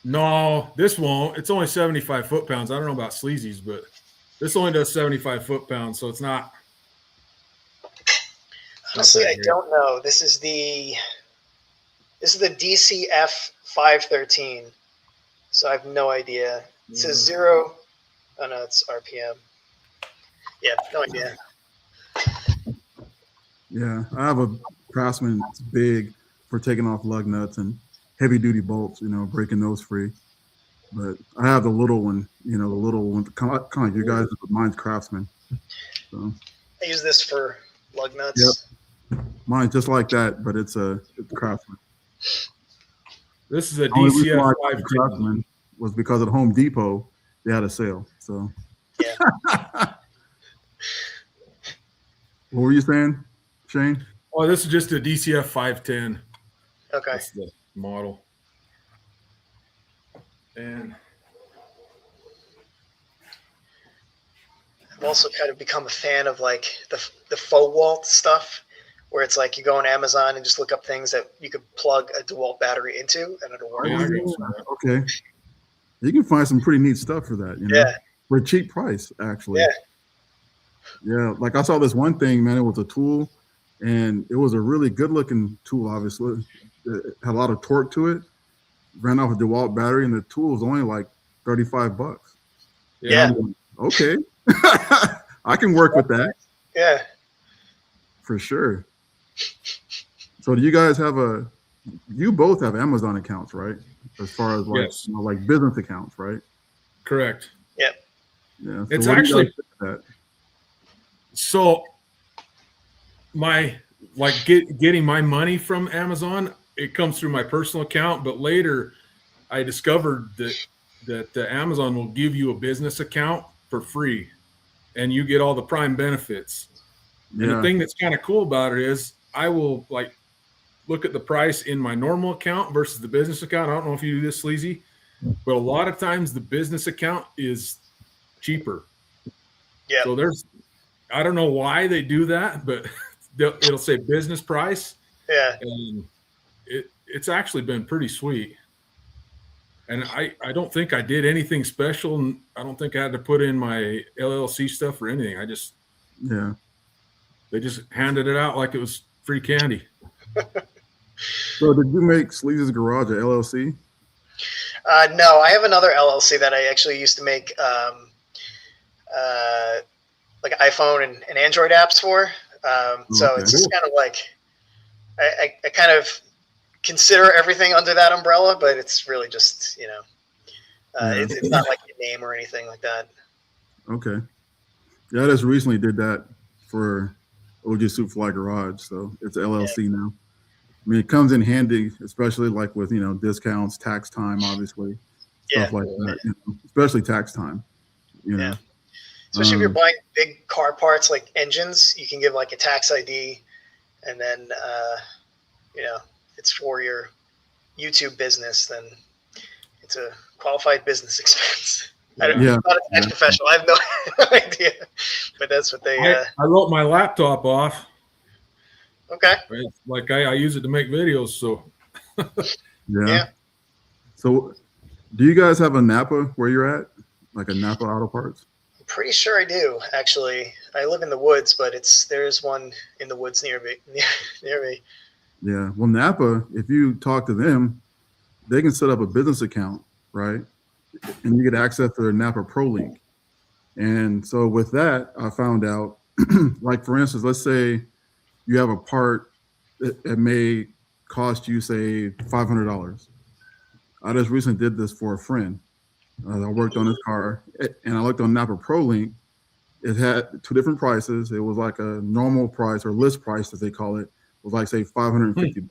No, this won't. It's only 75 foot-pounds. I don't know about Sleazy's, but this only does 75 foot-pounds, so it's not. Honestly, I great. don't know. This is the DCF 513. So I have no idea. It says 0 Oh no, it's RPM. Yeah, no idea. Yeah, I have a Craftsman. It's big for taking off lug nuts and heavy duty bolts, you know, breaking those free. But I have the little one, you know, the little one, kind of like you guys, but mine's Craftsman. So, I use this for lug nuts. yep. Mine's just like that, but it's Craftsman. This is a The only reason why DCF I got the 510. Craftsman was because at Home Depot they had a sale. So, Yeah. what were you saying, Shane? Oh, this is just a DCF 510. Okay. That's the model. And I've also kind of become a fan of like the faux walt stuff, where it's like you go on Amazon and just look up things that you could plug a DeWalt battery into and it'll work. yeah, I got some. Okay, you can find some pretty neat stuff for that. You know, Yeah. for a cheap price, actually. Yeah. Yeah, like I saw this one thing, man. It was a tool, and it was a really good-looking tool. Obviously, it had a lot of torque to it. Ran off a DeWalt battery, and the tool was only like $35. Yeah. Like, okay, I can work with that Yeah. for sure. So, do you guys have you both have Amazon accounts, right? As far as like, Yes. you know, like business accounts, right? Correct. Yeah. So It's what do you actually- guys think of that? So getting my money from Amazon, it comes through my personal account, but later I discovered that Amazon will give you a business account for free and you get all the Prime benefits. And the thing that's kind of cool about it is I will like look at the price in my normal account versus the business account. I don't know if you do this, Sleazy, but a lot of times the business account is cheaper. Yeah. So I don't know why they do that, but it'll say business price. Yeah. And it's actually been pretty sweet. And I don't think I did anything special. And I don't think I had to put in my LLC stuff or anything. They just handed it out like it was free candy. So did you make Sleazy's Garage a LLC? No, I have another LLC that I actually used to make like iPhone and Android apps for. So it's just kind of like I kind of consider everything under that umbrella, but it's really just, you know, it's not like a name or anything like that. Okay. Yeah, I just recently did that for OG Superfly Garage, so it's LLC now. I mean, it comes in handy, especially like with, you know, discounts, tax time, obviously, stuff like that. You know, especially tax time. You know. Especially if you're buying big car parts like engines, you can give like a tax ID, and then you know, if it's for your YouTube business, then it's a qualified business expense. I'm not a tax professional. I have no idea, but that's what they. I wrote my laptop off. Okay. Like I use it to make videos, so. Yeah. So, do you guys have a Napa where you're at? Like a Napa Auto Parts? I'm pretty sure I do. Actually, I live in the woods, but there's one in the woods near me. Yeah. Well, Napa, if you talk to them, they can set up a business account, right? And you get access to their Napa Pro Link. And so with that, I found out, like for instance, let's say you have a part that may cost you, say, $500. I just recently did this for a friend. I worked on his car, and I looked on Napa Pro Link. It had two different prices. It was like a normal price or list price, as they call it, was like, say, $550.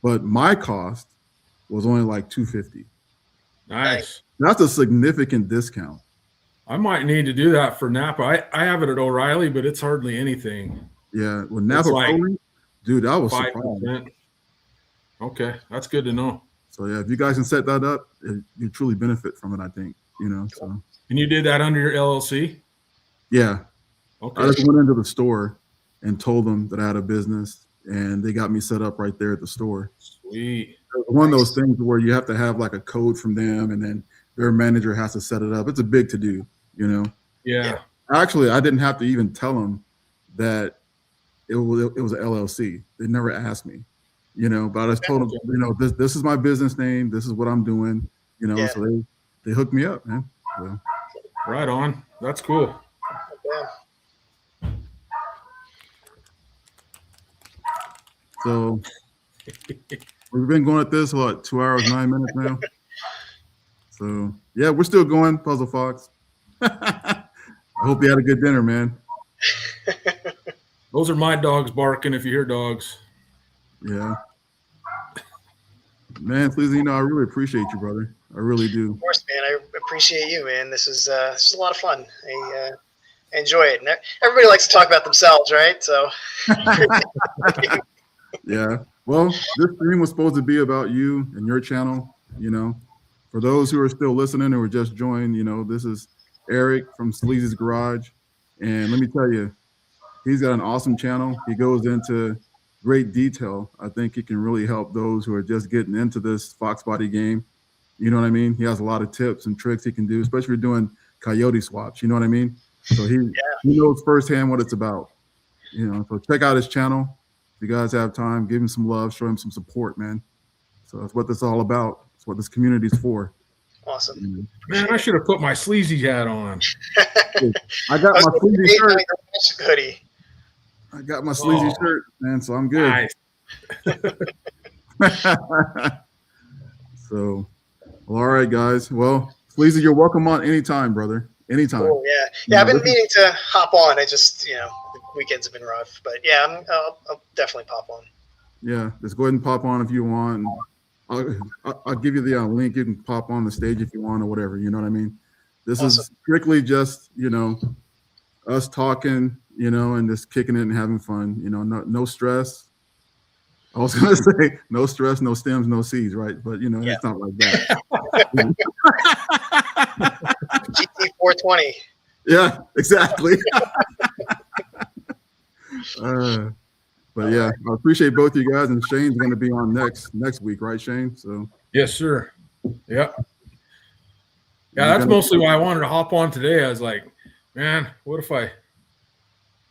But my cost was only like $250. Nice. That's a significant discount. I might need to do that for Napa. I have it at O'Reilly, but it's hardly anything. Yeah, with Napa Pro Link, dude, I was surprised. Okay, that's good to know. So yeah, if you guys can set that up, you truly benefit from it, I think. You know, so. And you did that under your LLC? Yeah. Okay. I just went into the store and told them that I had a business, and they got me set up right there at the store. Sweet. It's one of those things where you have to have like a code from them, and then their manager has to set it up. It's a big to do, you know. Yeah. Actually, I didn't have to even tell them that it was an LLC. They never asked me, you know. But I just told them, you know, this is my business name. This is what I'm doing, you know. So they hooked me up, man. So. Right on. That's cool. Yeah. So we've been going at this, what, 2 hours, 9 minutes now? So, yeah, we're still going, Puzzle Fox. I hope you had a good dinner, man. Those are my dogs barking if you hear dogs. Yeah. Man, Sleazy, you know, I really appreciate you, brother. I really do. Of course, man. I appreciate you, man. This is a lot of fun. I enjoy it. And everybody likes to talk about themselves, right? So. Yeah. Well, this stream was supposed to be about you and your channel. You know, for those who are still listening or just joined, you know, this is Eric from Sleazy's Garage. And let me tell you, he's got an awesome channel. He goes into great detail. I think he can really help those who are just getting into this foxbody game. You know what I mean? He has a lot of tips and tricks he can do, especially if you're doing coyote swaps. You know what I mean? So he knows firsthand what it's about. You know, so check out his channel. If you guys have time, give him some love, show him some support, man. So that's what this is all about. It's what this community is for. Awesome. Man, I should have put my Sleazy hat on. I got my Sleazy shirt. Hoodie. I got my Sleazy shirt, man, so I'm good. Nice. So, well, all right, guys. Well, Sleazy, you're welcome on anytime, brother. Anytime. Cool, yeah. Yeah, I've been meaning to hop on. I just, you know, the weekends have been rough. But yeah, I'll definitely pop on. Yeah, just go ahead and pop on if you want. I'll give you the link. You can pop on the stage if you want or whatever. You know what I mean? This is strictly just, you know, us talking, you know, and just kicking it and having fun. You know, no stress. I was going to say no stress, no stems, no seeds, right? But, you know, it's not like that. GT 420. Yeah, exactly. But yeah, I appreciate both of you guys, and Shane's going to be on next week, right, Shane? So yes, sir. Yeah, that's mostly why I wanted to hop on today. I was like, man, what if I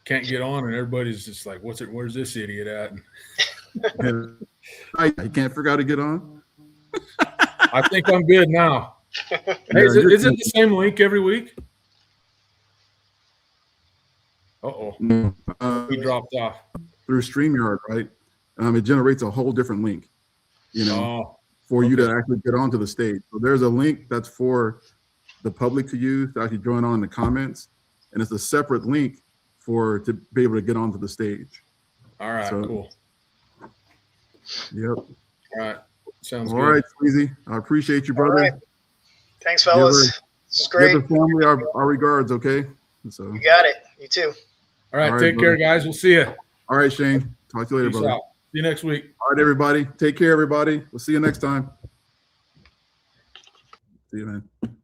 can't get on and everybody's just like, where's this idiot at? I can't figure out how to get on. I think I'm good now. Hey, is it the same link every week? No, we dropped off. Through StreamYard, right? It generates a whole different link, you know, for you to actually get onto the stage. So there's a link that's for the public to use to actually join on in the comments, and it's a separate link to be able to get onto the stage. All right, cool. Yep. All right. Sounds good. All right, Sleazy. I appreciate you, brother. Right. Thanks, fellas. This is great. Give the family our regards, okay? So you got it. You too. All right, take care, guys. We'll see you. All right, Shane. Talk to you later, Peace brother. out. See you next week. All right, everybody. Take care, everybody. We'll see you next time. See you, man.